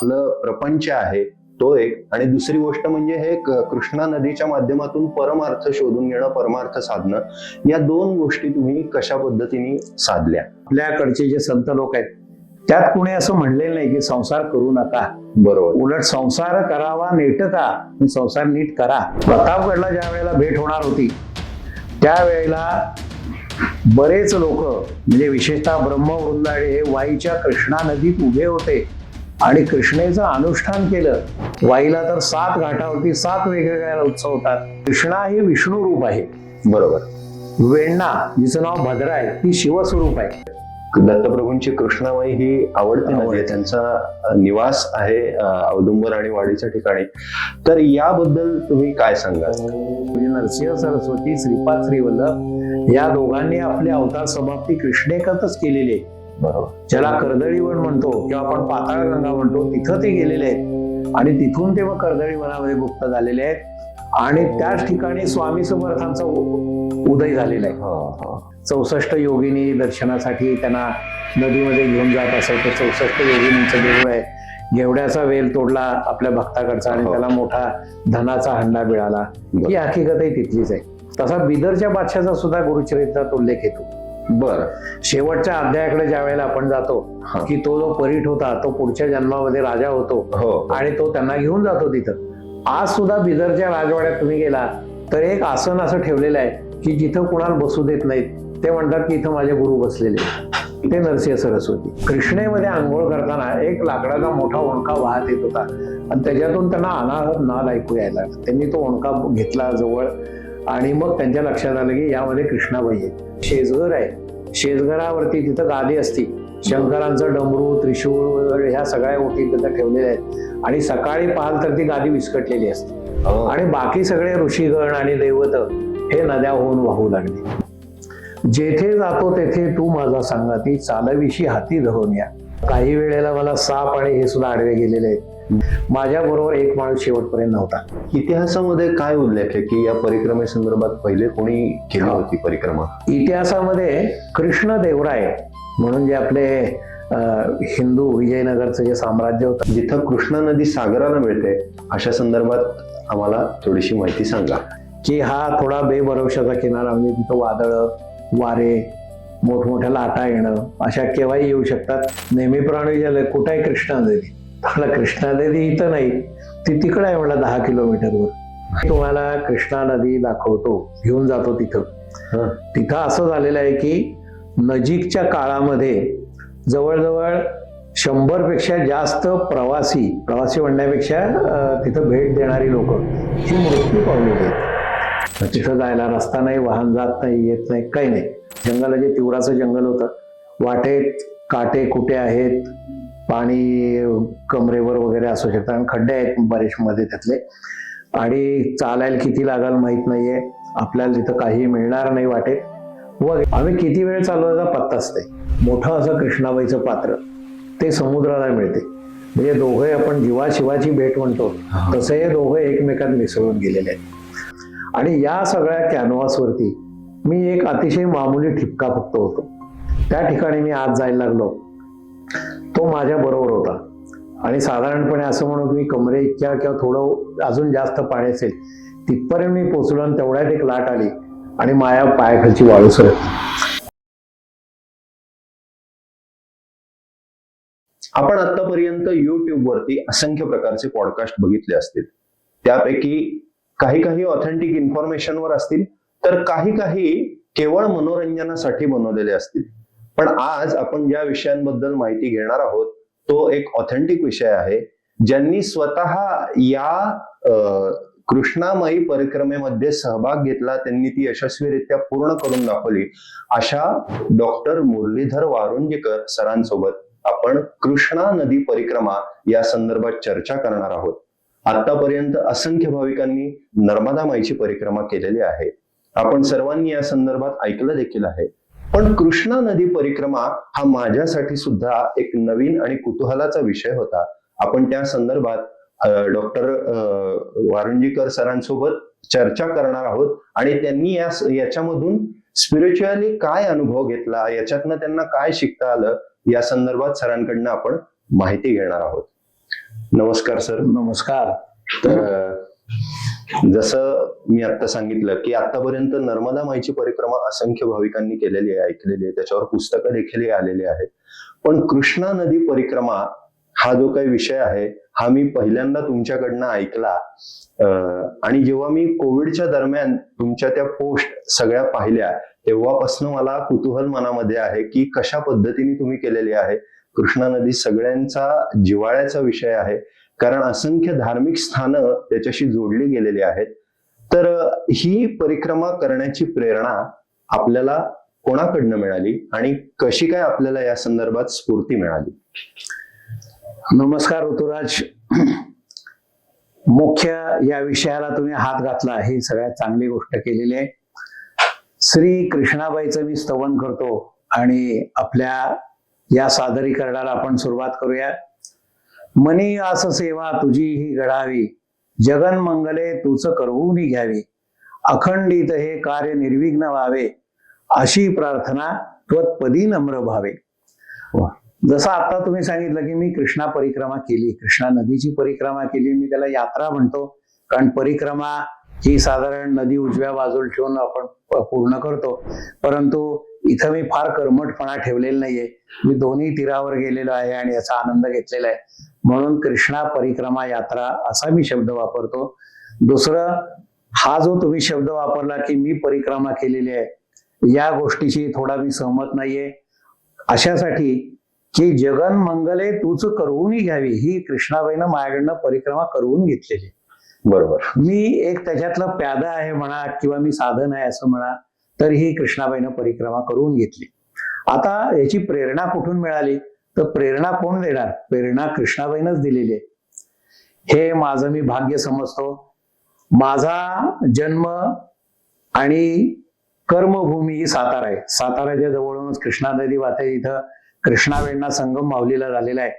आपलं प्रपंच आहे तो एक, आणि दुसरी गोष्ट म्हणजे हे कृष्णा नदीच्या माध्यमातून परमार्थ शोधून घेणं, परमार्थ साधणं, या दोन गोष्टी तुम्ही कशा पद्धतीने साधल्या? आपल्याकडचे जे संत लोक आहेत त्यात कुणी असं म्हणलेलं नाही की संसार करू नका. बरोबर. उलट संसार करावा नेटका, संसार नीट करा. प्रतापगडला ज्या वेळेला भेट होणार होती त्यावेळेला बरेच लोक, म्हणजे विशेषतः ब्रह्मवृंदाळे हे वाईच्या कृष्णा नदीत उभे होते आणि कृष्णेचं अनुष्ठान केलं. वाईला तर 7 घाटावरती 7 वेगवेगळ्या उत्सव होतात. कृष्णा हे विष्णू रूप आहे. बरोबर. वेण्णा जिचं नाव भद्रा आहे ती शिवस्वरूप आहे. दत्तप्रभूंची कृष्णामाई ही आवडती नदी आहे, त्यांचा निवास आहे औदुंबर आणि वाडीच्या ठिकाणी. तर याबद्दल तुम्ही काय सांगाल? म्हणजे नरसिंह सरस्वती, श्रीपाद श्रीवल्लभ या दोघांनी आपली अवतार समाप्ती कृष्णेकरतच केलेली आहे. बरोबर. ज्याला कर्दळीवन म्हणतो किंवा आपण पाताळगंगा म्हणतो, तिथं ते गेलेले आहेत आणि तिथून ते मग कर्दळी वनामध्ये गुप्त झालेले आहेत आणि त्याच ठिकाणी स्वामी समर्थांचा उदय झालेला आहे. 64 योगिनी दर्शनासाठी त्यांना नदीमध्ये घेऊन जात असत. 64 योगिनींचं देऊळ आहे. घेवड्याचा वेल तोडला आपल्या भक्ताकडचा आणि त्याला मोठा धनाचा हंडा मिळाला. ही हकीकतही तिथलीच आहे. तसा बिदरच्या बादशाचा सुद्धा गुरुचरित्रात उल्लेख येतो. बर. शेवटच्या अध्यायाकडे ज्या वेळेला आपण जातो की तो जो परीट होता तो पुढच्या जन्मामध्ये राजा होतो आणि तो त्यांना घेऊन जातो तिथं. आज सुद्धा बिदरच्या राजवाड्यात तुम्ही गेला तर एक आसन असं ठेवलेलं आहे की जिथं कुणाला बसू देत नाहीत. ते म्हणतात की इथं माझे गुरु बसलेले, ते नरसिंह सरस्वती. कृष्णेमध्ये आंघोळ करताना एक लाकडाचा मोठा ओंडका वाहत येत होता आणि त्याच्यातून त्यांना अनाहत नाद ऐकू यायला. त्यांनी तो ओंडका घेतला जवळ आणि मग त्यांच्या लक्षात आलं की यामध्ये कृष्णाबाई आहे. शेजघर आहे, शेजघरावरती तिथं गादी असती. शंकरांचं डमरू, त्रिशूळ वगैरे ह्या सगळ्या गोष्टी तिथं ठेवलेल्या आहेत आणि सकाळी पाहाल तर ती गादी विस्कटलेली असते आणि बाकी सगळे ऋषीगण आणि दैवत हे नद्या होऊन वाहू लागले. जेथे जातो तेथे तू माझा सांगाती, चालविशी हाती धरून या. काही वेळेला मला साप आणि हे सुद्धा आडवे गेलेले आहेत. माझ्या बरोबर एक माणूस शेवटपर्यंत नव्हता. इतिहासामध्ये काय उल्लेख आहे की या परिक्रमेसंदर्भात पहिले कोणी केली होती परिक्रमा? इतिहासामध्ये कृष्णदेवराय म्हणून जे आपले हिंदू विजयनगरचं जे साम्राज्य होतं, जिथं कृष्णा नदी सागराला मिळते, अशा संदर्भात आम्हाला थोडीशी माहिती सांगा. की हा थोडा बेभरवशाचा किनारा, म्हणजे तिथं वादळ, वारे, मोठमोठ्या लाटा येणं अशा केव्हाही येऊ शकतात. नेहमीप्रमाणे झालं कुठे कृष्णा नदी, मला कृष्णा नदी इथं नाही, ती तिकडे आहे मला 10 किलोमीटरवर. तुम्हाला कृष्णा नदी दाखवतो, घेऊन जातो तिथं. तिथं असं झालेलं आहे की नजीकच्या काळामध्ये जवळजवळ 100 पेक्षा जास्त प्रवासी म्हणण्यापेक्षा तिथं भेट देणारी लोक ही मृत्यू पावलेली आहेत. तिथं जायला रस्ता नाही, वाहन जात नाही, येत नाही, काही नाही. जंगलाचे तीव्राचं जंगल होतं. वाटेत काटे कुटे आहेत, पाणी कमरेवर वगैरे असू शकतं आणि खड्डे आहेत बरेच मध्ये त्यातले, आणि चालायला किती लागाल माहित नाहीये. आपल्याला तिथं काही मिळणार नाही वाटेत. व आम्ही किती वेळ चालवायचा पत्ताच नाही. मोठं असं कृष्णाबाईचं पात्र ते समुद्राला मिळते. म्हणजे दोघे आपण जीवाशिवाची भेट म्हणतो तसं हे दोघे एकमेकात मिसळून गेलेले आहेत. आणि या सगळ्या कॅनव्हासवरती मी एक अतिशय मामूली ठिपका फक्त होतो. त्या ठिकाणी मी आज जायला लागलो, तो माझ्या बरोबर होता आणि साधारणपणे असं म्हणू की कमरे इतक्या किंवा थोडं अजून जास्त पाणी असेल तिथपर्यंत मी पोचलो आणि तेवढ्यात एक लाट आली आणि माझ्या पायाखालची वाळू सरकली. आपण आतापर्यंत युट्यूब वरती असंख्य प्रकारचे पॉडकास्ट बघितले असतील. त्यापैकी काही ऑथेंटिक इन्फॉर्मेशनवर असतील, तर काही केवळ मनोरंजनासाठी बनवलेले असतील. पण आज आपण ज्या विषयांबद्दल माहिती घेणार आहोत तो एक ऑथेंटिक विषय आहे. ज्यांनी स्वतः या कृष्णामाई परिक्रमेमध्ये सहभाग घेतला, त्यांनी ती यशस्वीरित्या पूर्ण करून दाखवली, अशा डॉक्टर मुरलीधर वारुंजीकर सरांसोबत आपण कृष्णा नदी परिक्रमा या संदर्भात चर्चा करणार आहोत. आतापर्यंत असंख्य भाविकांनी नर्मदा माईची परिक्रमा केलेली आहे. आपण सर्वांनी या संदर्भात ऐकलं देखील आहे. पण कृष्णा नदी परिक्रमा हा माझ्यासाठी सुद्धा एक नवीन आणि कुतूहलाचा विषय होता. आपण त्या संदर्भात डॉक्टर वारुंजीकर सरांसोबत चर्चा करणार आहोत आणि त्यांनी याच्यामधून स्पिरिच्युअली काय अनुभव घेतला, याच्यातनं त्यांना काय शिकता आलं, या संदर्भात सरांकडनं आपण माहिती घेणार आहोत. नमस्कार सर. नमस्कार. तर जसं मी आता सांगितलं की आतापर्यंत नर्मदा माईची परिक्रमा असंख्य भाविकांनी केलेली आहे, ऐकलेली आहे, त्याच्यावर पुस्तकं देखील आलेली आहेत. पण कृष्णा नदी परिक्रमा हा जो काही विषय आहे हा मी पहिल्यांदा तुमच्याकडनं ऐकला. आणि जेव्हा मी कोविडच्या दरम्यान तुमच्या त्या पोस्ट सगळ्या पाहिल्या तेव्हापासून मला कुतूहल मनामध्ये आहे की कशा पद्धतीने तुम्ही केलेली आहे. कृष्णा नदी सगळ्यांचा जिव्हाळ्याचा विषय आहे, कारण असंख्य धार्मिक स्थानं त्याच्याशी जोडली गेलेली आहेत. तर ही परिक्रमा करण्याची प्रेरणा आपल्याला कोणाकडनं मिळाली आणि कशी काय आपल्याला या संदर्भात स्फूर्ती मिळाली? नमस्कार ऋतुराज. मुख्य या विषयाला तुम्ही हात घातला, ही सगळ्यात चांगली गोष्ट केलेली आहे. श्री कृष्णाबाईचं मी स्तवन करतो आणि आपल्या या सादरीकरणाला आपण सुरुवात करूया. मनी आस सेवा तुझी ही घडावी, जगन मंगले तूच करवून घ्यावी, अखंडित हे कार्य निर्विघ्न व्हावे, अशी प्रार्थना त्वत्पदी नम्र भावे. जसं आता तुम्ही सांगितलं की मी कृष्णा परिक्रमा केली, कृष्णा नदीची परिक्रमा केली. मी त्याला यात्रा म्हणतो, कारण परिक्रमा ही साधारण नदी उजव्या बाजूला ठेवून आपण पूर्ण करतो. परंतु इथं मी फार कर्मठपणा ठेवलेला नाहीये. मी दोन्ही तीरावर गेलेलो आहे आणि याचा आनंद घेतलेला आहे, म्हणून कृष्णा परिक्रमा यात्रा असा मी शब्द वापरतो. दुसरं, हा जो तुम्ही शब्द वापरला की मी परिक्रमा केलेली आहे, या गोष्टीशी थोडा मी सहमत नाहीये. अशासाठी की जगन मंगले तूच करवून घ्यावी, ही कृष्णाबाईनं माझ्याकडनं परिक्रमा करवून घेतलेली. बरोबर. मी एक त्याच्यातलं प्यादा आहे म्हणा किंवा मी साधन आहे असं म्हणा, तर ही कृष्णाबाईनं परिक्रमा करून घेतली. आता याची प्रेरणा कुठून मिळाली, तर प्रेरणा कोण देणार? प्रेरणा कृष्णाबाईनंच दिलेली आहे. हे माझं मी भाग्य समजतो. माझा जन्म आणि कर्मभूमी ही सातारा आहे. साताराच्या जवळूनच कृष्णा नदी वाहते. इथं कृष्णा वेण्णा संगम माऊलीला झालेला आहे.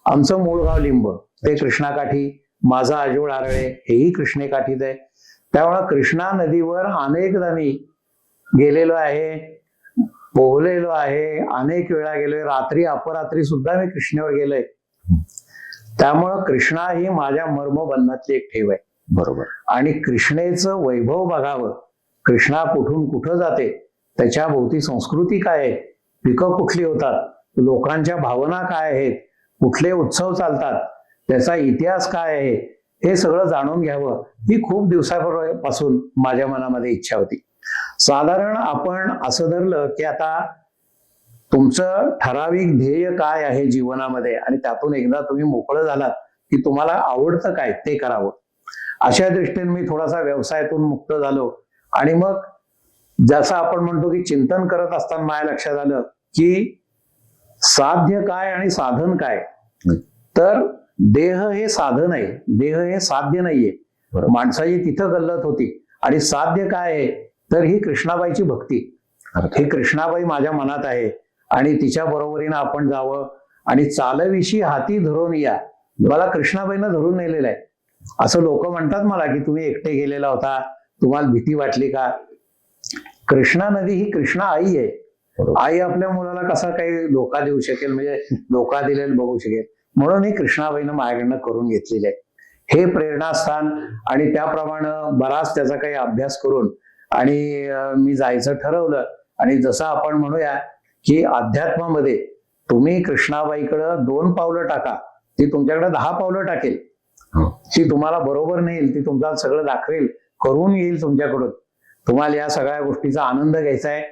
आमचं मूळ गाव लिंब, ते कृष्णाकाठी. माझं आजोळ आरळे हेही कृष्णेकाठीच आहे. त्यामुळे कृष्णा नदीवर अनेकदा मी गेलेलो आहे, पोहलेलो आहे, अनेक वेळा गेलोय. रात्री अपरात्री सुद्धा मी कृष्णेवर गेलोय. त्यामुळं कृष्णा ही माझ्या मर्मबंधातली एक ठेव आहे. बरोबर. आणि कृष्णेचं वैभव बघावं, कृष्णा कुठून कुठं जाते, त्याच्या भोवती संस्कृती काय आहे, पिकं कुठली होतात, लोकांच्या भावना काय आहेत, कुठले उत्सव चालतात, त्याचा इतिहास काय आहे, हे सगळं जाणून घ्यावं, ही खूप दिवसापासून माझ्या मनामध्ये इच्छा होती. साधारण आपण असं धरलं की आता तुमचं ठराविक ध्येय काय आहे जीवनामध्ये, आणि त्यातून एकदा तुम्ही मोकळं झालात की तुम्हाला आवडतं काय ते करावं. अशा दृष्टीने मी थोडासा व्यवसायातून मुक्त झालो. आणि मग जसं आपण म्हणतो की चिंतन करत असताना माझ्या लक्षात आलं की साध्य काय आणि साधन काय. तर देह हे साधन आहे, देह हे साध्य नाहीये. माणसाची तिथं गल्लत होती. आणि साध्य काय आहे, तर ही कृष्णाबाईची भक्ती. ही कृष्णाबाई माझ्या मनात आहे आणि तिच्या बरोबरीनं आपण जावं. आणि चालविशी हाती धरून या, मला कृष्णाबाईनं धरून नेलेलं आहे. असं लोक म्हणतात मला की तुम्ही एकटे गेलेला होता, तुम्हाला भीती वाटली का? कृष्णा नदी ही कृष्णा आई आहे. आई आपल्या मुलाला कसा काही धोका देऊ शकेल, म्हणजे धोका दिलेला बघू शकेल, म्हणून ही कृष्णाबाईनं माझ्याकडनं करून घेतलेली आहे. हे प्रेरणास्थान. आणि त्याप्रमाणे बराच त्याचा काही अभ्यास करून आणि मी जायचं ठरवलं. आणि जसं आपण म्हणूया की अध्यात्मामध्ये तुम्ही कृष्णाबाईकडं 2 पावलं टाका, ती तुमच्याकडे 10 पावलं टाकेल. ती तुम्हाला बरोबर नेईल, ती तुमचा सगळं दाखवेल, करून येईल तुमच्याकडून. तुम्हाला या सगळ्या गोष्टीचा आनंद घ्यायचा आहे.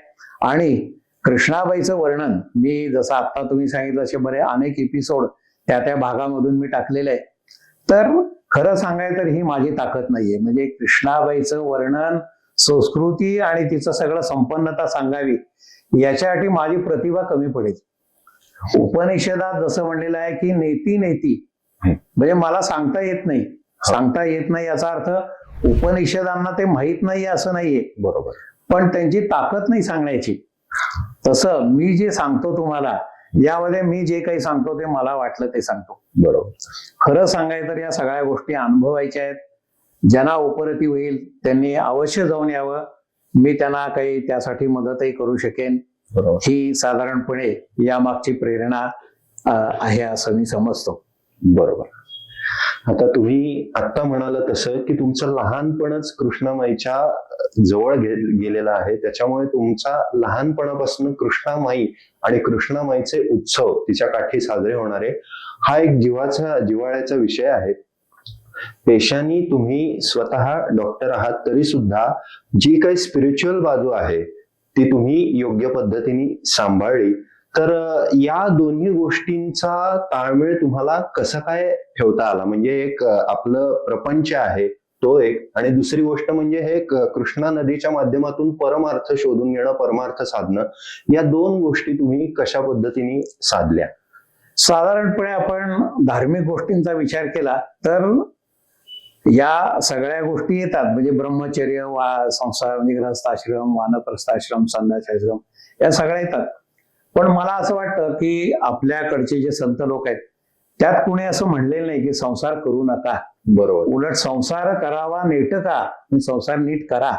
आणि कृष्णाबाईचं वर्णन मी जसं आता तुम्ही सांगितलं असे बरे अनेक एपिसोड त्या भागामधून मी टाकलेलं आहे. तर खरं सांगायचं तर ही माझी ताकद नाहीये. म्हणजे कृष्णाबाईचं वर्णन, संस्कृती आणि तिचं सगळं संपन्नता सांगावी, याच्यासाठी माझी प्रतिभा कमी पडेल. उपनिषदात जसं म्हणलेलं आहे की नेती नेती, म्हणजे मला सांगता येत नाही. सांगता येत नाही याचा अर्थ उपनिषदांना ते माहीत नाहीये असं नाहीये. बरोबर. पण त्यांची ताकद नाही सांगण्याची. तसं मी जे सांगतो तुम्हाला, यामध्ये मी जे काही सांगतो ते मला वाटलं ते सांगतो. बरोबर. खरं सांगायचं तर या सगळ्या गोष्टी अनुभवायच्या आहेत. ज्यांना उपरती होईल त्यांनी अवश्य जाऊन यावं. मी त्यांना काही त्यासाठी मदतही करू शकेन. ही साधारणपणे यामागची प्रेरणा आहे असं मी समजतो. बरोबर. आता तुम्ही आत्ता म्हणाला तसं की तुमचं लहानपणच कृष्णामाईच्या जवळ गेलेलं आहे, त्याच्यामुळे तुमचा लहानपणापासून कृष्णामाई आणि कृष्णामाईचे उत्सव तिच्या काठी साजरे होणारे हा एक जिव्हाळ्याचा विषय आहे. पेशानी तुम्ही स्वतः डॉक्टर आहात तरी सुद्धा जी काही स्पिरिच्युअल बाजू आहे ती तुम्ही योग्य पद्धतीने सांभाळली, तर या दोन्ही गोष्टींचा ताळमेळ तुम्हाला कसं काय ठेवता आला? म्हणजे एक आपलं प्रपंच आहे तो एक, आणि दुसरी गोष्ट म्हणजे हे कृष्णा नदीच्या माध्यमातून परमार्थ शोधून घेणं, परमार्थ साधणं, या दोन गोष्टी तुम्ही कशा पद्धतीने साधल्या? साधारणपणे आपण धार्मिक गोष्टींचा विचार केला तर या सगळ्या गोष्टी येतात. म्हणजे ब्रह्मचर्य, संसार म्हणजे गृहस्थाश्रम, वानप्रस्थाश्रम, संन्यासाश्रम, या सगळ्या येतात. पण मला असं वाटतं की आपल्याकडचे जे संत लोक आहेत त्यात कुणी असं म्हणलेलं नाही की संसार करू नका. बरोबर. उलट संसार करावा नेटका, संसार नीट करा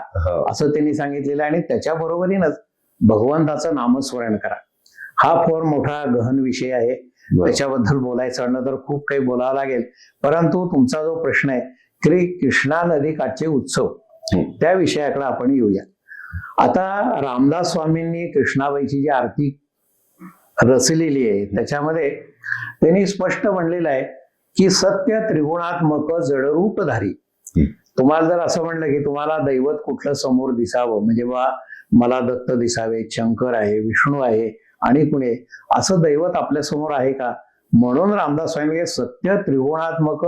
असं त्यांनी सांगितलेलं आहे. आणि त्याच्या बरोबरीनच भगवंताचं नामस्मरण करा. हा फार मोठा गहन विषय आहे. त्याच्याबद्दल बोलायचं म्हणलं तर खूप काही बोलावं लागेल. परंतु तुमचा जो प्रश्न आहे की कृष्णा नदी काठचे उत्सव, त्या विषयाकडे आपण येऊया. आता रामदास स्वामींनी कृष्णाबाईची जी आरती रचलेली आहे त्याच्यामध्ये त्यांनी स्पष्ट म्हणलेलं आहे की सत्य त्रिगुणात्मक जडरूपधारी. तुम्हाला जर असं म्हणलं की तुम्हाला दैवत कुठलं समोर दिसावं, म्हणजे बा मला दत्त दिसावे, शंकर आहे, विष्णू आहे आणि कुणी असं दैवत आपल्या समोर आहे का? म्हणून रामदास स्वामी सत्य त्रिगुणात्मक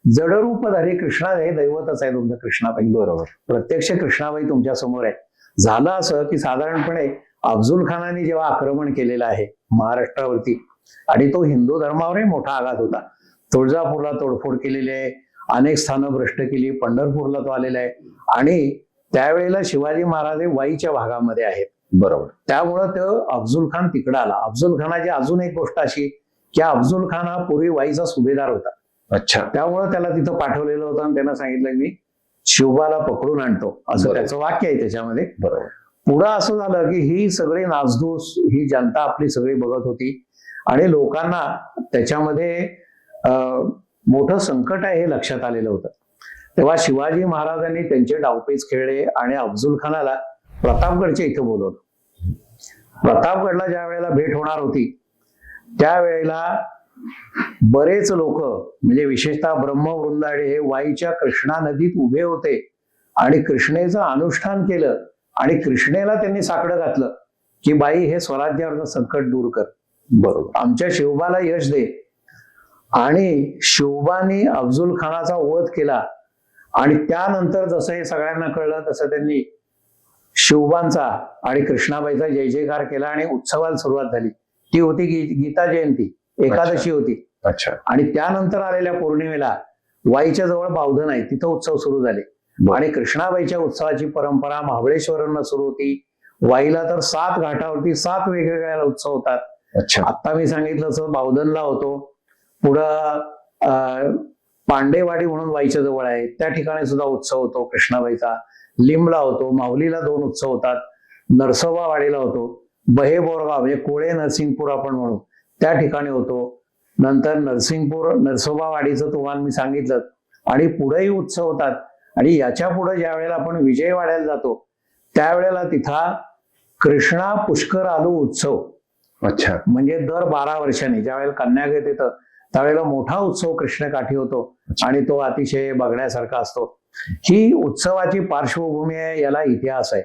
जडरूपधारी कृष्णा हे दैवतच आहे तुमचं कृष्णाबाई. बरोबर. प्रत्यक्ष कृष्णाबाई तुमच्या समोर आहे. झालं असं की साधारणपणे अफजुल खानाने जेव्हा आक्रमण केलेलं आहे महाराष्ट्रावरती, आणि तो हिंदू धर्मावरही मोठा आघात होता, तुळजापूरला तोडफोड केलेली आहे, अनेक स्थानं भ्रष्ट केली, पंढरपूरला तो आलेला आहे, आणि त्यावेळेला शिवाजी महाराज हे वाईच्या भागामध्ये आहेत. बरोबर. त्यामुळं तो अफजुल खान तिकडे आला. अफजुल खानाची अजून एक गोष्ट अशी की अफजुल खान हा पूर्वी वाईचा सुभेदार होता. अच्छा. त्यामुळं त्याला तिथं पाठवलेलं होतं आणि त्यानं सांगितलं मी शिवबाला पकडून आणतो, असं त्याचं वाक्य आहे त्याच्यामध्ये. बरोबर. पुढं असं झालं की ही सगळी नासधूस ही जनता आपली सगळी बघत होती आणि लोकांना त्याच्यामध्ये मोठं संकट आहे हे लक्षात आलेलं होतं. तेव्हा शिवाजी महाराजांनी त्यांचे डावपेच खेळले आणि अफजुल खानाला प्रतापगडच्या इथं बोलवलं. प्रतापगडला ज्या वेळेला भेट होणार होती त्यावेळेला बरेच लोक, म्हणजे विशेषतः ब्रह्मवृंदाडे हे वाईच्या कृष्णा नदीत उभे होते आणि कृष्णेचं अनुष्ठान केलं आणि कृष्णेला त्यांनी साकडं घातलं की बाई हे स्वराज्यावरचं संकट दूर कर, बरोबर, आमच्या शिवबाला यश दे. आणि शिवबानी अफजुल खानाचा वध केला आणि त्यानंतर जसं हे सगळ्यांना कळलं तसं त्यांनी शिवबांचा आणि कृष्णाबाईचा जय जयकार केला आणि उत्सवाला सुरुवात झाली. ती होती गीता जयंती, एकादशी होती. अच्छा. आणि त्यानंतर आलेल्या पौर्णिमेला वाईच्या जवळ बावधन आहे, तिथं उत्सव सुरू झाले. आणि कृष्णाबाईच्या उत्सवाची परंपरा महाबळेश्वरनं सुरू होती. वाईला तर 7 घाटावरती 7 वेगवेगळ्या उत्सव होतात. अच्छा. आता मी सांगितलं तसं बावधनला होतो, पुढं पांडेवाडी म्हणून वाईच्या जवळ आहे, त्या ठिकाणी सुद्धा उत्सव होतो कृष्णाबाईचा. लिंबला होतो, माहुलीला 2 उत्सव होतात, नरसोबावाडीला होतो, बहेबोरगाव म्हणजे कोळे नरसिंगपूर आपण म्हणू त्या ठिकाणी होतो. नंतर नरसोबावाडीचं तुम्हाला मी सांगितलं, आणि पुढेही उत्सव होतात. आणि याच्या पुढे ज्या वेळेला आपण विजयवाड्याला जातो त्यावेळेला तिथं कृष्णा पुष्कर आलू उत्सव. अच्छा. म्हणजे दर 12 वर्षांनी ज्या वेळेला कन्यागत येतं त्यावेळेला मोठा उत्सव कृष्णेकाठी होतो आणि तो अतिशय बघण्यासारखा असतो. ही उत्सवाची पार्श्वभूमी आहे, याला इतिहास आहे.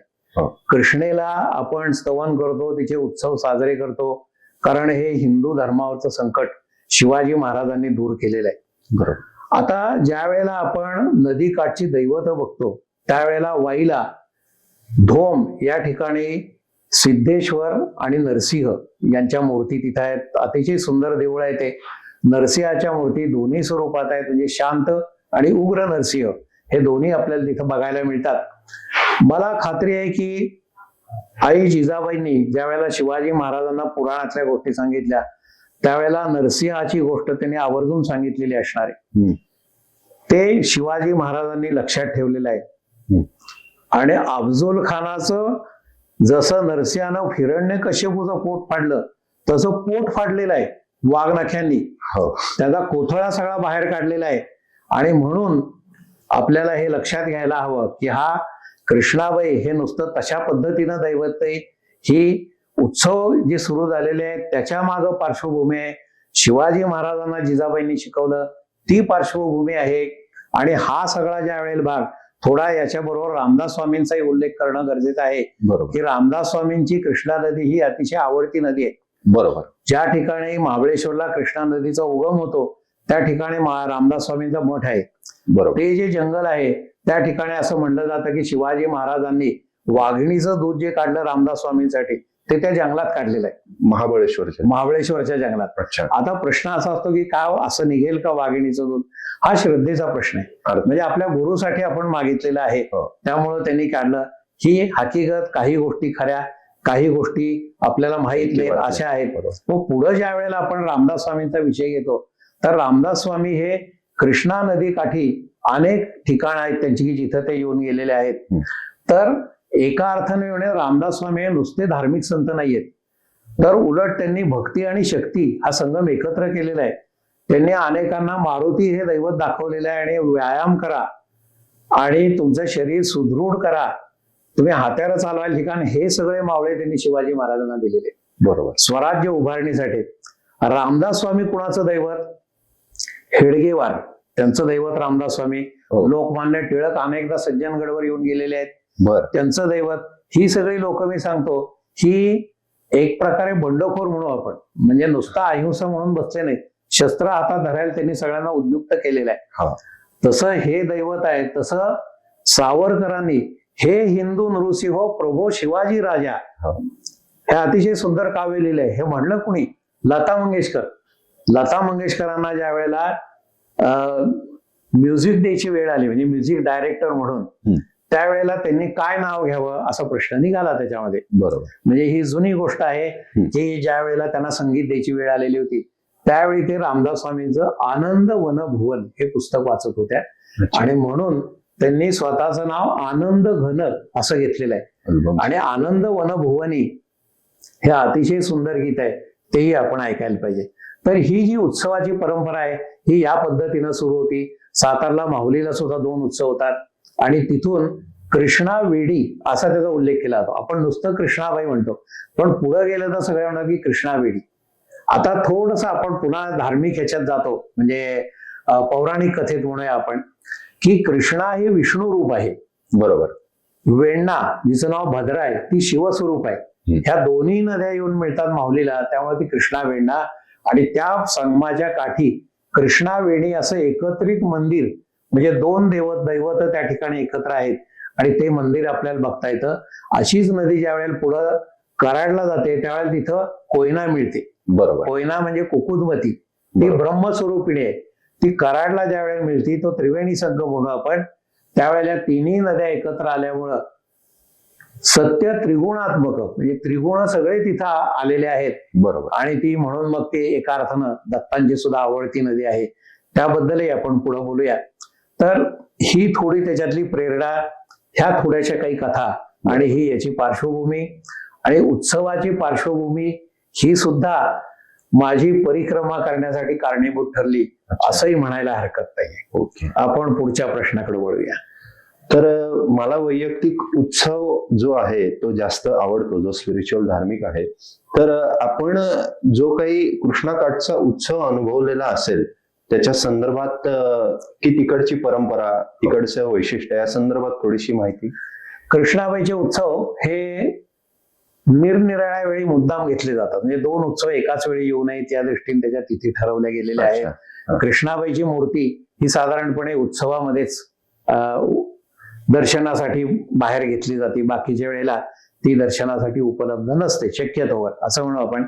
कृष्णेला आपण स्तवन करतो, तिचे उत्सव साजरे करतो, कारण हे हिंदू धर्मावरचं संकट शिवाजी महाराजांनी दूर केलेलं आहे. बरोबर. आता ज्या वेळेला आपण नदी काठची दैवत बघतो त्यावेळेला वाईला धोम या ठिकाणी सिद्धेश्वर आणि नरसिंह यांच्या मूर्ती तिथे आहेत. अतिशय सुंदर देऊळ आहे ते. नरसिंहाच्या मूर्ती दोन्ही स्वरूपात आहेत, म्हणजे शांत आणि उग्र नरसिंह हे दोन्ही आपल्याला तिथं बघायला मिळतात. मला खात्री आहे की आई जिजाबाईंनी ज्या वेळेला शिवाजी महाराजांना पुराणातल्या गोष्टी सांगितल्या त्यावेळेला नरसिंहाची गोष्ट त्यांनी आवर्जून सांगितलेली असणार आहे. ते शिवाजी महाराजांनी लक्षात ठेवलेलं आहे. आणि अफजुल खानाचं जसं नरसिंहानं हिरण्यकश्यपूचं पोट फाडलं तसं पोट फाडलेलं आहे वाघनख्यांनी. त्याचा कोथळा सगळा बाहेर काढलेला आहे आणि म्हणून आपल्याला हे लक्षात घ्यायला हवं की हा कृष्णाबाई हे नुसतं तशा पद्धतीनं दैवत आहे, ही उत्सव जे सुरू झालेले आहेत त्याच्या मागं पार्श्वभूमी आहे. शिवाजी महाराजांना जिजाबाईंनी शिकवलं ती पार्श्वभूमी आहे. आणि हा सगळा ज्या वेळेला भाग थोडा याच्याबरोबर रामदास स्वामींचाही उल्लेख करणं गरजेचं आहे बरोबर की रामदास स्वामींची कृष्णा नदी ही अतिशय आवडती नदी आहे. बरोबर. ज्या ठिकाणी महाबळेश्वरला कृष्णा नदीचा उगम होतो त्या ठिकाणी रामदास स्वामींचा मठ आहे. बरोबर. ते जे जंगल आहे त्या ठिकाणी असं म्हणलं जातं की शिवाजी महाराजांनी वाघिणीचं दूध जे काढलं रामदास स्वामींसाठी ते त्या जंगलात काढलेलं आहे, महाबळेश्वरच्या जंगलात. अच्छा. आता प्रश्न असा असतो की का असं निघेल का वाघिणीचं दूध, हा श्रद्धेचा प्रश्न आहे. म्हणजे आपल्या गुरुसाठी आपण मागितलेलं आहे त्यामुळं त्यांनी काढलं. ही हकीकत, काही गोष्टी खऱ्या, काही गोष्टी आपल्याला माहित नाहीत अशा आहेत. मग पुढे ज्या वेळेला आपण रामदास स्वामींचा विषय घेतो तर रामदास स्वामी हे कृष्णा नदी काठी अनेक ठिकाण आहेत त्यांची की जिथं ते येऊन गेलेले आहेत. तर एका अर्थाने रामदास स्वामी हे नुसते धार्मिक संत नाहीयेत, तर उलट त्यांनी भक्ती आणि शक्ती हा संगम एकत्र केलेला आहे. त्यांनी अनेकांना मारुती हे दैवत दाखवलेलं आहे आणि व्यायाम करा आणि तुमचं शरीर सुदृढ करा, तुम्ही हात्याला चालवायला ठिकाण, हे सगळे मावळे त्यांनी शिवाजी महाराजांना दिलेले. बरोबर. स्वराज्य उभारणीसाठी रामदास स्वामी कुणाचं दैवत? हेडगेवार त्यांचं दैवत रामदास स्वामी. लोकमान्य टिळक अनेकदा सज्जनगडवर येऊन गेलेले आहेत, त्यांचं दैवत. ही सगळी लोक मी सांगतो ही एक प्रकारे बंडखोर म्हणू आपण, म्हणजे नुसता अहिंसा म्हणून बसले नाहीत, शस्त्र हातात धरायला त्यांनी सगळ्यांना उद्युक्त केलेलं आहे. तसं हे दैवत आहे. तसं सावरकरांनी हे हिंदू नृसिंह प्रभो शिवाजी राजा हे अतिशय सुंदर काव्य लिहिलंय. हे म्हणलं कुणी? लता मंगेशकर. लता मंगेशकरांना ज्या वेळेला म्युझिक द्यायची वेळ आली, म्हणजे म्युझिक डायरेक्टर म्हणून, त्यावेळेला त्यांनी काय नाव घ्यावं असा प्रश्न निघाला त्याच्यामध्ये. बरोबर. म्हणजे ही जुनी गोष्ट आहे की ज्या वेळेला त्यांना संगीत द्यायची वेळ आलेली होती त्यावेळी ते रामदास स्वामींचं आनंद वनभुवन हे पुस्तक वाचत होत्या आणि म्हणून त्यांनी स्वतःचं नाव आनंद घन असं घेतलेलं आहे. आणि आनंद वनभुवनी हे अतिशय सुंदर गीत आहे, तेही आपण ऐकायला पाहिजे. तर ही जी उत्सवाची परंपरा आहे ही या पद्धतीनं सुरू होती. सातारला माहुलीला सुद्धा 2 उत्सव होतात आणि तिथून कृष्णा वेडी असा त्याचा उल्लेख केला जातो. आपण नुसतं कृष्णाबाई म्हणतो, पण पुढे गेलं तर सगळे म्हणतात की कृष्णा वेडी. आता थोडस आपण पुन्हा धार्मिक ह्याच्यात जातो, म्हणजे पौराणिक कथेत म्हणूया आपण की कृष्णा हे विष्णू रूप आहे. बरोबर. वेण्णा जिचं नाव भद्रा आहे ती शिवस्वरूप आहे. ह्या दोन्ही नद्या येऊन मिळतात माहुलीला, त्यामुळे ती कृष्णा वेण्णा. आणि त्या संगमाच्या काठी कृष्णा वेणी असं एकत्रित मंदिर, म्हणजे 2 दैवत त्या ठिकाणी एकत्र आहेत आणि ते मंदिर आपल्याला बघता येतं. अशीच नदी ज्या वेळेला पुढं कराडला जाते त्यावेळेला तिथं कोयना मिळते. बरोबर. कोयना म्हणजे कुकुदवती, ती ब्रह्मस्वरूपिणी आहे. ती कराडला ज्या वेळेला मिळते तो त्रिवेणी संगम म्हणून आपण, त्यावेळेला तिन्ही नद्या एकत्र आल्यामुळं सत्य त्रिगुणात्मक, म्हणजे त्रिगुण सगळे तिथं आलेले आहेत. बरोबर. आणि ती म्हणून मग ते एका अर्थानं दत्तांची सुद्धा आवडती नदी आहे. त्याबद्दलही आपण पुढे बोलूया. तर ही थोडी त्याच्यातली प्रेरणा, ह्या थोड्याशा काही कथा आणि ही याची पार्श्वभूमी आणि उत्सवाची पार्श्वभूमी ही सुद्धा माझी परिक्रमा करण्यासाठी कारणीभूत ठरली असंही म्हणायला हरकत नाही. ओके. आपण पुढच्या प्रश्नाकडे वळूया. तर मला वैयक्तिक उत्सव जो आहे तो जास्त आवडतो, जो स्पिरिच्युअल धार्मिक आहे. तर आपण जो काही कृष्णाकाठचा उत्सव अनुभवलेला असेल त्याच्या संदर्भात की तिकडची परंपरा, तिकडचं वैशिष्ट्य या संदर्भात थोडीशी माहिती. कृष्णाबाईचे उत्सव हे निरनिराळ्या वेळी मुद्दाम घेतले जातात, म्हणजे 2 उत्सव एकाच वेळी येऊ नयेत या दृष्टीने त्याच्या तिथी ठरवल्या गेलेल्या आहेत. कृष्णाबाईची मूर्ती ही साधारणपणे उत्सवामध्येच दर्शनासाठी बाहेर घेतली जाते, बाकीच्या वेळेला ती दर्शनासाठी उपलब्ध नसते शक्यतोवर असं म्हणू आपण.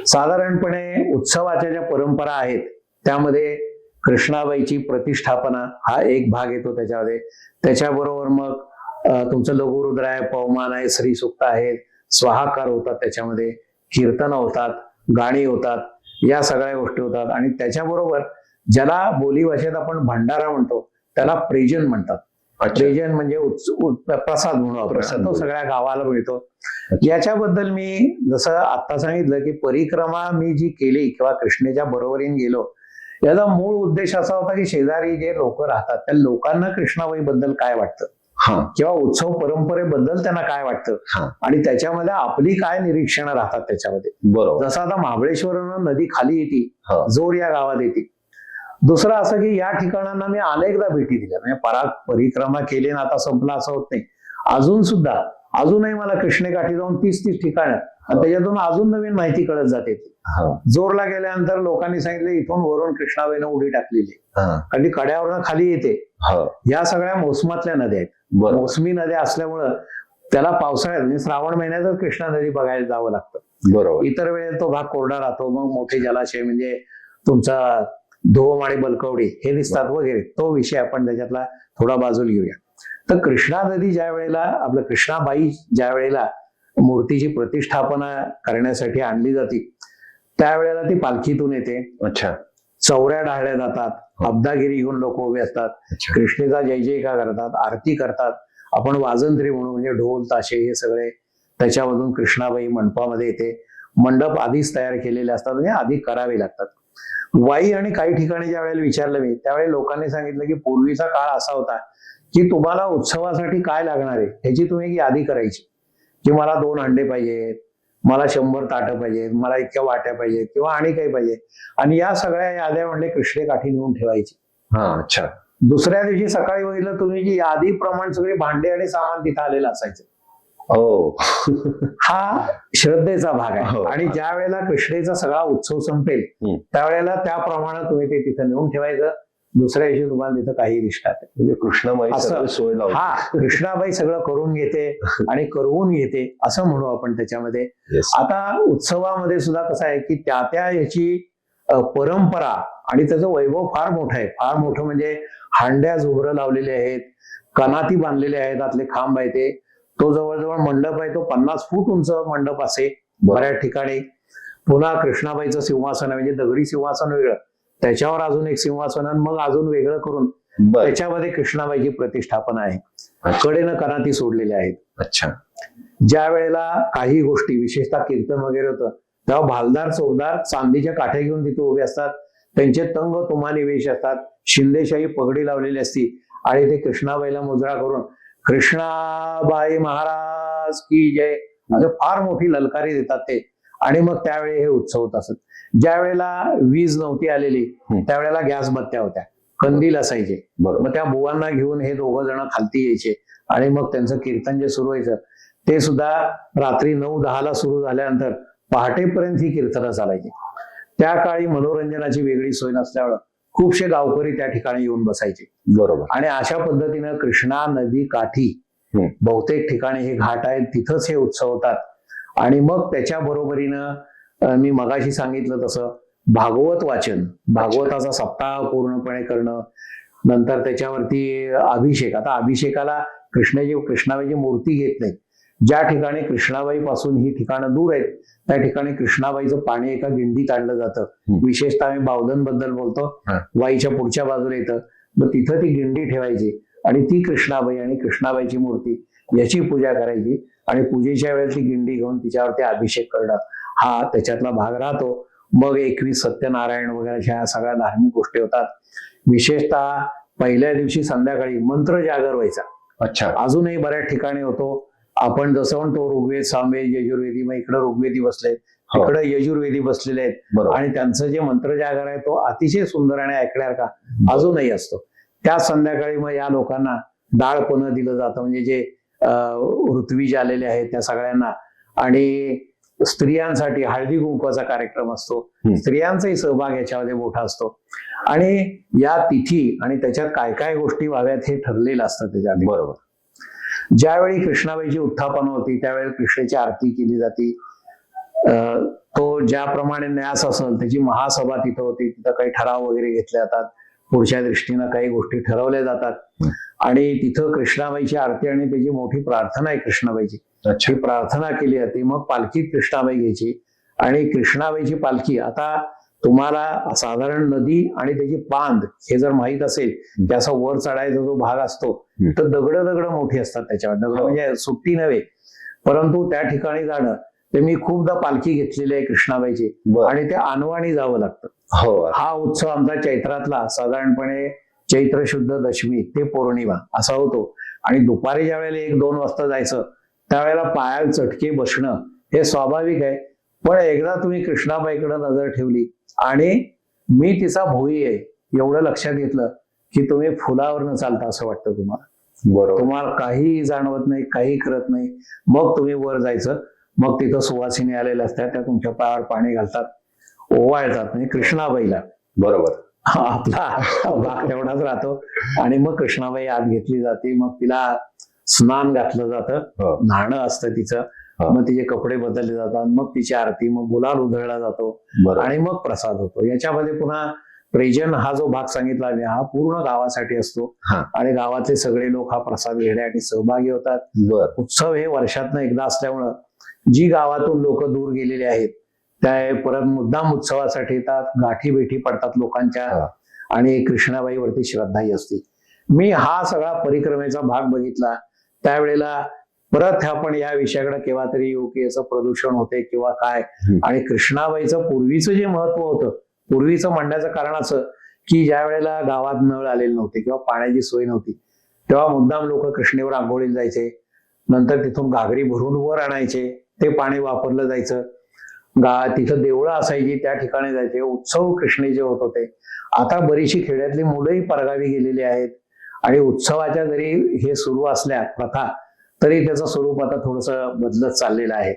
साधारणपणे उत्सवाच्या ज्या परंपरा आहेत त्यामध्ये कृष्णाबाईची प्रतिष्ठापना हा एक भाग येतो त्याच्यामध्ये. त्याच्याबरोबर मग तुमचं लघुरुद्र आहे, पवमान आहे, श्रीसुक्त आहेत, स्वाहाकार होतात, त्याच्यामध्ये कीर्तन होतात, गाणी होतात, या सगळ्या गोष्टी होतात. आणि त्याच्याबरोबर ज्याला बोलीभाषेत आपण भंडारा म्हणतो त्याला प्रेजन म्हणतात. प्रेजन म्हणजे प्रसाद म्हणून आपण तो सगळ्या गावाला मिळतो. याच्याबद्दल मी जसं आता सांगितलं की परिक्रमा मी जी केली किंवा कृष्णेच्या बरोबरीने गेलो, याचा मूळ उद्देश असा होता की शेजारी जे लोक राहतात त्या लोकांना कृष्णाबाई बद्दल काय वाटतं हा किंवा उत्सव परंपरेबद्दल त्यांना काय वाटतं हा आणि त्याच्यामध्ये आपली काय निरीक्षणं राहतात त्याच्यामध्ये. बरोबर. जसं आता महाबळेश्वरनं नदी खाली येते, हा. जोर या गावात येते. दुसरं असं की या ठिकाणांना मी अनेकदा भेटी दिल्या, म्हणजे परिक्रमा केली ना आता संपला असं होत नाही. अजूनही मला कृष्णेकाठी जाऊन 30 ठिकाणं आणि त्याच्यातून अजून नवीन माहिती कळत जाते. जोरला गेल्यानंतर लोकांनी सांगितलं इथून वरून कृष्णाबाईनं उडी टाकलेली आणि ती कड्यावरनं खाली येते. या सगळ्या मोसमातल्या नद्या आहेत. मोसमी नद्या असल्यामुळं त्याला पावसाळ्यात म्हणजे श्रावण महिन्यातच कृष्णा नदी बघायला जावं लागतं. बरोबर. इतर वेळेस तो भाग कोरडा राहतो. मग मोठे जलाशय म्हणजे तुमचा धोम आणि बलकवडी हे दिसतात वगैरे. तो विषय आपण त्याच्यातला थोडा बाजूला घेऊया. तर कृष्णा नदी ज्या वेळेला आपलं कृष्णाबाई ज्या वेळेला मूर्तीची प्रतिष्ठापना करण्यासाठी आणली जाते त्यावेळेला ती पालखीतून येते. अच्छा. चौऱ्या डाळल्या जातात, अब्दागिरी घेऊन लोक उभे असतात, कृष्णेचा जय जयकार करतात, आरती करतात. आपण वाजंत्री म्हणून म्हणजे ढोल ताशे हे सगळे त्याच्यामधून कृष्णाबाई मंडपामध्ये येते. मंडप आधीच तयार केलेले असतात म्हणजे आधी करावे लागतात. वाई आणि काही ठिकाणी ज्या वेळेला विचारलं मी त्यावेळी लोकांनी सांगितलं की पूर्वीचा काळ असा होता की तुम्हाला उत्सवासाठी काय लागणार आहे ह्याची तुम्ही यादी करायची की मला 2 हंडे पाहिजेत, मला 100 ताटं पाहिजेत, मला इतक्या वाट्या पाहिजेत किंवा आणि काही पाहिजे आणि या सगळ्या याद्या म्हणले कृष्णेकाठी नेऊन ठेवायची. अच्छा. दुसऱ्या दिवशी सकाळी बघितलं तुम्ही की यादीप्रमाणे सगळे भांडे आणि सामान तिथं आलेलं असायचं. हा श्रद्धेचा भाग आहे. आणि ज्या वेळेला कृष्णेचा सगळा उत्सव संपेल त्यावेळेला त्याप्रमाणे तुम्ही ते तिथं नेऊन ठेवायचं. दुसऱ्या दिवशी तुम्हाला तिथं काही दिसणार म्हणजे कृष्णाबाई सोय लावते. हा कृष्णाबाई सगळं करून घेते आणि करवून घेते असं म्हणू आपण त्याच्यामध्ये. आता उत्सवामध्ये सुद्धा कसं आहे की त्या याची परंपरा आणि त्याचं वैभव फार मोठं आहे. फार मोठं म्हणजे हांड्या झुबरं लावलेले आहेत, कनाती बांधलेले आहेत, आतले खांब आहे ते. तो जवळजवळ मंडप आहे तो 50 फूट उंच मंडप असे बऱ्याच ठिकाणी. पुन्हा कृष्णाबाईचं सिंहासन म्हणजे दगडी सिंहासन वेगळं, त्याच्यावर अजून एक सिंहासन मग अजून वेगळं करून त्याच्यामध्ये कृष्णाबाईची प्रतिष्ठापना आहे. कडेनं कनाती सोडलेल्या आहेत. अच्छा. ज्या वेळेला काही गोष्टी विशेषतः कीर्तन वगैरे होतं तेव्हा भालदार चौकदार चांदीच्या काठ्या घेऊन तिथे उभे असतात. त्यांचे तंग तुमानी वेश असतात, शिंदेशाही पगडी लावलेली असती आणि ते कृष्णाबाईला मुजरा करून कृष्णाबाई महाराज की जय असं फार मोठी ललकारी देतात ते. आणि मग त्यावेळी हे उत्सव होत असत. ज्या वेळेला वीज नव्हती आलेली त्यावेळेला गॅस बत्त्या होत्या, कंदील असायचे. मग त्या बुवांना घेऊन हे 2 जण खालती यायचे आणि मग त्यांचं कीर्तन जे सुरू व्हायचं ते सुद्धा रात्री 9-10 सुरू झाल्यानंतर पहाटेपर्यंत ही कीर्तनं चालायची. त्या काळी मनोरंजनाची वेगळी सोय नसल्यामुळं खूपशे गावकरी त्या ठिकाणी येऊन बसायचे. बरोबर. आणि अशा पद्धतीनं कृष्णा नदी काठी बहुतेक ठिकाणी हे घाट आहेत तिथंच हे उत्सव होतात. आणि मग त्याच्या बरोबरीनं मी मगाशी सांगितलं तसं भागवत वाचन, भागवताचा सप्ताह पूर्णपणे करणं, नंतर त्याच्यावरती अभिषेक. आता अभिषेकाला कृष्णाबाईची मूर्ती घेत नाही. ज्या ठिकाणी कृष्णाबाई पासून ही ठिकाणं दूर आहेत त्या ठिकाणी कृष्णाबाईचं पाणी एका गिंडीत आणलं जातं. विशेषतः आम्ही बावधन बद्दल बोलतो, वाईच्या पुढच्या बाजूला येतं. मग तिथं ती गिंडी ठेवायची आणि ती कृष्णाबाई आणि कृष्णाबाईची मूर्ती याची पूजा करायची आणि पूजेच्या वेळेस ती गिंडी घेऊन तिच्यावरती अभिषेक करणं हा त्याच्यातला भाग राहतो. मग 21 सत्यनारायण वगैरे ह्या सगळ्या धार्मिक गोष्टी होतात. विशेषतः पहिल्या दिवशी संध्याकाळी मंत्र जागर व्हायचा. अच्छा. अजूनही बऱ्याच ठिकाणी होतो. आपण जसं म्हणतो ऋग्वेद, सामवेद, यजुर्वेदी, मग इकडे ऋग्वेदी बसलेत, इकडे यजुर्वेदी बसलेले आहेत आणि त्यांचं जे मंत्र जागर आहे तो अतिशय सुंदर आणि ऐकण्यासारखा अजूनही असतो. त्या संध्याकाळी मग या लोकांना डाळपणं दिलं जातं म्हणजे जे ऋत्विज आलेले आहेत त्या सगळ्यांना. आणि स्त्रियांसाठी हळदी कुंकवाचा कार्यक्रम असतो. स्त्रियांचाही सहभाग याच्यामध्ये मोठा असतो. आणि या तिथी आणि त्याच्यात काय काय गोष्टी व्हाव्यात हे ठरलेलं असतं त्याच्यात. बरोबर. ज्यावेळी कृष्णाबाईची उत्थापना होती त्यावेळी कृष्णेची आरती केली जाते. तो ज्याप्रमाणे न्यास असेल त्याची महासभा तिथं होती. तिथं काही ठराव वगैरे घेतले जातात, पुढच्या दृष्टीनं काही गोष्टी ठरवल्या जातात आणि तिथं कृष्णाबाईची आरती आणि त्याची मोठी प्रार्थना आहे कृष्णाबाईची. ही प्रार्थना केली जाते. मग पालखीत कृष्णाबाई घ्यायची आणि कृष्णाबाईची पालखी. आता तुम्हाला साधारण नदी आणि त्याची बांध हे जर माहित असेल की असा वर चढायचा जो भाग असतो तर दगड मोठी असतात त्याच्यावर. दगड म्हणजे सुट्टी नव्हे, परंतु त्या ठिकाणी जाणं ते मी खूपदा पालखी घेतलेली आहे कृष्णाबाईची आणि ते अनवाणी जावं लागतं. हो. हा उत्सव आमचा चैत्रातला साधारणपणे चैत्र शुद्ध दशमी ते पौर्णिमा असा होतो. आणि दुपारी ज्या वेळेला 1-2 वाजता जायचं त्यावेळेला पायाला चटके बसणं हे स्वाभाविक आहे. पण एकदा तुम्ही कृष्णाबाईकडे नजर ठेवली आणि मी तिचा भोई आहे एवढं लक्षात घेतलं की तुम्ही फुलावर न चालता असं वाटतं तुम्हाला. बरोबर. तुम्हाला काही जाणवत नाही, काही करत नाही. मग तुम्ही वर जायचं, मग तिथं सुवासिनी आलेल्या असतात, त्या तुमच्या पायावर पाणी घालतात, ओवाळतात. म्हणजे कृष्णाबाईला बरोबर. आपला भाग तेवढाच राहतो. आणि मग कृष्णाबाई आत घेतली जाते, मग तिला स्नान घातलं जातं, हो. न्हाणं असतं तिचं, मग तिचे कपडे बदलले जातात, मग तिची आरती, मग गुलाल उधळला जातो बरोबर. आणि मग प्रसाद होतो. याच्यामध्ये पुन्हा प्रेजन हा जो भाग सांगितला मी हा पूर्ण गावासाठी असतो हा. आणि गावातले सगळे लोक हा प्रसाद घेण्यासाठी सहभागी होतात. बर. उत्सव हे वर्षातनं एकदा असल्यामुळं जी गावातून लोक दूर गेलेले आहेत त्या परत मुद्दाम उत्सवासाठी येतात, गाठी भेटी पडतात लोकांच्या हा. आणि कृष्णाबाईवरती श्रद्धाही असते. मी हा सगळा परिक्रमेचा भाग बघितला त्यावेळेला परत आपण या विषयाकडे केव्हा तरी येऊ की याचं प्रदूषण होते किंवा काय. आणि कृष्णाबाईचं पूर्वीचं जे महत्व होतं, पूर्वीचं म्हणण्याचं कारण असं की ज्या वेळेला गावात नळ आलेले नव्हते किंवा पाण्याची सोय नव्हती तेव्हा मुद्दाम लोक कृष्णेवर आंघोळीला जायचे, नंतर तिथून घागरी भरून वर आणायचे, ते पाणी वापरलं जायचं. तिथं देवळं असायची त्या ठिकाणी जायचे, उत्सव कृष्णेचे होत होते. आता बरीचशी खेड्यातली मुलंही परगावी गेलेली आहेत आणि उत्सवाच्या जरी हे सुरू असल्या प्रथा तरी त्याचं स्वरूप आता थोडंसं बदलत चाललेलं आहे.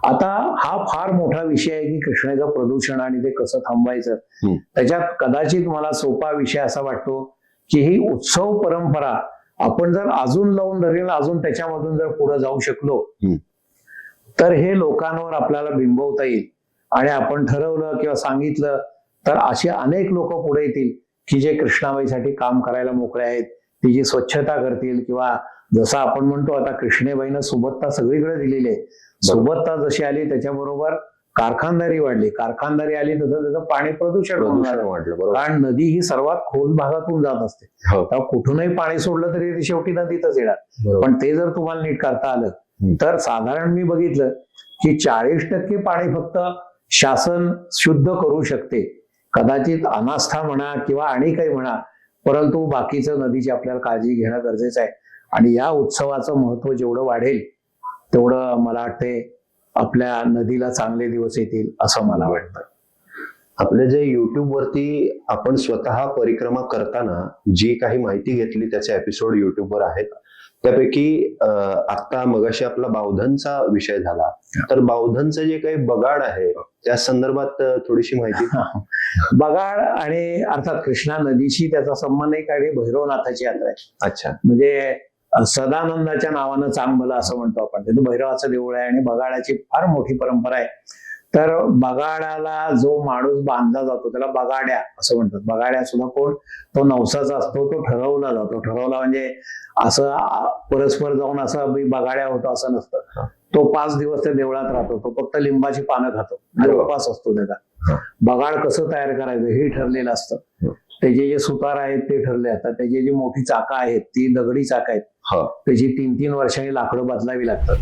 आता हा फार मोठा विषय आहे की कृष्णेचं प्रदूषण आणि ते कसं थांबवायचं. त्याच्यात कदाचित मला सोपा विषय असा वाटतो की ही उत्सव परंपरा आपण जर अजून लावून धरेल, अजून त्याच्यामधून जर पुढे जाऊ शकलो तर हे लोकांवर आपल्याला बिंबवता येईल. आणि आपण ठरवलं किंवा सांगितलं तर असे अनेक लोक पुढे येतील की जे कृष्णाबाईसाठी काम करायला मोकळे आहेत, तिची स्वच्छता करतील. किंवा जसं आपण म्हणतो आता कृष्णेबाईनं सुबत्ता सगळीकडे दिलेली आहे, सुबत्ता जशी आली त्याच्याबरोबर कारखानदारी वाढली, कारखानदारी आली तसं त्याचं पाणी प्रदूषण वाढलं. कारण नदी ही सर्वात खोल भागातून जात असते, तेव्हा कुठूनही पाणी सोडलं तरी ते शेवटी नदीतच येणार. पण ते जर तुम्हाला नीट करता आलं तर साधारण मी बघितलं की 40% पाणी फक्त शासन शुद्ध करू शकते. कदाचित अनास्था म्हणा किंवा आणि काही म्हणा, परंतु बाकीचं नदीची आपल्याला काळजी घेणं गरजेचं आहे. आणि या उत्सवाचं महत्व जेवढं वाढेल तेवढं मला वाटते आपल्या नदीला चांगले दिवस येतील असं मला वाटतं. आपल्या जे युट्यूब वरती आपण स्वतः परिक्रमा करताना जी काही माहिती घेतली त्याचे एपिसोड युट्यूबवर आहेत. त्यापैकी आता मगाशी आपला बावधनचा विषय झाला, तर बावधनचं जे काही बगाड आहे त्या संदर्भात थोडीशी माहिती. बगाड आणि अर्थात कृष्णा नदीशी त्याचा संबंध एक आणि भैरवनाथाची यात्रा आहे. अच्छा. म्हणजे सदानंदाच्या नावानं चांगलं असं म्हणतो आपण, तिथं भैरवाचं देऊळ आहे आणि बगाडाची फार मोठी परंपरा आहे. तर बगाडाला जो माणूस बांधला जातो त्याला बगाड्या असं म्हणतात. बगाड्या सुद्धा कोण, तो नवसाचा असतो, तो ठरवला जातो. ठरवला म्हणजे असं परस्पर जाऊन असं बगाड्या होतो असं नसतं. तो 5 दिवस त्या देवळात राहतो, तो फक्त लिंबाची पानं खातो आणि उपास असतो त्याचा. बगाड कसं तयार करायचं हे ठरलेलं असतं. त्याचे जे सुतार आहेत ते ठरले असतात. त्याची जी मोठी चाकं आहेत ती दगडी चाकं आहेत, त्याची 3-3 वर्षांनी लाकडं बदलावी लागतात.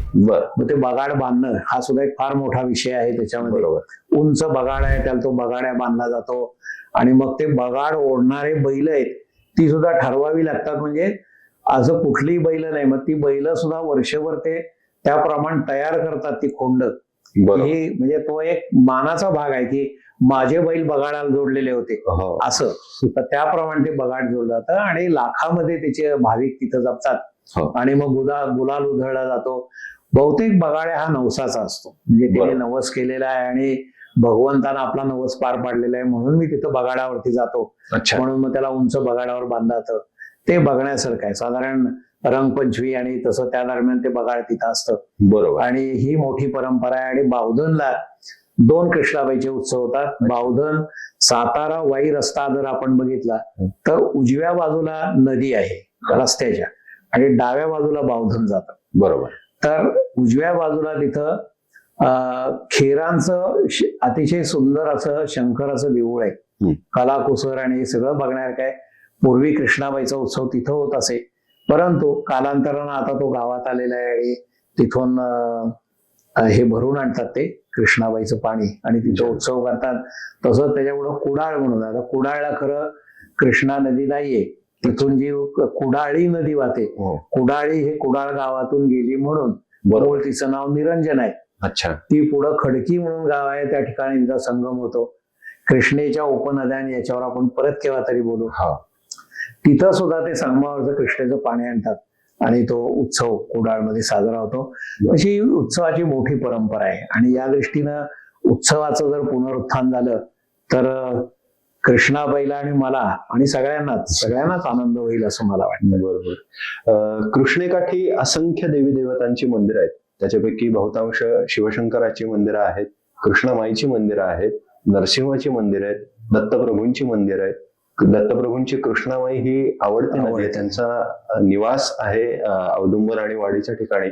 मग ते बगाड बांधणं हा सुद्धा एक फार मोठा विषय आहे. त्याच्यामध्ये उंच बगाड आहे, त्याला तो बगाड्या बांधला जातो. आणि मग ते बगाड ओढणारे बैल आहेत ती सुद्धा ठरवावी लागतात. म्हणजे असं कुठलीही बैल नाही, मग ती बैल सुद्धा वर्षभर ते त्याप्रमाणे तयार करतात ती खोंड. हे म्हणजे तो एक मानाचा भाग आहे की माझे बैल बगाडाला जोडलेले होते असं. तर त्याप्रमाणे ते बगाड जोडलं जातं आणि लाखामध्ये त्याचे भाविक तिथं जपतात आणि मग गुलाल उधळला जातो. बहुतेक बगाड्या हा नवसाचा असतो, म्हणजे त्याने नवस केलेला आहे आणि भगवंतानं आपला नवस पार पाडलेला आहे म्हणून मी तिथं बगाडावरती जातो. म्हणून मग त्याला उंच बगाडावर बांधलं जातं. ते बघण्यासारखं आहे. साधारण रंगपंचमी आणि तसं त्या दरम्यान ते बगाड तिथं असतं. बरोबर. आणि ही मोठी परंपरा आहे. आणि बावधनला 2 कृष्णाबाईचे उत्सव होतात. बावधन सातारा वाई रस्ता जर आपण बघितला तर उजव्या बाजूला नदी आहे रस्त्याच्या आणि डाव्या बाजूला बावधन जातं. बरोबर. तर उजव्या बाजूला तिथं खेरांचं अतिशय सुंदर असं शंकराचं देऊळ आहे, कलाकुसर आणि हे सगळं बघण्यासारखं आहे. पूर्वी कृष्णाबाईचा उत्सव तिथं होत असे, परंतु कालांतरानं आता तो गावात आलेला आहे आणि तिथून हे भरून आणतात ते कृष्णाबाईचं पाणी आणि तिथं उत्सव करतात. तसंच त्याच्यापुढं कुडाळ म्हणून, आता कुडाळला खरं कृष्णा नदी नाहीये, तिथून जी कुडाळी नदी वाहते, कुडाळी हे कुडाळ गावातून गेली म्हणून मूळ तिचं नाव निरंजन आहे. अच्छा. ती पुढं खडकी म्हणून गाव आहे, त्या ठिकाणी तिचा संगम होतो. कृष्णेच्या उपनद्या याच्यावर आपण परत केव्हा तरी बोलू. तिथं सुद्धा ते संगमावरचं कृष्णेचं पाणी आणतात आणि तो उत्सव कुडाळमध्ये साजरा होतो. अशी उत्सवाची मोठी परंपरा आहे आणि या दृष्टीनं उत्सवाचं जर पुनरुत्थान झालं तर कृष्णाबाईला आणि मला आणि सगळ्यांनाच आनंद होईल असं मला वाटतं. बरोबर. कृष्णेकाठी असंख्य देवी देवतांची मंदिरं आहेत. त्याच्यापैकी बहुतांश शिवशंकराची मंदिरं आहेत, कृष्णामाईची मंदिरं आहेत, नरसिंहाची मंदिरं आहेत, दत्तप्रभूंची मंदिरं आहेत. दत्तप्रभूंची कृष्णामाई ही आवडती नदी आहे, त्यांचा निवास आहे औदुंबर आणि वाडीच्या ठिकाणी.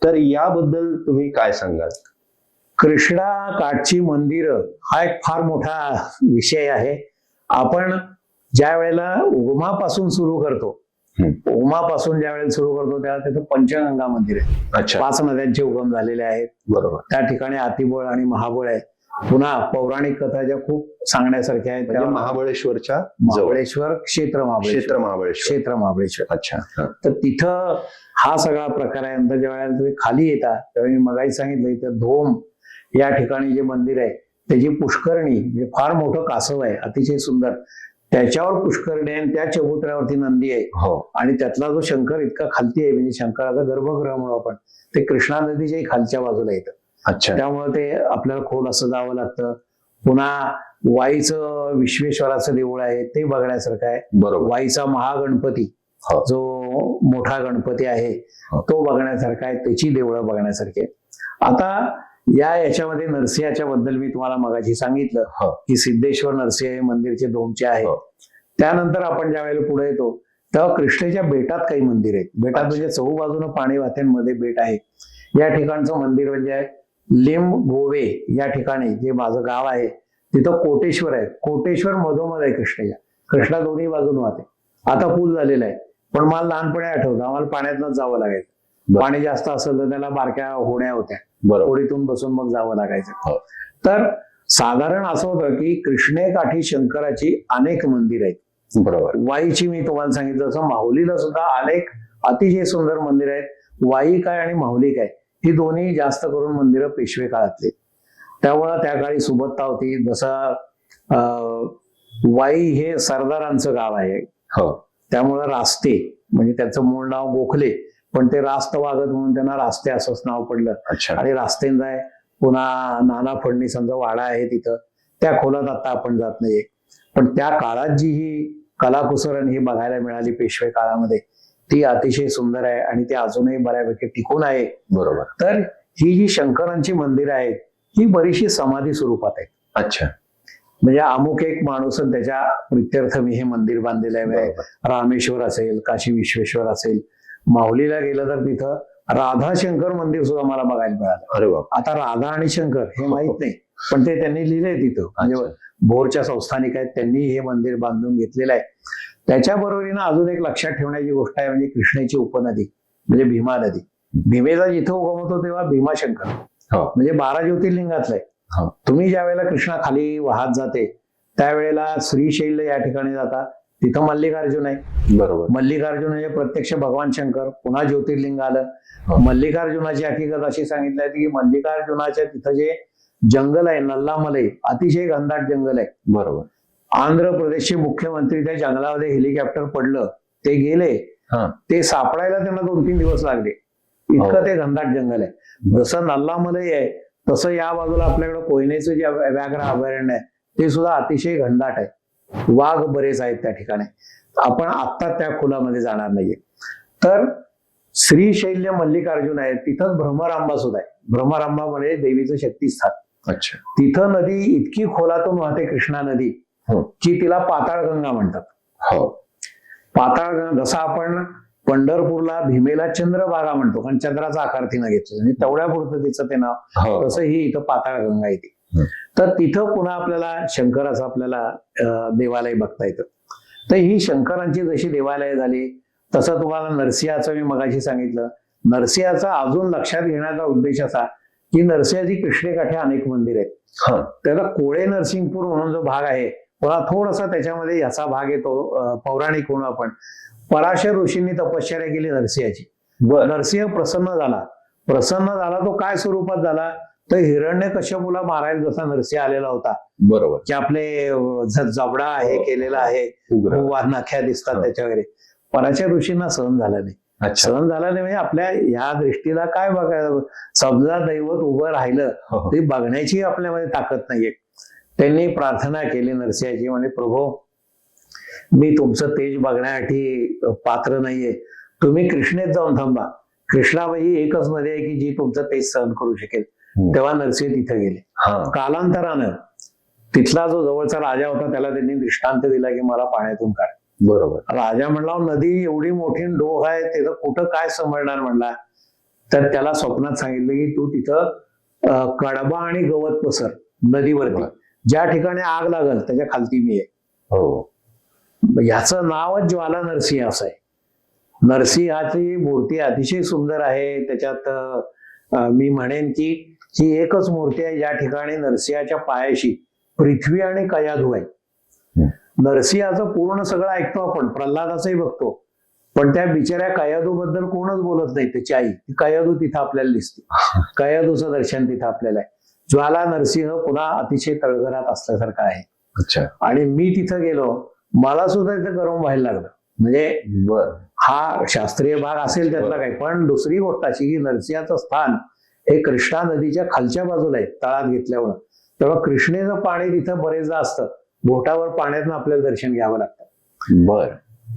तर याबद्दल तुम्ही काय सांगाल? कृष्णा काठची मंदिरं हा एक फार मोठा विषय आहे. आपण ज्या वेळेला उगमापासून सुरू करतो, उगमापासून ज्या वेळेला सुरू करतो त्यावेळेला तिथं पंचगंगा मंदिर आहे. 5 नद्यांचे उगम झालेले आहेत. बरोबर. त्या ठिकाणी अतिबळ आणि महाबळ आहे. पुन्हा पौराणिक कथा ज्या खूप सांगण्यासारख्या आहेत, त्या महाबळेश्वरच्या महाबळेश्वर क्षेत्र महाबळेश्वर. अच्छा. तर तिथं हा सगळा प्रकार आहे. नंतर ज्या वेळेला तुम्ही खाली येता त्यावेळी मगाही सांगितलं इथं धोम या ठिकाणी जे मंदिर आहे त्याची पुष्करणी, म्हणजे फार मोठं कासव आहे, अतिशय सुंदर, त्याच्यावर पुष्करणी आहे आणि त्या चबुतऱ्यावरती नंदी आहे. आणि त्यातला जो शंकर इतका खालती आहे, म्हणजे शंकराचा गर्भगृह म्हणून आपण, ते कृष्णा नदीच्या खालच्या बाजूला येतं. अच्छा. त्यामुळे ते आपल्याला खोल असं जावं लागतं. पुन्हा वाईचं विश्वेश्वराचं देऊळ आहे, ते बघण्यासारखं आहे. बरोबर. वाईचा महागणपती जो मोठा गणपती आहे तो बघण्यासारखा आहे, त्याची देवळं बघण्यासारखी आहे. आता याच्यामध्ये नरसिंहाच्या बद्दल मी तुम्हाला मगाशी सांगितलं की सिद्धेश्वर नरसिंह हे मंदिरचे दोमचे आहे. त्यानंतर आपण ज्या वेळेला पुढे येतो तेव्हा कृष्णेच्या बेटात काही मंदिर आहेत. बेटात म्हणजे चहूबाजूनं पाणी वाहत्यांमध्ये बेट आहे. या ठिकाणचं मंदिर म्हणजे लिंब गोवे या ठिकाणी जे माझं गाव आहे तिथं कोटेश्वर आहे. कोटेश्वर मधोमध आहे कृष्णेच्या, कृष्णा दोन्ही बाजून वाहते. आता पूल झालेला आहे, पण मला लहानपणी आठवतं आम्हाला पाण्यातनच जावं लागायचं. पाणी जास्त असेल तर त्याला बारक्या होड्या होत्या, होडीतून बसून मग जावं लागायचं. तर साधारण असं होतं की कृष्णेकाठी शंकराची अनेक मंदिर आहेत. बरोबर. वाईची मी तुम्हाला सांगितलं तसं माहुलीला सुद्धा अनेक अतिशय सुंदर मंदिर आहेत. वाई काय आणि माहुली काय ही दोन्ही जास्त करून मंदिरं पेशवे काळातली. त्यामुळं त्या काळी सुबत्ता होती. जसं वाई हे सरदारांचं गाव आहे, त्यामुळं रास्ते म्हणजे त्याचं मूळ नाव गोखले, पण ते रास्त वागत म्हणून त्यांना रास्ते असंच नाव पडलं. आणि रास्तेंचा आहे. पुन्हा नाना फडणीसांचा वाडा आहे तिथं, त्या खोलात आता आपण जात नाहीये. पण त्या काळात जी ही कलाकुसरण ही बघायला मिळाली पेशवे काळामध्ये ती अतिशय सुंदर आहे आणि ती अजूनही बऱ्यापैकी टिकून आहे. बरोबर. तर ही जी शंकरांची मंदिरं आहेत ही बरीचशी समाधी स्वरूपात आहेत. अच्छा. म्हणजे अमुक एक माणूस त्याच्या प्रित्यर्थ मी हे मंदिर बांधलेलं आहे. रामेश्वर असेल, काशी विश्वेश्वर असेल. माहुलीला गेलं तर तिथं राधा शंकर मंदिर सुद्धा मला बघायला मिळालं. अरे वा. आता राधा आणि शंकर हे माहित नाही, पण ते त्यांनी लिहिलंय तिथं. म्हणजे भोरच्या संस्थानिक आहेत, त्यांनी हे मंदिर बांधून घेतलेलं आहे. त्याच्या बरोबरीनं अजून एक लक्षात ठेवण्याची गोष्ट आहे म्हणजे कृष्णेची उपनदी म्हणजे भीमा नदी. भीमेचा जिथं उगम होतो तेव्हा भीमाशंकर म्हणजे 12 ज्योतिर्लिंगातलं आहे. तुम्ही ज्या वेळेला कृष्णा खाली वाहत जाते त्यावेळेला श्रीशैल या ठिकाणी जाता, तिथं मल्लिकार्जुन आहे. बरोबर. मल्लिकार्जुन म्हणजे प्रत्यक्ष भगवान शंकर. पुन्हा ज्योतिर्लिंग आलं. मल्लिकार्जुनाची हकीकत अशी सांगितली आहे की मल्लिकार्जुनाच्या तिथं जे जंगल आहे नल्लामलई, अतिशय घनदाट जंगल आहे. बरोबर. आंध्र प्रदेशचे मुख्यमंत्री त्या जंगलामध्ये हेलिकॉप्टर पडलं, ते गेले, ते सापडायला त्यांना 2-3 दिवस लागले. इतकं ते घनदाट जंगल आहे. जसं नल्लामलई आहे तसं या बाजूला आपल्याकडे कोयनेचं जे व्याघ्र अभयारण्य आहे ते सुद्धा अतिशय घनदाट आहे. वाघ बरेच आहेत त्या ठिकाणी. आपण आत्ता त्या खोलामध्ये जाणार नाहीये. तर श्रीशैल्य मल्लिकार्जुन आहे, तिथंच भ्रमरांबा सुद्धा आहे. भ्रमरांबा म्हणजे देवीचं शक्तिस्थान. अच्छा. तिथं नदी इतकी खोलातून वाहते कृष्णा नदी की तिला पाताळगंगा म्हणतात. पाताळगंगा जसं आपण पंढरपूरला भीमेला चंद्रभागा म्हणतो कारण चंद्राचा आकार तिनं घेतला आणि तेवढ्या पुरतं तिचं ते नाव, तसं ही इथं पाताळगंगा येते. तर तिथं पुन्हा आपल्याला शंकराचं आपल्याला देवालय बघता येतं. तर ही शंकरांची जशी देवालय झाली तसं तुम्हाला नरसिंहाचं मी मगाशी सांगितलं. नरसिंहाचा अजून लक्षात घेण्याचा उद्देश असा की नरसिंहाची कृष्णेकाठी अनेक मंदिर आहेत. हा त्याला कोळे नरसिंगपूर म्हणून जो भाग आहे, पुन्हा थोडासा त्याच्यामध्ये याचा भाग येतो पौराणिक म्हणून आपण. पराशर ऋषींनी तपश्चर्या केली नरसिंहाची. बर नरसिंह प्रसन्न झाला तो काय स्वरूपात झाला, तर हिरण्यकश्यपूला मारायला जसा नरसिंह आलेला होता, बरोबर. की आपले जबडा हे केलेला आहे, उग्र. नख्या दिसतात हो. त्याच्या वगैरे. पराशर ऋषींना सहन झाला नाही. अच्छा. सहन झाला नाही म्हणजे आपल्या ह्या दृष्टीला काय बघायला, समजा दैवत उभं राहिलं हो, हो. ते बघण्याची आपल्यामध्ये ताकद नाहीये. त्यांनी प्रार्थना केली नरसिंहाची, म्हणजे प्रभू मी तुमचं तेज बघण्यासाठी पात्र नाहीये, तुम्ही कृष्णेत जाऊन थांबा. कृष्णाबाई एकच नदी आहे की जी तुमचं तेज सहन करू शकेल. तेव्हा नरसिंह तिथे गेले. हा कालांतरानं तिथला जो जवळचा राजा होता त्याला त्यांनी दृष्टांत दिला की मला पाण्यातून काढ. बरोबर. राजा म्हणला नदी एवढी मोठी डोह आहे, त्याचं कुठं काय समजणार म्हणला. तर त्याला स्वप्नात सांगितलं की तू तिथं कडबा आणि गवत पसर नदीवरती, ज्या ठिकाणी आग लागल त्याच्या खालती मी आहे. हो याचं नावच ज्वाला नरसिंह असं आहे. नरसिंहाची मूर्ती अतिशय सुंदर आहे. त्याच्यात मी म्हणेन की ही एकच मूर्ती आहे ज्या ठिकाणी नरसिंहाच्या पायाशी पृथ्वी आणि कयाधू आहे. नरसिंहाचं पूर्ण सगळं ऐकतो आपण, प्रल्हादाचंही बघतो, पण त्या बिचाऱ्या कयाधू बद्दल कोणच बोलत नाही. त्याची आई कयाधू तिथं आपल्याला दिसते, कयाधूचं दर्शन तिथं आपल्याला आहे. ज्वाला नरसिंह पुन्हा अतिशय तळघरात असल्यासारखा आहे. अच्छा. आणि मी तिथं गेलो, मला सुद्धा तिथं गरम व्हायला लागलं. म्हणजे बर हा शास्त्रीय भाग असेल त्यातला काही, पण दुसरी गोष्ट अशी की नरसिंहाचं स्थान हे कृष्णा नदीच्या खालच्या बाजूला आहे, तळात घेतल्यावर. तेव्हा कृष्णेचं पाणी तिथं बरेचदा असतं, बोटावर पाण्यातनं आपल्याला दर्शन घ्यावं लागतं. बर.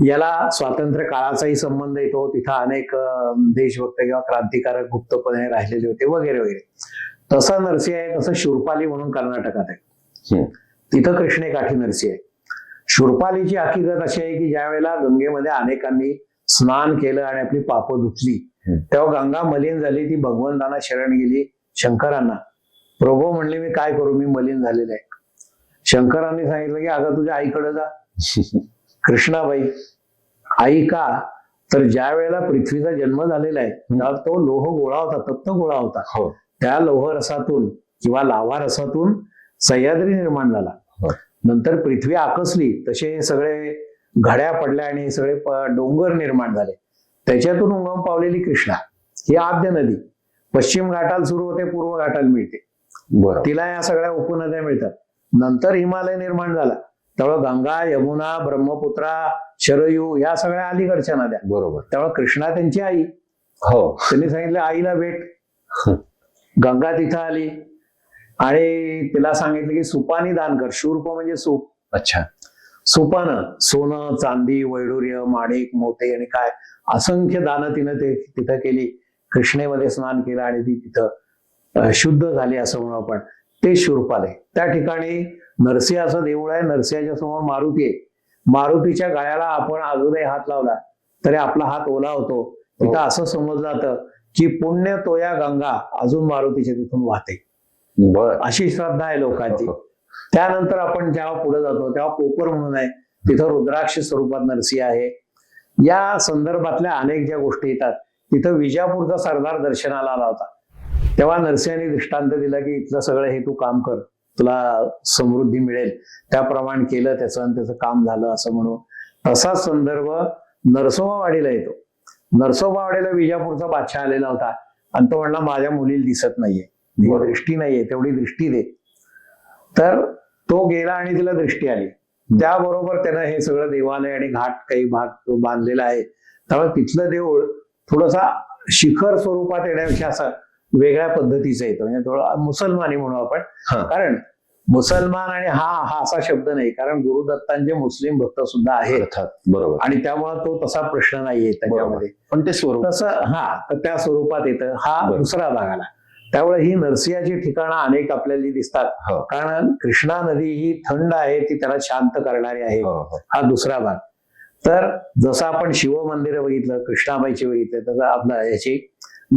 याला स्वातंत्र्य काळाचाही संबंध येतो. तिथं अनेक देशभक्त किंवा क्रांतिकारक गुप्तपणे राहिलेले होते वगैरे वगैरे. तसा नरसिंह आहे. तसं शूरपाली म्हणून कर्नाटकात आहे, तिथं कृष्णेकाठी नरसिंह आहे. शूरपालीची हकीकत अशी आहे की ज्या वेळेला गंगेमध्ये अनेकांनी स्नान केलं आणि आपली पापं धुतली, तेव्हा गंगा मलिन झाली. ती भगवंतांना शरण गेली, शंकरांना. प्रभू म्हणले मी काय करू, मी मलिन झालेले आहे. शंकरांनी सांगितलं की अगं तुझ्या आईकडे जा. कृष्णाबाई आई का, तर ज्या वेळेला पृथ्वीचा जन्म झालेला आहे तेव्हा तो लोह गोळा होता, तप्त गोळा होता. त्या लोह रसातून किंवा लावा रसातून सह्याद्री निर्माण झाला. नंतर पृथ्वी आकसली, तसे सगळे घड्या पडल्या आणि हे सगळे डोंगर निर्माण झाले. त्याच्यातून उगम पावलेली कृष्णा ही आद्य नदी पश्चिम घाटाला सुरू होते, पूर्व घाटाला मिळते. तिला या सगळ्या उपनद्या मिळतात. नंतर हिमालय निर्माण झाला, तेव्हा गंगा, यमुना, ब्रह्मपुत्रा, शरयू या सगळ्या अलीकडच्या नद्या. बरोबर. तेव्हा कृष्णा त्यांची आई. हो. त्यांनी सांगितलं आईला भेट. गंगा तिथं आली आणि तिला सांगितलं की सुपानी दान कर. शूर्प म्हणजे सूप. अच्छा. सुपानं सोनं, चांदी, वैडूर्य, माणिक, मोते आणि काय असंख्य दानं तिनं तिथं केली. कृष्णेमध्ये स्नान केलं आणि ती तिथं शुद्ध झाली असं म्हणू आपण. ते शूरपाल आहे. त्या ठिकाणी नरसिंहाचं देऊळ आहे. नरसिंहाच्या समोर मारुती आहे. मारुतीच्या गळ्याला आपण अजूनही हात लावला तरी आपला हात ओला होतो. तिथं असं समजलं जातं की पुण्य तोया गंगा अजून मारुतीच्या तिथून वाहते. अशी श्रद्धा आहे लोकांची. त्यानंतर आपण जेव्हा पुढे जातो तेव्हा कोपर म्हणून आहे, तिथं रुद्राक्ष स्वरूपात नरसिंह आहे. या संदर्भातल्या अनेक ज्या गोष्टी येतात, तिथं विजापूरचा सरदार दर्शनाला आला होता. तेव्हा नरसिंहाने दृष्टांत दिला की इथलं सगळं हे तू काम कर, तुला समृद्धी मिळेल. त्याप्रमाणे केलं त्याचं आणि त्याचं काम झालं असं म्हणून. तसाच संदर्भ नरसोबावाडीला येतो. नरसोबावाडीला विजापूरचा बादशाह आलेला होता आणि तो म्हणला माझ्या मुलीला दिसत नाहीये, दृष्टी नाहीये, तेवढी दृष्टी दे. तर तो गेला आणि तिला दृष्टी आली. त्याबरोबर त्यानं हे सगळं देवालय आणि घाट काही भाग बांधलेला आहे. त्यामुळे तिथलं देऊळ थोडंसा शिखर स्वरूपात येण्यापेक्षा असं वेगळ्या पद्धतीचं येतं. म्हणजे थोडं मुसलमानी म्हणू आपण. कारण मुसलमान आणि हा असा शब्द नाही, कारण गुरुदत्तांचे मुस्लिम भक्त सुद्धा आहेत. बरोबर. आणि त्यामुळे तो तसा प्रश्न नाहीये त्याच्यामध्ये, पण ते स्वरूप तसं तर त्या स्वरूपात येतं. हा दुसरा भाग आला. त्यामुळे ही नरसिंहाची ठिकाणं अनेक आपल्याला दिसतात. कारण कृष्णा नदी ही थंड आहे, ती त्याला शांत करणारी आहे. हा दुसरा भाग. तर जसं आपण शिव मंदिरं बघितलं, कृष्णाबाईची बघितलं, तसं आपलं याची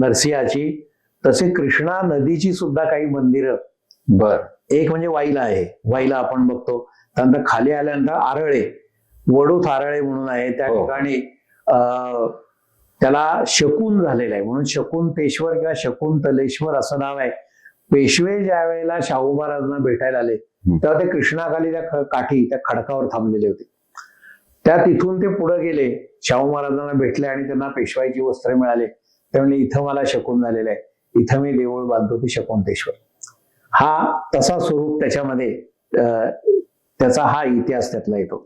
नरसिंहाची, तसे कृष्णा नदीची सुद्धा काही मंदिरं. एक म्हणजे वाईला आहे, वाईला आपण बघतो. त्यानंतर खाली आल्यानंतर आरळे, वडूथ आरळे म्हणून आहे. त्या ठिकाणी त्याला शकून झालेलं आहे म्हणून शकुंतेश्वर किंवा शकुंतलेश्वर असं नाव आहे. पेशवे ज्या वेळेला शाहू महाराजांना भेटायला आले तेव्हा ते कृष्णाखाली त्या काठी त्या खडकावर थांबलेले होते. त्या तिथून ते पुढे गेले, शाहू महाराजांना भेटले आणि त्यांना पेशवाईची वस्त्र मिळाले. त्यामुळे इथं मला शकून झालेलं आहे, इथं मी देऊळ बांधतो ते शकुंतेश्वर. हा तसा स्वरूप त्याच्यामध्ये त्याचा हा इतिहास त्यातला येतो.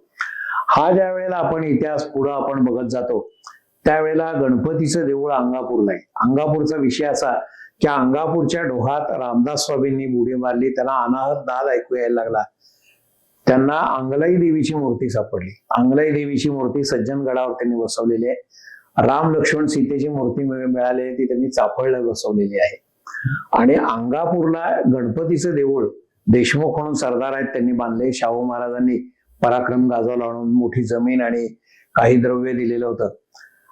हा ज्या वेळेला आपण इतिहास पुढे आपण बघत जातो त्यावेळेला गणपतीचं देऊळ अंगापूरला आहे. अंगापूरचा विषय असा की अंगापूरच्या डोहात रामदास स्वामींनी बुडी मारली, त्यांना अनाहत नाद ऐकू यायला लागला. त्यांना अंगलाई देवीची मूर्ती सापडली. अंगलाई देवीची मूर्ती सज्जनगडावर त्यांनी बसवलेली आहे. राम लक्ष्मण सीतेची मूर्ती मिळाली, ती त्यांनी चाफळला बसवलेली आहे. आणि अंगापूरला गणपतीचं देऊळ देशमुख म्हणून सरदार आहेत त्यांनी बांधले. शाहू महाराजांनी पराक्रम गाजवला म्हणून मोठी जमीन आणि काही द्रव्य दिलेलं होतं.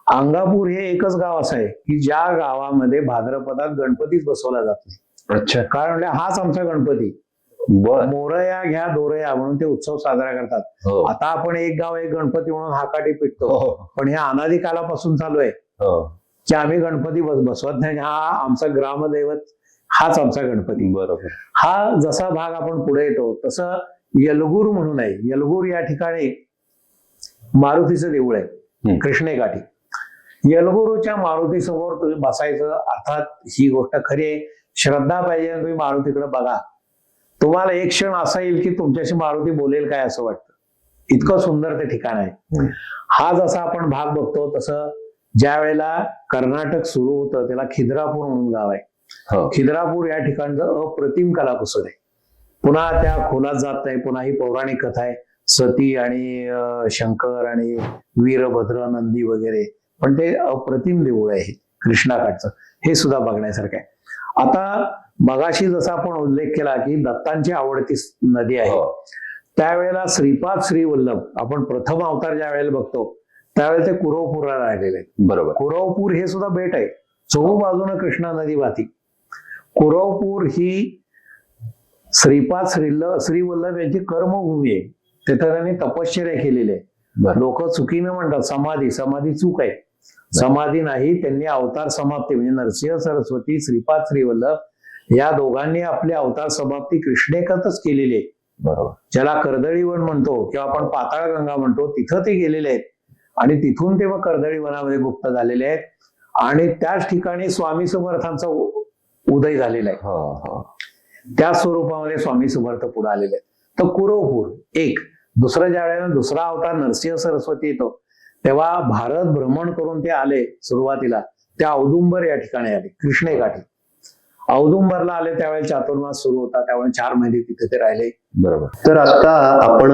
अंगापूर हे एकच गाव असं आहे की ज्या गावामध्ये भाद्रपदात गणपतीच बसवला जात नाही. अच्छा. कारण हाच आमचा गणपती. बर. मोरया घ्या दोरया म्हणून ते उत्सव साजरा करतात. आता आपण एक गाव एक गणपती म्हणून हाकाटी पिटतो, पण हे अनादी कालापासून चालू आहे की आम्ही गणपती बसवत नाही. हा आमचा ग्रामदैवत, हाच आमचा गणपती. बरोबर. हा जसा भाग आपण पुढे येतो तसं यलगूर म्हणून आहे. यलगूर या ठिकाणी मारुतीचं देऊळ आहे कृष्णेकाठी. यलगुरूच्या मारुती समोर तुम्ही बसायचं. अर्थात ही गोष्ट खरी आहे, श्रद्धा पाहिजे, तुम्ही मारुतीकडे बघा. तुम्हाला एक क्षण असा येईल की तुमच्याशी मारुती बोलेल काय असं वाटतं. इतकं सुंदर ते ठिकाण आहे. हा जसा आपण भाग बघतो तसं ज्या वेळेला कर्नाटक सुरू होतं त्याला खिद्रापूर म्हणून गाव आहे. खिद्रापूर या ठिकाणचं अप्रतिम कलाकुसर आहे. पुन्हा त्या खोलात जात नाही. पुन्हा ही पौराणिक कथा आहे, सती आणि शंकर आणि वीरभद्र नंदी वगैरे, पण ते अप्रतिम देऊळ आहे कृष्णाकाठचं. हे सुद्धा बघण्यासारखं आहे. आता मगाशी जसा आपण उल्लेख केला की दत्तांची आवडती नदी आहे, त्यावेळेला श्रीपाद श्रीवल्लभ आपण प्रथम अवतार ज्या वेळेला बघतो त्यावेळेला ते कुरवपूरला राहिलेले आहेत. बरोबर. कुरवपूर हे सुद्धा बेट आहे, चहू बाजूने कृष्णा नदी वाहती. कुरवपूर ही श्रीपाद श्रीवल्लभ यांची कर्मभूमी आहे. तिथे त्यांनी तपश्चर्या केलेली आहे. लोक चुकीनं म्हणतात समाधी, समाधी चूक आहे. समाधी नाही, त्यांनी अवतार समाप्ती म्हणजे नरसिंह सरस्वती श्रीपाद श्रीवल्लभ या दोघांनी आपली अवतार समाप्ती कृष्णेकतच केलेली आहे. बरोबर. ज्याला कर्दळीवन म्हणतो किंवा आपण पाताळगंगा म्हणतो तिथं ते गेलेले आहेत आणि तिथून ते मग कर्दळी वनामध्ये गुप्त झालेले आहेत आणि त्याच ठिकाणी स्वामी समर्थांचा उदय झालेला आहे. त्या स्वरूपामध्ये स्वामी समर्थ पुढे आलेले आहेत. तर कुरवपूर एक. दुसरं ज्या वेळेला दुसरा अवतार नरसिंह सरस्वती येतो तेव्हा भारत भ्रमण करून ते आले. सुरुवातीला त्या औदुंबर या ठिकाणी आले कृष्णेकाठी. औदुंबरला आले त्यावेळेला चातुर्मास सुरू होता, त्यामुळे 4 महिने तिथे ते राहिले. बरोबर. तर आता आपण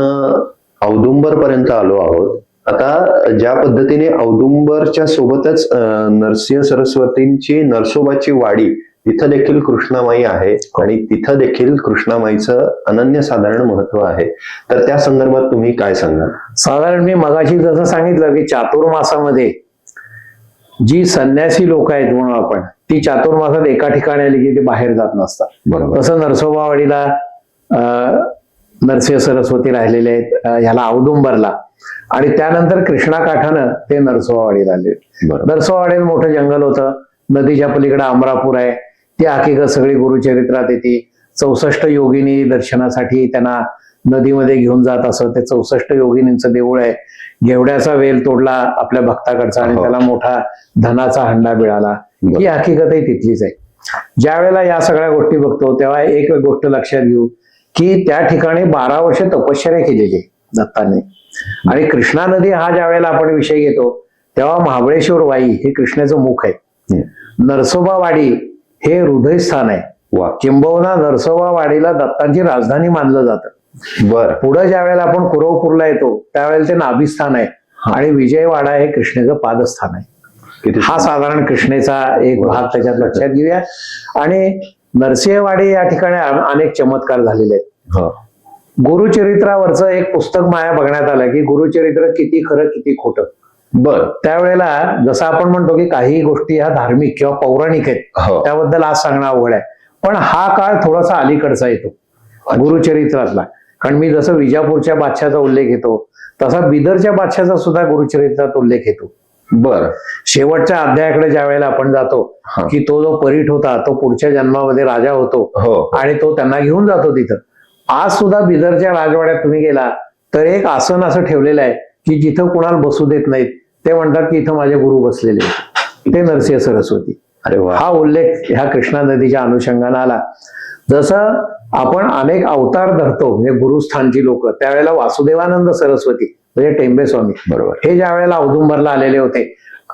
औदुंबर पर्यंत आलो आहोत. आता ज्या पद्धतीने औदुंबरच्या सोबतच नरसिंह सरस्वतींची नरसोबाची वाडी तिथं देखील कृष्णामाई आहे आणि तिथं देखील कृष्णामाईचं अनन्यसाधारण महत्व आहे. तर त्या संदर्भात तुम्ही काय सांगाल? साधारण मी मगाशी जसं सांगितलं की चातुर्मासामध्ये जी संन्यासी लोक आहेत म्हणून आपण ती चातुर्मासात एका ठिकाणी आली की ते बाहेर जात नसतात. बरोबर. तसं नरसोबावाडीला नरसिंह सरस्वती राहिलेले आहेत, ह्याला औदुंबरला, आणि त्यानंतर कृष्णाकाठानं ते नरसोबावाडीला आले. नरसोबावाडीत मोठं जंगल होतं, नदीच्या पलीकडे अमरापूर आहे. ती हकीकत सगळी गुरुचरित्रात येते. 64 योगिनी दर्शनासाठी त्यांना नदीमध्ये घेऊन जात असं. ते 64 योगिनींचं देऊळ आहे. घेवड्याचा वेल तोडला आपल्या भक्ताकडचा आणि त्याला मोठा धनाचा हंडा मिळाला. ही हकीकतही तिथलीच आहे. ज्या वेळेला या सगळ्या गोष्टी बघतो तेव्हा एक गोष्ट लक्षात घेऊ की त्या ठिकाणी 12 वर्ष तपश्चर्या केलेली दत्तांनी. आणि कृष्णा नदी हा ज्या वेळेला आपण विषय घेतो तेव्हा महाबळेश्वर वाई हे कृष्णेचं मुख आहे. नरसोबावाडी हे हृदयस्थान आहे. किंबहुना नरसोबावाडीला दत्तांची राजधानी मानलं जातं. बरं. पुढे ज्या वेळेला आपण कुरवपूरला येतो त्यावेळेला ते नाभिस्थान आहे आणि विजयवाडा हे कृष्णेचं पादस्थान आहे. हा साधारण कृष्णेचा एक भाग त्याच्यात लक्षात घेऊया. आणि नरसिंहवाडी या ठिकाणी अनेक चमत्कार झालेले आहेत. गुरुचरित्रावरचं एक पुस्तक माया बघण्यात आलं की गुरुचरित्र किती खरं किती खोटं. त्यावेळेला जसं आपण म्हणतो की काही गोष्टी ह्या धार्मिक किंवा पौराणिक आहेत, त्याबद्दल आज सांगणं अवघड आहे. पण हा काळ थोडासा अलीकडचा येतो गुरुचरित्रातला. कारण मी जसं विजापूरच्या बादशाचा उल्लेख येतो तसा बिदरच्या बादशाचा सुद्धा गुरुचरित्रात उल्लेख येतो. बर. शेवटच्या अध्यायाकडे ज्या वेळेला आपण जातो हा. की तो जो परीट होता तो पुढच्या जन्मामध्ये राजा होतो हो. आणि तो त्यांना घेऊन जातो तिथं. आज सुद्धा बिदरच्या राजवाड्यात तुम्ही गेला तर एक आसन असं ठेवलेलं आहे की जिथं कुणाला बसू देत नाहीत. ते म्हणतात की इथं माझे गुरु बसलेले आहेत. ते नरसिंह सरस्वती. अरे वा. हा उल्लेख ह्या कृष्णा नदीच्या अनुषंगाने आला. जसं आपण अनेक अवतार धरतो म्हणजे गुरुस्थानची लोक, त्यावेळेला वासुदेवानंद सरस्वती म्हणजे टेंबे स्वामी बरोबर. हे ज्या वेळेला औदुंबरला आलेले होते,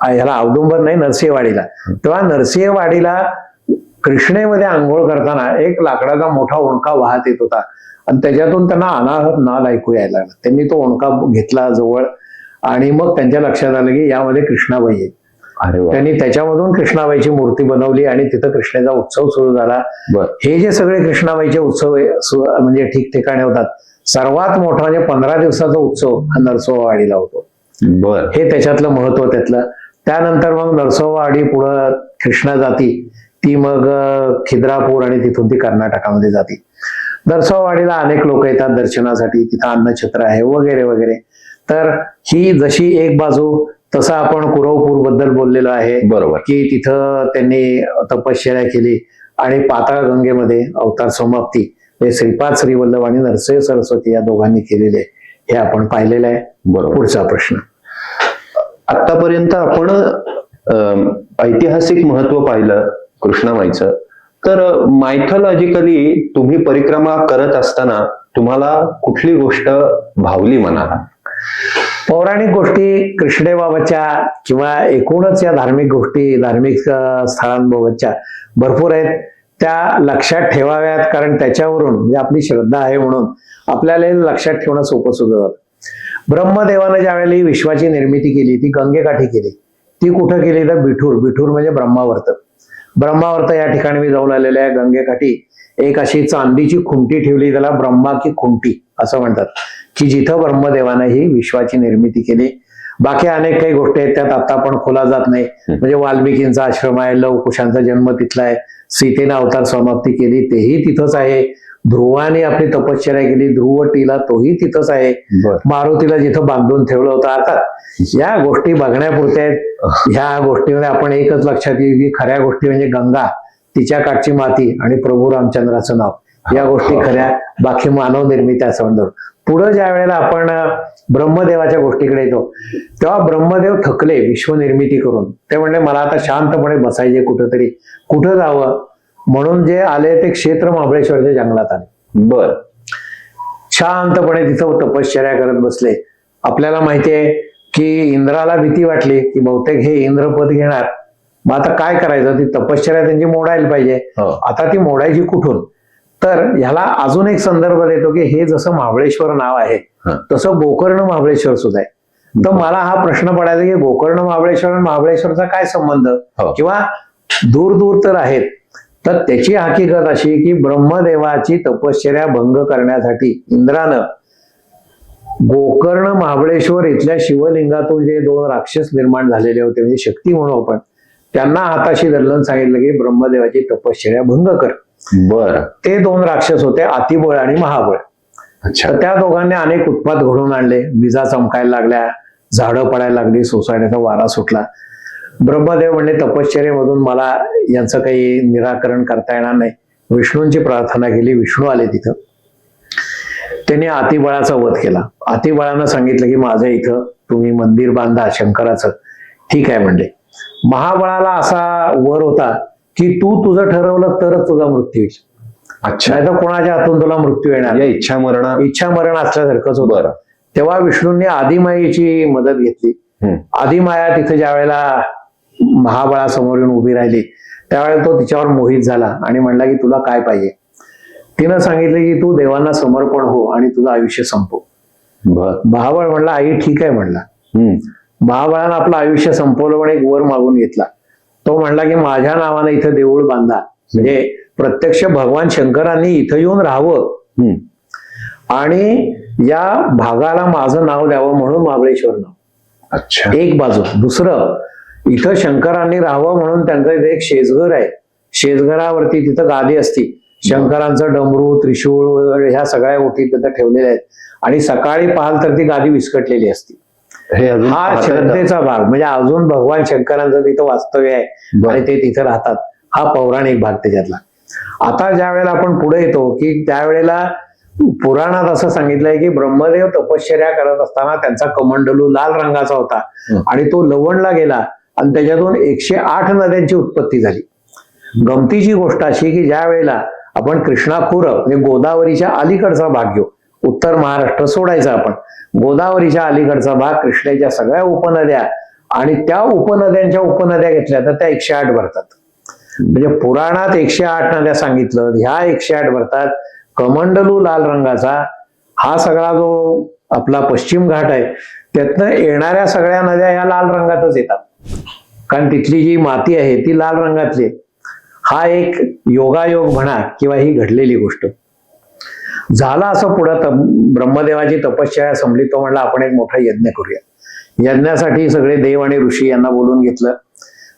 ह्याला औदुंबर नाही नरसिंहवाडीला, तेव्हा नरसिंहवाडीला कृष्णेमध्ये आंघोळ करताना एक लाकडाचा मोठा ओंडका वाहत येत होता आणि त्याच्यातून त्यांना अनाहत नाद ऐकू यायला लागला. त्यांनी तो ओंडका घेतला जवळ आणि मग त्यांच्या लक्षात आलं की यामध्ये कृष्णाबाई आहे. अरे वा. त्यांनी त्याच्यामधून कृष्णाबाईची मूर्ती बनवली आणि तिथं कृष्णेचा उत्सव सुरू झाला. बर. हे जे सगळे कृष्णाबाईचे उत्सव म्हणजे ठिकठिकाणी होतात, सर्वात मोठा म्हणजे 15 दिवसाचा उत्सव हा नरसोबावाडीला होतो. बर. हे त्याच्यातलं महत्व त्यातलं. त्यानंतर मग नरसोबावाडी पुढं कृष्णा जाती, ती मग खिद्रापूर आणि तिथून ती कर्नाटकामध्ये जाते. नरसोबावाडीला अनेक लोक येतात दर्शनासाठी, तिथं अन्नछत्र आहे वगैरे वगैरे. तर ही जशी एक बाजू, तसं आपण कुरवपूर बद्दल बोललेलो आहे. बरोबर. की तिथं त्यांनी तपश्चर्या केली आणि पाताळ गंगेमध्ये अवतार समाप्ती हे श्रीपाद श्रीवल्लभ आणि नरसिंह सरस्वती या दोघांनी केलेले हे आपण पाहिलेलं आहे. बरोबर. पुढचा प्रश्न. आतापर्यंत आपण ऐतिहासिक महत्व पाहिलं कृष्णामाईचं, तर मायथॉलॉजिकली तुम्ही परिक्रमा करत असताना तुम्हाला कुठली गोष्ट भावली मनाला? पौराणिक गोष्टी कृष्णेबाबतच्या किंवा एकूणच या धार्मिक गोष्टी, धार्मिक स्थळांबाबतच्या भरपूर आहेत. त्या लक्षात ठेवाव्यात, कारण त्याच्यावरून म्हणजे आपली श्रद्धा आहे म्हणून आपल्याला हे लक्षात ठेवणं सोपं सुद्धा जातं. ब्रह्मदेवानं ज्यावेळेला ही विश्वाची निर्मिती केली ती गंगेकाठी केली. ती कुठं केली तर बिठूर म्हणजे ब्रह्मावर्त. ब्रह्मावर्त या ठिकाणी मी जाऊन आलेलो आहे. गंगेकाठी एक अशी चांदीची खुंटी ठेवली, त्याला ब्रह्मा की खुंटी असं म्हणतात, की जिथं ब्रह्मदेवानं ही विश्वाची निर्मिती केली. बाकी अनेक काही गोष्टी आहेत, त्यात आता आपण खोला जात नाही. म्हणजे वाल्मिकींचा आश्रम आहे, लवकुशांचा जन्म तिथला आहे, सीतेनं अवतार समाप्ती केली तेही तिथंच आहे, ध्रुवाने आपली तपश्चर्या केली, ध्रुवटीला तोही तिथंच आहे, मारुतीला जिथं बांधून ठेवलं होतं. अर्थात या गोष्टी बघण्यापुरत्या आहेत. ह्या गोष्टीमध्ये आपण एकच लक्षात येईल की खऱ्या गोष्टी म्हणजे गंगा, तिच्या काठची माती आणि प्रभू रामचंद्राचं नाव, या गोष्टी खऱ्या. बाकी मानव निर्मिती असं म्हणतो. पुढं ज्या वेळेला आपण ब्रह्मदेवाच्या गोष्टीकडे येतो तेव्हा ब्रह्मदेव थकले विश्वनिर्मिती करून. ते म्हणले मला आता शांतपणे बसायचे कुठंतरी, कुठं जावं, म्हणून जे आले ते क्षेत्र महाबळेश्वरच्या जंगलात आले. बर. शांतपणे तिथं तपश्चर्या करत बसले. आपल्याला माहिती आहे की इंद्राला भीती वाटली की बहुतेक हे इंद्रपद घेणार, मग आता काय करायचं, ती तपश्चर्या त्यांची मोडायला पाहिजे. आता ती मोडायची कुठून? तर ह्याला अजून एक संदर्भ देतो की हे जसं महाबळेश्वर नाव आहे तसं गोकर्ण महाबळेश्वर सुद्धा आहे. तर मला हा प्रश्न पडायचा की गोकर्ण महाबळेश्वर आणि महाबळेश्वरचा काय संबंध, किंवा दूर दूर तर आहेत. तर त्याची हकीकत अशी की ब्रह्मदेवाची तपश्चर्या भंग करण्यासाठी इंद्रानं गोकर्ण महाबळेश्वर इथल्या शिवलिंगातून जे 2 राक्षस निर्माण झालेले होते, म्हणजे शक्ती म्हणू आपण, त्यांना हाताशी धरलं, सांगितलं की ब्रह्मदेवाची तपश्चर्या भंग कर. बर. ते 2 राक्षस होते, अतिबळ आणि महाबळ. तर त्या दोघांनी अनेक उत्पात घडवून आणले. विजा चमकायला लागल्या, झाडं पडायला लागली, सोसायटीचा वारा सुटला. ब्रह्मदेव म्हणले तपश्चर्येमधून मला यांचं काही निराकरण करता येणार नाही. विष्णूंची प्रार्थना केली, विष्णू आले तिथं. त्यांनी अतिबळाचा वध केला. अतिबळानं सांगितलं की माझं इथं तुम्ही मंदिर बांधा शंकराचं. ठीक आहे म्हणले. महाबळाला असा वर होता की तू तुझं ठरवलं तरच तुझा मृत्यू येईल. अच्छा. नाही तर कोणाच्या हातून तुला मृत्यू येणार. इच्छा मरण असल्यासारखंच होतं. तेव्हा विष्णूंनी आदिमायेची मदत घेतली. आदिमाया तिथे ज्या वेळेला महाबळासमोर येऊन उभी राहिली त्यावेळेला तो तिच्यावर मोहित झाला आणि म्हणला की तुला काय पाहिजे. तिनं सांगितलं की तू देवांना समर्पण हो आणि तुझं आयुष्य संपव. महाबळ म्हणला आई ठीक आहे म्हणला. महाबळानं आपलं आयुष्य संपवलं पण एक वर मागून घेतला. तो म्हणला की माझ्या नावानं इथं देऊळ बांधा, म्हणजे प्रत्यक्ष भगवान शंकरांनी इथं येऊन राहावं आणि या भागाला माझं नाव द्यावं म्हणून महाबळेश्वर नाव. अच्छा. एक बाजू. दुसरं, इथं शंकरांनी राहावं म्हणून त्यांचं इथे एक शेजघर आहे. शेजघरावरती तिथं गादी असती. शंकरांचं डमरू, त्रिशूळ ह्या सगळ्या गोष्टी तिथं ठेवलेल्या आहेत आणि सकाळी पाहाल तर ती गादी विस्कटलेली असती. हे अजून हा पाहता येतं. श्रद्धेचा भाग, म्हणजे अजून भगवान शंकरांचं तिथं वास्तव्य आहे बरं. आणि ते तिथं राहतात, हा पौराणिक भाग त्याच्यातला. आता ज्या वेळेला आपण पुढे येतो की त्यावेळेला पुराणात असं सांगितलंय की ब्रह्मदेव तपश्चर्या करत असताना त्यांचा कमंडलू लाल रंगाचा होता आणि तो लवणला गेला आणि त्याच्यातून 108 नद्यांची उत्पत्ती झाली. गमतीची गोष्ट अशी की ज्या वेळेला आपण कृष्णाखुर म्हणजे गोदावरीच्या अलीकडचा भाग घेऊ, उत्तर महाराष्ट्र सोडायचा आपण, गोदावरीच्या अलीकडचा भाग, कृष्णेच्या सगळ्या उपनद्या आणि त्या उपनद्यांच्या उपनद्या घेतल्या तर त्या 108 भरतात. म्हणजे पुराणात 108 नद्या सांगितलं, ह्या 108 भरतात. कमंडलू लाल रंगाचा हा सगळा जो आपला पश्चिम घाट आहे त्यातनं येणाऱ्या सगळ्या नद्या ह्या लाल रंगातच येतात, कारण तिथली जी माती आहे ती लाल रंगातली आहे. हा एक योगायोग म्हणा किंवा ही घडलेली गोष्ट. झाला असं पुढं ब्रह्मदेवाची तपश्चर्या संपली, तो म्हणला आपण एक मोठा यज्ञ करूया. यज्ञासाठी सगळे देव आणि ऋषी यांना बोलून घेतलं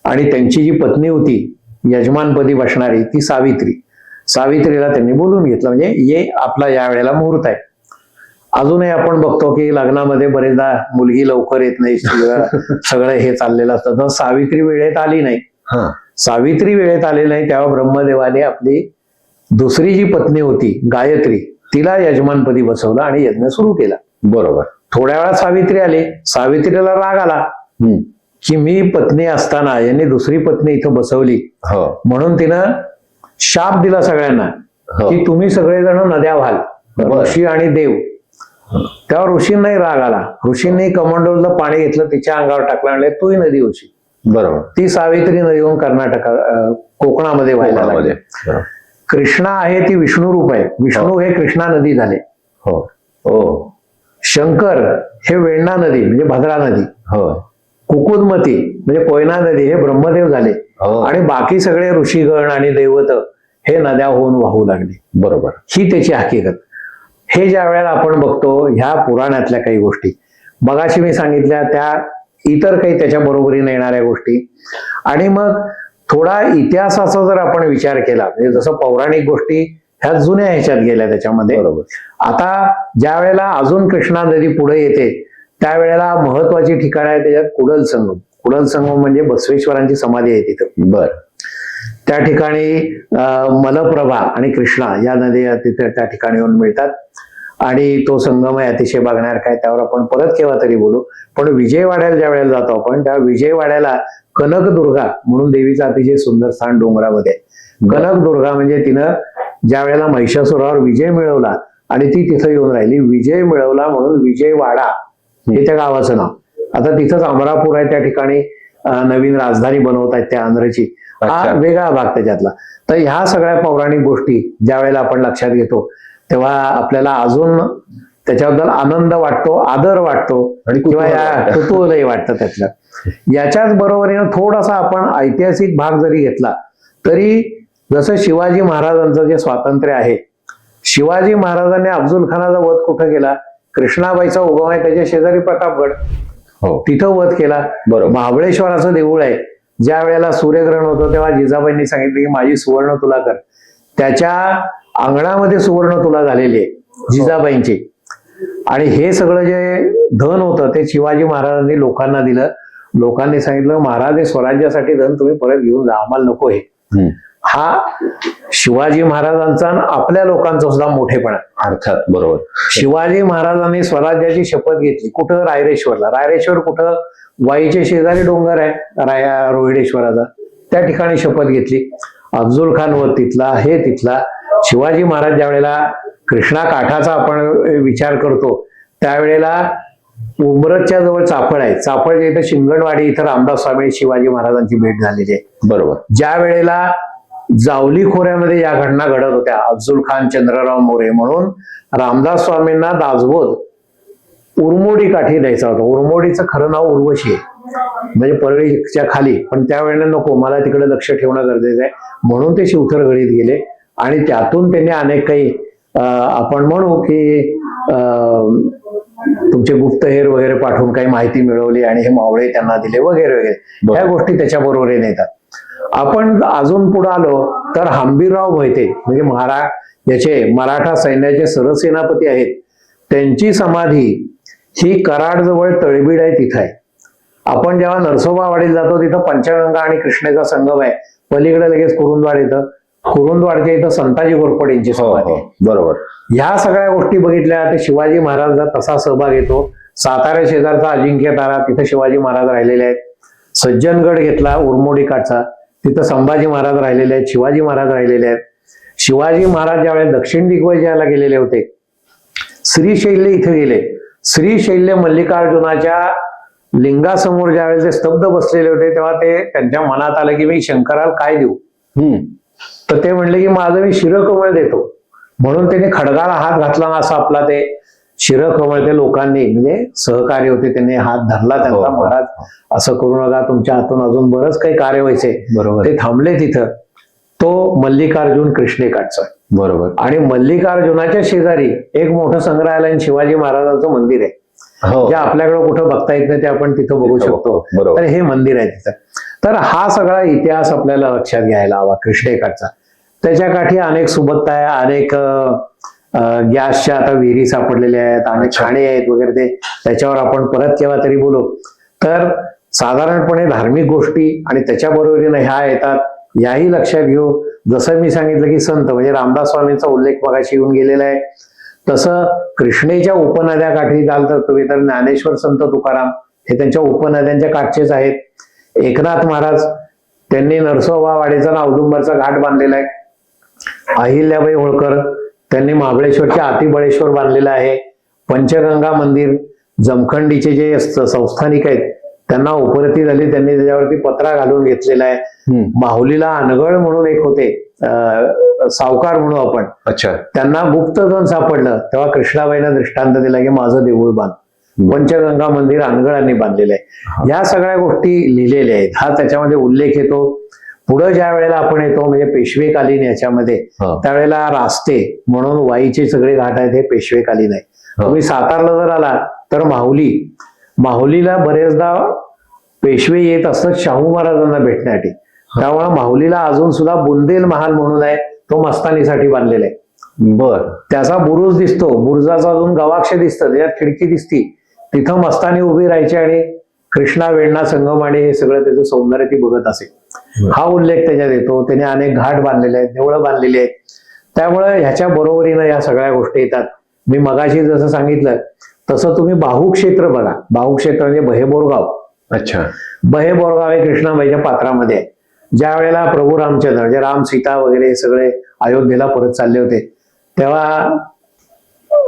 आणि त्यांची जी पत्नी होती यजमानपदी बसणारी ती सावित्रीला त्यांनी बोलून घेतलं. म्हणजे ये आपला या वेळेला मुहूर्त आहे. अजूनही आपण बघतो की लग्नामध्ये बरेचदा मुलगी लवकर येत नाही, सगळं हे चाललेलं असतं. तर सावित्री वेळेत आली नाही. सावित्री वेळेत आली नाही तेव्हा ब्रह्मदेवाने आपली दुसरी जी पत्नी होती गायत्री तिला यजमानपदी बसवलं आणि यज्ञ सुरू केला. बरोबर. थोड्या वेळात सावित्री आली. सावित्रीला राग आला की मी पत्नी असताना यांनी दुसरी पत्नी इथं बसवली, म्हणून तिनं शाप दिला सगळ्यांना की तुम्ही सगळेजण नद्या व्हाल, ऋषी आणि देव. तेव्हा ऋषींनाही राग आला. ऋषींनी कमंडलूचं पाणी घेतलं, तिच्या अंगावर टाकलं आणि तूही नदी होशी. बरोबर. ती सावित्री नदी होऊन कोकणामध्ये व्हायला लागली. कृष्णा आहे ती विष्णू रूप आहे. विष्णू हे कृष्णा नदी झाले. शंकर हे वेण्णा नदी म्हणजे भद्रा नदी. कुकुदमती म्हणजे कोयना नदी हे ब्रह्मदेव झाले. आणि बाकी सगळे ऋषीगण आणि दैवत हे नद्या होऊन वाहू लागले. बरोबर. ही त्याची हकीकत. हे ज्या वेळेला आपण बघतो ह्या पुराणातल्या काही गोष्टी, मगाशी मी सांगितल्या त्या इतर काही त्याच्या बरोबरीने येणाऱ्या गोष्टी, आणि मग थोडा इतिहासाचा जर आपण विचार केला, म्हणजे जसं पौराणिक गोष्टी ह्या जुन्या ह्याच्यात गेल्या त्याच्यामध्ये. बरोबर. आता ज्या वेळेला अजून कृष्णा नदी पुढे येते त्यावेळेला महत्वाची ठिकाण आहे त्याच्यात कुडल संगम म्हणजे बसवेश्वरांची समाधी आहे तिथं. बर. त्या ठिकाणी मलप्रभा आणि कृष्णा या नद्या तिथे त्या ठिकाणी येऊन मिळतात आणि तो संगम आहे अतिशय बघण्यासारखा आहे. त्यावर आपण परत केव्हा तरी बोलू. पण विजयवाड्याला ज्या वेळेला जातो आपण त्या विजयवाड्याला कनकदुर्गा म्हणून देवीचं अतिशय सुंदर स्थान डोंगरामध्ये. कनकदुर्गा म्हणजे तिनं ज्या वेळेला महिषासुरावर विजय मिळवला आणि ती तिथं येऊन राहिली, विजय मिळवला म्हणून विजयवाडा हे त्या गावाचं नाव. आता तिथंच अमरापूर आहे, त्या ठिकाणी नवीन राजधानी बनवत आहेत त्या आंध्रची. हा वेगळा भाग त्याच्यातला. तर ह्या सगळ्या पौराणिक गोष्टी ज्या वेळेला आपण लक्षात घेतो तेव्हा आपल्याला अजून त्याच्याबद्दल आनंद वाटतो, आदर वाटतो आणि कुतूहलही वाटतं त्यातलं. याच्याच बरोबरीनं थोडासा आपण ऐतिहासिक भाग जरी घेतला तरी जसं शिवाजी महाराजांचं जे स्वातंत्र्य आहे, शिवाजी महाराजांनी अफजल खानाचा वध कुठं केला? कृष्णाबाईचा उगम आहे त्याच्या शेजारी प्रतापगड, तिथं वध केला. महाबळेश्वराचं देऊळ आहे. ज्या वेळेला सूर्यग्रहण होतं तेव्हा जिजाबाईंनी सांगितलं की माझी सुवर्ण तुला कर. त्याच्या अंगणामध्ये सुवर्ण तुला झालेली आहे जिजाबाईंची. आणि हे सगळं जे धन होतं ते शिवाजी महाराजांनी लोकांना दिलं. लोकांनी सांगितलं महाराज हे स्वराज्यासाठी धन तुम्ही परत घेऊन जा, आम्हाला नको हे. हा शिवाजी महाराजांचा आपल्या लोकांचा सुद्धा मोठेपणा. अर्थात. बरोबर. शिवाजी महाराजांनी स्वराज्याची शपथ घेतली कुठं? रायरेश्वरला. रायरेश्वर कुठं? वाईच्या शेजारी डोंगर आहे रोहिडेश्वराचा, त्या ठिकाणी शपथ घेतली. अफजल खान व तिथला हे तिथला. शिवाजी महाराज ज्या वेळेला कृष्णा काठाचा आपण विचार करतो त्यावेळेला उमरतच्या जवळ चाफळ आहे. चाफळच्या इथं शिंगणवाडी इथं रामदास स्वामी शिवाजी महाराजांची भेट झालेली आहे. बरोबर. ज्या वेळेला जावली खोऱ्यामध्ये या घटना घडत होत्या, अफजल खान चंद्रराव मोरे म्हणून रामदास स्वामींना दासबोध उरमोडी काठी द्यायचा होता. उरमोडीचं खरं नाव उर्वशी आहे, म्हणजे परळीच्या खाली. पण त्यावेळेला नको, मला तिकडे लक्ष ठेवणं गरजेचं आहे म्हणून ते शिवथरगडीत गेले आणि त्यातून त्यांनी अनेक काही आपण म्हणू की तुमचे गुप्तहेर वगैरे पाठवून काही माहिती मिळवली आणि हे मावळे त्यांना दिले वगैरे वगैरे. ह्या गोष्टी त्याच्या बरोबर येतात. आपण अजून पुढे आलो तर हंबीरराव मोहिते म्हणजे याचे मराठा सैन्याचे सरसेनापती आहेत, त्यांची समाधी ही कराड जवळ तळबीड आहे, तिथं आहे. आपण जेव्हा नरसोबावाडीला जातो तिथं पंचगंगा आणि कृष्णेचा संगम आहे. पलीकडे लगेच कुरुंदवाड येतं. कुरुंदवाडच्या इथं संताजी घोरपडे यांची समाधी आहे. बरोबर. ह्या सगळ्या गोष्टी बघितल्या तर शिवाजी महाराजांचा तसा सहभाग येतो. सातारा शेजारचा अजिंक्य तारा, तिथं शिवाजी महाराज राहिलेले आहेत. सज्जनगड घेतला उरमोडी काठचा, तिथं संभाजी महाराज राहिलेले आहेत, शिवाजी महाराज राहिलेले आहेत. शिवाजी महाराज ज्यावेळेस दक्षिण दिग्विजयाला गेलेले होते, श्रीशैल्य इथे गेले. श्रीशैल्य मल्लिकार्जुनाच्या लिंगासमोर ज्यावेळेस ते स्तब्ध बसलेले होते, तेव्हा ते त्यांच्या मनात आलं की मी शंकराला काय देऊ. तर ते म्हणले की माझं मी शिरकमळ देतो. म्हणून त्यांनी खडगाला हात घातला ना, असं आपला ते शिरकमळ ते लोकांनी म्हणजे सहकार्य होते, त्यांनी हात धरला त्यांचा. महाराज असं करू नका, तुमच्या हातून अजून बरंच काही कार्य व्हायचे. बरोबर. ते थांबले तिथं. तो मल्लिकार्जुन कृष्णेकाठचा. बरोबर. आणि मल्लिकार्जुनाच्या शेजारी एक मोठं संग्रहालय आणि शिवाजी महाराजांचं मंदिर आहे, जे आपल्याकडे कुठं बघता येत नाही, ते आपण तिथं बघू शकतो. तर हे मंदिर आहे तिथं. तर हा सगळा इतिहास आपल्याला लक्षात घ्यायला हवा कृष्णेकाठचा. त्याच्या काठी अनेक सुबत्ता आहे, अनेक गॅसच्या आता विहिरी सापडलेल्या आहेत, अनेक खाणे आहेत वगैरे. ते त्याच्यावर आपण परत केव्हा तरी बोलू. तर साधारणपणे धार्मिक गोष्टी आणि त्याच्या बरोबरीने ह्या येतात, याही लक्षात घेऊ. जसं मी सांगितलं की संत म्हणजे रामदास स्वामींचा उल्लेख मगाशी येऊन गेलेला आहे, तसं कृष्णेच्या उपनद्या काठी जाल तर तुम्ही तर ज्ञानेश्वर संत तुकाराम हे त्यांच्या उपनद्यांच्या काठचेच आहेत. एकनाथ महाराज त्यांनी नरसोबावाडीचा ना औदुंबरचा घाट बांधलेला आहे. अहिल्याबाई होळकर त्यांनी महाबळेश्वरच्या अतिबळेश्वर बांधलेला आहे. पंचगंगा मंदिर जमखंडीचे जे संस्थानिक आहेत त्यांना उपरती झाली, त्यांनी त्याच्यावरती पत्रा घालून घेतलेला आहे. माहुलीला अनगळ म्हणून एक होते सावकार म्हणून आपण, अच्छा, त्यांना गुप्तधन सापडलं, तेव्हा कृष्णाबाईनं दृष्टांत दिला की माझं देऊळ बांध. पंचगंगा मंदिर अनगळांनी बांधलेलं आहे. या सगळ्या गोष्टी लिहिलेल्या आहेत. हा त्याच्यामध्ये उल्लेख येतो. पुढं ज्या वेळेला आपण येतो म्हणजे पेशवेकालीन याच्यामध्ये, त्यावेळेला रास्ते म्हणून वाईचे सगळे घाट आहेत, हे पेशवेकालीन आहे. तुम्ही सातारला जर आला तर माहुलीला बरेचदा पेशवे येत असतात शाहू महाराजांना भेटण्यासाठी. त्यामुळे माहुलीला अजून सुद्धा बुंदेल महाल म्हणून आहे, तो मस्तानीसाठी बांधलेला आहे. बर. त्याचा बुरुज दिसतो, बुरुजाचा अजून गवाक्ष दिसतं, त्याच्यात खिडकी दिसती, तिथं मस्तानी उभी राहायची आणि कृष्णा वेण्णा संगम आणि हे सगळं त्याचं सौंदर्य ती बघत असे. हा उल्लेख त्याच्यात येतो. त्याने अनेक घाट बांधलेले आहेत, देवळं बांधलेली आहेत. त्यामुळे ह्याच्या बरोबरीनं या सगळ्या गोष्टी येतात. मी मगाशी जसं सांगितलं तसं तुम्ही बाहुक्षेत्र बघा. बाहुक्षेत्र म्हणजे बहेबोरगाव. अच्छा. बहेबोरगाव हे कृष्णाबाईच्या पात्रामध्ये आहे. ज्या वेळेला प्रभू रामचंद्र म्हणजे राम सीता वगैरे सगळे अयोध्येला परत चालले होते, तेव्हा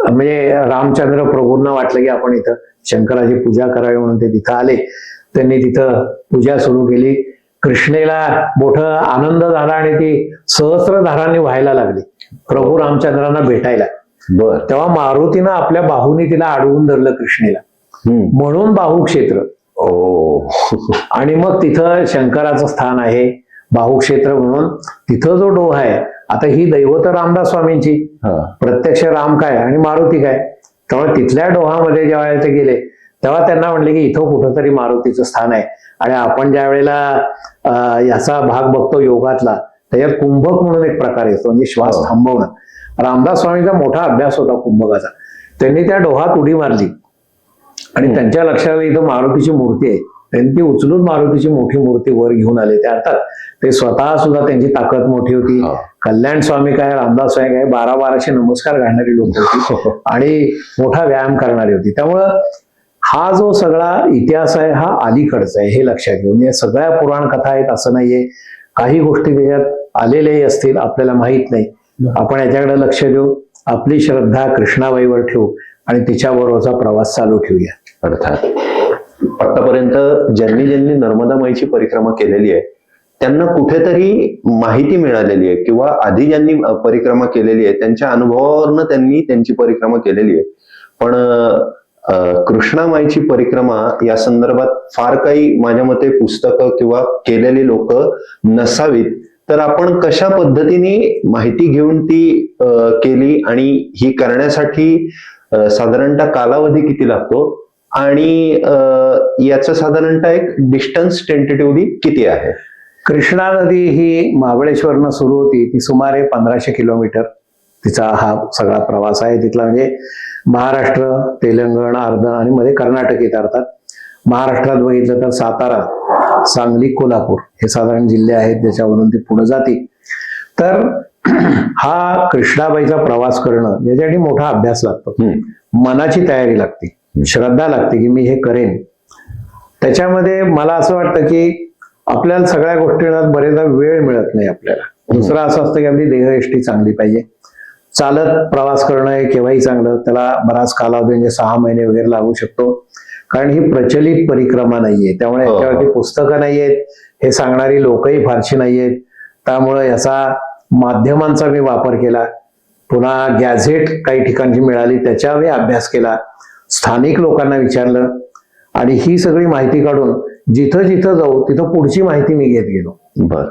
म्हणजे रामचंद्र प्रभूंना वाटलं की आपण इथं शंकराची पूजा करावी म्हणून ते तिथं आले. त्यांनी तिथं पूजा सुरू केली. कृष्णेला मोठा आनंद झाला आणि ती सहस्त्रधारांनी व्हायला लागली प्रभू रामचंद्रांना भेटायला. बर. तेव्हा मारुतीनं आपल्या बाहूनी तिला अडवून धरलं कृष्णेला, म्हणून बाहुक्षेत्र. आणि मग तिथं शंकराचं स्थान आहे बाहुक्षेत्र म्हणून. तिथं जो डोह आहे, आता ही दैवत रामदास स्वामींची, प्रत्यक्ष राम काय आणि मारुती काय. त्यामुळे तिथल्या डोहामध्ये ज्या वेळेला ते गेले तेव्हा त्यांना म्हणले की इथं कुठंतरी मारुतीचं स्थान आहे. आणि आपण ज्या वेळेला याचा भाग बघतो योगातला, त्याच्यात कुंभक म्हणून एक प्रकार येतो, म्हणजे श्वास थांबवणं. रामदास स्वामींचा मोठा अभ्यास होता कुंभकाचा. त्यांनी त्या डोहात उडी मारली आणि त्यांच्या लक्षात आलं इथं मारुतीची मूर्ती आहे. त्यांनी ती उचलून मारुतीची मोठी मूर्ती वर घेऊन आले. ते अर्थात ते स्वतः सुद्धा त्यांची ताकद मोठी होती. कल्याण स्वामी काय, रामदास स्वामी काय, 1200 नमस्कार घालणारी लोक होती आणि मोठा व्यायाम करणारी होती. त्यामुळं हा जो सगळा इतिहास आहे हा अलीकडचा आहे, हे लक्षात घेऊन. या सगळ्या पुराण कथा आहेत असं नाहीये. काही गोष्टी त्याच्यात आलेल्याही असतील, आपल्याला माहित नाही. आपण याच्याकडे लक्ष देऊ, आपली श्रद्धा कृष्णाबाईवर ठेवू आणि तिच्याबरोबरचा प्रवास चालू ठेवूया. अर्थात आतापर्यंत ज्यांनी नर्मदा माईची परिक्रमा केलेली आहे त्यांना कुठेतरी माहिती मिळालेली आहे, किंवा आधी ज्यांनी परिक्रमा केलेली आहे त्यांच्या अनुभवावरनं त्यांनी त्यांची परिक्रमा केलेली आहे. पण कृष्णामाईची परिक्रमा या संदर्भात फार काही माझ्या मते पुस्तकं किंवा केलेली लोक नसावीत. तर आपण कशा पद्धतीने माहिती घेऊन ती केली आणि ही करण्यासाठी साधारणतः कालावधी किती लागतो आणि याचं साधारणतः एक डिस्टन्स टेंटेटिव्हली किती आहे? कृष्णा नदी ही महाबळेश्वरनं सुरू होती, ती सुमारे 1500 किलोमीटर तिचा हा सगळा प्रवास आहे. तिथला म्हणजे महाराष्ट्र, तेलंगण अर्ध आणि मध्ये कर्नाटक येत अर्थात. महाराष्ट्रात बघितलं तर सातारा, सांगली, कोल्हापूर हे साधारण जिल्हे आहेत ज्याच्यावरून ती पुढे जाते. तर हा कृष्णाबाईचा प्रवास करणं याच्यासाठी मोठा अभ्यास लागतो, मनाची तयारी लागते, श्रद्धा लागते की मी हे करेन. त्याच्यामध्ये मला असं वाटतं की आपल्याला सगळ्या गोष्टींना बरेचदा वेळ मिळत नाही आपल्याला. दुसरं असं असतं की आपली देहयष्टी चांगली पाहिजे. चालत प्रवास करणं हे केव्हाही चांगलं, त्याला बराच कालावधी म्हणजे 6 महिने वगैरे लागू शकतो, कारण ही प्रचलित परिक्रमा नाहीये. त्यामुळे याच्यावरती पुस्तकं नाहीयेत, हे सांगणारी लोकही फारशी नाहीयेत. त्यामुळे याचा माध्यमांचा मी वापर केला, पुन्हा गॅझेट काही ठिकाणची मिळाली त्याचा मी अभ्यास केला, स्थानिक लोकांना विचारलं आणि ही सगळी माहिती काढून जिथं जिथं जाऊ तिथं पुढची माहिती मी घेत गेलो. बर.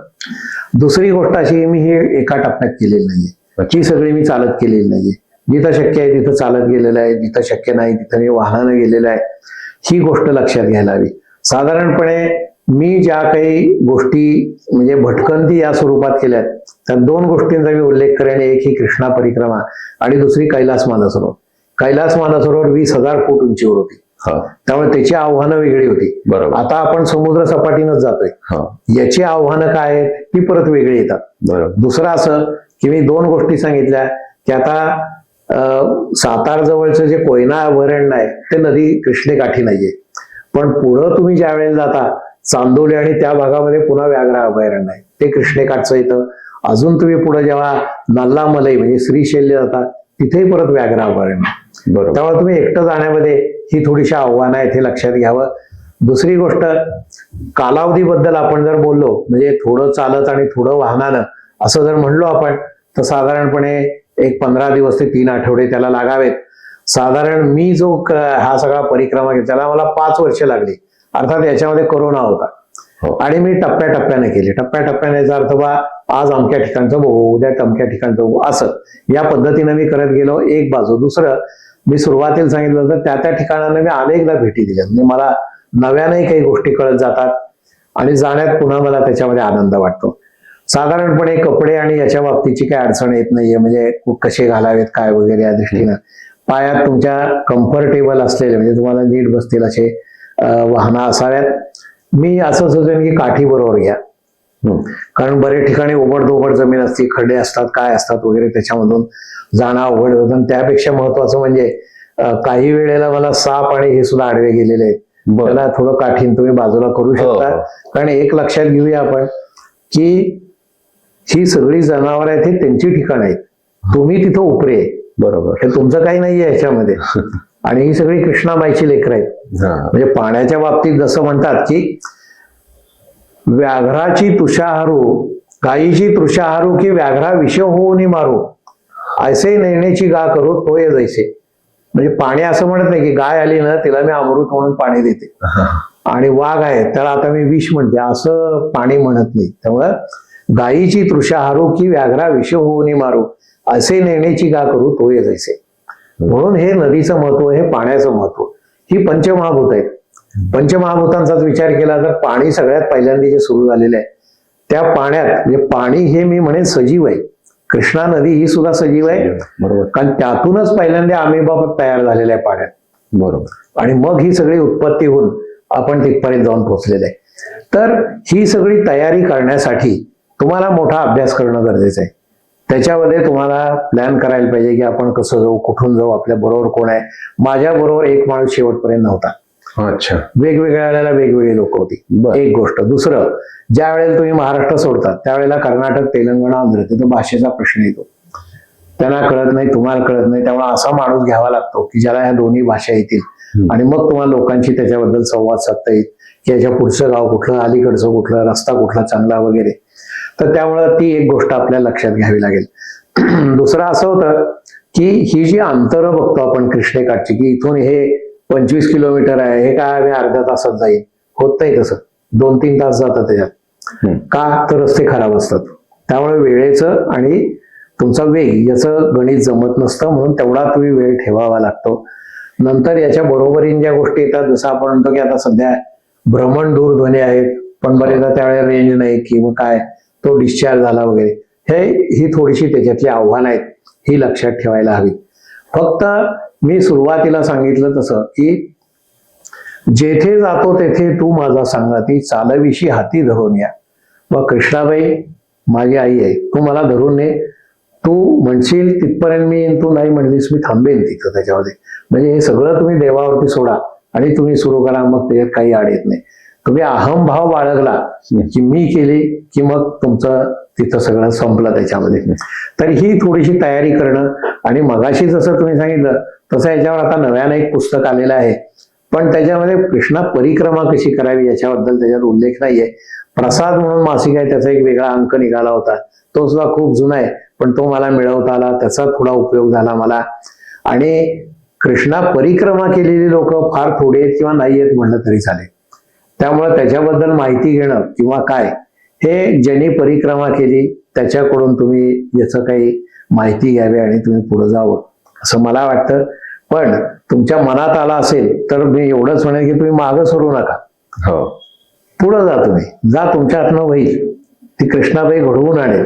दुसरी गोष्ट अशी, मी हे एका टप्प्यात केलेली नाहीये, ही सगळी मी चालत केलेली नाहीये. जिथं शक्य आहे तिथं चालत गेलेलं आहे, जिथं शक्य नाही तिथं मी वाहनानं गेलेलं आहे. ही गोष्ट लक्षात घ्यायला हवी. साधारणपणे मी ज्या काही गोष्टी म्हणजे भटकंती या स्वरूपात केल्यात त्या 2 गोष्टींचा मी उल्लेख करेन. एक ही कृष्णा परिक्रमा आणि दुसरी कैलास मानसरोवर. कैलास मानसरोवर 20,000 फूट उंचीवर होती, त्यामुळे त्याची आव्हानं वेगळी होती. बरोबर. आता आपण समुद्र सपाटीनच जातोय, याची आव्हानं काय आहेत ती परत वेगळी येतात. बरोबर. दुसरं असं की मी 2 गोष्टी सांगितल्या की आता सातार जवळचं जे कोयना अभयारण्य आहे ते नदी कृष्णेकाठी नाहीये, पण पुढं तुम्ही ज्या वेळेला जाता चांदोली आणि त्या भागामध्ये पुन्हा व्याघ्र अभयारण्य आहे, ते कृष्णेकाठचं येतं. अजून तुम्ही पुढे जेव्हा नल्लामलई म्हणजे श्रीशैल्य जाता तिथेही परत व्याघ्र अभयारण्य. बरोबर. त्यामुळे तुम्ही एकटं जाण्यामध्ये ही थोडीशी आव्हानं आहेत, हे लक्षात घ्यावं. दुसरी गोष्ट, कालावधीबद्दल आपण जर बोललो म्हणजे थोडं चालत आणि थोडं वाहनानं असं जर म्हणलो आपण, तर साधारणपणे एक 15 दिवस ते 3 आठवडे त्याला लागावेत. साधारण मी जो हा सगळा परिक्रमा केला त्याला मला 5 वर्ष लागली. अर्थात याच्यामध्ये कोरोना होता आणि मी टप्प्याटप्प्याने केली. टप्प्याटप्प्याने याचा अर्थ बा आज अमक्या ठिकाणचं बघू, उद्या टमक्या ठिकाणचं बघू, असं या पद्धतीने मी करत गेलो. एक बाजू. दुसरं, मी सुरुवातीला सांगितलं होतं त्या ठिकाणांना मी अनेकदा भेटी दिल्या, म्हणजे मला नव्यानेही काही गोष्टी कळत जातात आणि जाण्यात पुन्हा मला त्याच्यामध्ये आनंद वाटतो. साधारणपणे कपडे आणि याच्या बाबतीची काही अडचण येत नाहीये, म्हणजे कसे घालावेत काय वगैरे या दृष्टीनं. पायात तुमच्या कम्फर्टेबल असलेले म्हणजे तुम्हाला नीट बसतील असे वाहनं असाव्यात. मी असं सुचवेन की काठी बरोबर घ्या, कारण बरेच ठिकाणी ओबडधोबड जमीन असते, खड्डे असतात, काय असतात वगैरे, त्याच्यामधून जाणं अवघड होतं. त्यापेक्षा महत्वाचं म्हणजे काही वेळेला मला साप आणि हे सुद्धा आडवे गेलेले आहेत, त्याला थोडं काठीन तुम्ही बाजूला करू शकता. कारण एक लक्षात घेऊया आपण की ही सगळी जनावर आहेत, हे त्यांची ठिकाण आहेत, तुम्ही तिथं उपरे. बरोबर. हे तुमचं काही नाहीये याच्यामध्ये. आणि ही सगळी कृष्णाबाईची लेकरं आहेत. म्हणजे पाण्याच्या बाबतीत जसं म्हणतात की व्याघ्राची तुषाहारू, गायीची तृषाहारू की व्याघ्रा विष होऊनी मारू, ऐसे नेण्याची गा करू तोय जैसे. म्हणजे पाणी असं म्हणत नाही की गाय आली ना तिला मी अमृत म्हणून पाणी देते आणि वाघ आहे त्याला आता मी विष म्हणते, असं पाणी म्हणत नाही. त्यामुळं गायीची तृषाहारू की व्याघ्रा विष होऊनी मारू, असे नेण्याची गा करू तोय जैसे. म्हणून हे नदीचं महत्व, हे पाण्याचं महत्व, ही पंचमहाभूत आहेत. पंचमहाभूतांचाच विचार केला तर पाणी सगळ्यात पहिल्यांदा जे सुरू झालेलं आहे त्या पाण्यात, म्हणजे पाणी हे मी म्हणेन सजीव आहे. कृष्णा नदी ही सुद्धा सजीव आहे. बरोबर. कारण त्यातूनच पहिल्यांदा अमेबा तयार झालेला आहे पाण्यात. बरोबर. आणि मग ही सगळी उत्पत्ती होऊन आपण तिथपर्यंत जाऊन पोहोचलेलं आहे. तर ही सगळी तयारी करण्यासाठी तुम्हाला मोठा अभ्यास करणं गरजेचं आहे. त्याच्यामध्ये तुम्हाला प्लॅन करायला पाहिजे की आपण कसं जाऊ, कुठून जाऊ, आपल्या बरोबर कोण आहे. माझ्या बरोबर एक माणूस शेवटपर्यंत नव्हता. अच्छा. वेगवेगळ्या वेळेला वेगवेगळी लोक होती. एक गोष्ट. दुसरं, ज्या वेळेला तुम्ही महाराष्ट्र सोडतात त्यावेळेला कर्नाटक, तेलंगणा, आंध्र, तिथं भाषेचा प्रश्न येतो. त्यांना कळत नाही, तुम्हाला कळत नाही, त्यामुळे असा माणूस घ्यावा लागतो की ज्याला ह्या दोन्ही भाषा येतील आणि मग तुम्हाला लोकांची त्याच्याबद्दल संवाद साधता येईल की याच्या पुढचं गाव कुठलं, अलीकडचं कुठलं, रस्ता कुठला चांगला वगैरे. तर त्यामुळं ती एक गोष्ट आपल्याला लक्षात घ्यावी लागेल. दुसरं असं होतं की ही जी अंतरं बघतो आपण कृष्णेकाठची की इथून हे 25 किलोमीटर आहे, हे काय आम्ही अर्ध्या तासात जाईल, होत नाही तसं. 2-3 तास जातात त्याच्यात. का तर रस्ते खराब असतात. त्यामुळे वेळेचं आणि तुमचा वेग याचं गणित जमत नसतं, म्हणून तेवढा तुम्ही वेळ ठेवावा लागतो. नंतर याच्या बरोबरीने ज्या गोष्टी येतात, जसं आपण म्हणतो की आता सध्या भ्रमण दूरध्वनी आहेत, पण बरेचदा त्यावेळेला रेंज नाही किंवा काय, तो डिस्चार्ज झाला वगैरे, ही थोडीशी त्याच्यातली आव्हानं आहेत, ही लक्षात ठेवायला हवी. फक्त मी सुरुवातीला सांगितलं तसं की जेथे जातो तेथे तू माझा सांगाती, चालविशी हाती धरून या. मग कृष्णाबाई माझी आई आहे, तू मला धरून ने, तू म्हणशील तिथपर्यंत मी येईन, तू नाही म्हणलीस मी थांबेन तिथं त्याच्यामध्ये. म्हणजे हे सगळं तुम्ही देवावरती सोडा आणि तुम्ही सुरू करा, मग त्याच्यात काही आड येत नाही. तुम्ही अहमभाव बाळगला की मी केली की मग तुमचं तिथं सगळं संपलं त्याच्यामध्ये. तर ही थोडीशी तयारी करणं. आणि मगाशी जसं तुम्ही सांगितलं तसं याच्यावर आता नव्यानं एक पुस्तक आलेलं आहे, पण त्याच्यामध्ये कृष्णा परिक्रमा कशी करावी याच्याबद्दल त्याच्यात उल्लेख नाहीये. प्रसाद म्हणून मासिक आहे, त्याचा एक वेगळा अंक निघाला होता, तो सुद्धा खूप जुना आहे, पण तो मला मिळवता आला, त्याचा थोडा उपयोग झाला मला. आणि कृष्णा परिक्रमा केलेली लोक फार थोडी आहेत किंवा नाही आहेत म्हणलं तरी चालेल. त्यामुळे त्याच्याबद्दल माहिती घेणं किंवा काय, हे ज्यांनी परिक्रमा केली त्याच्याकडून तुम्ही याचं काही माहिती घ्यावी आणि तुम्ही पुढे जावं असं मला वाटतं. पण तुमच्या मनात आला असेल तर मी एवढंच म्हणेन की तुम्ही मागं सरू नका, हो, पुढे जा, तुम्ही जा, तुमच्या हातनं होईल, ती कृष्णाबाई घडवून आणेल.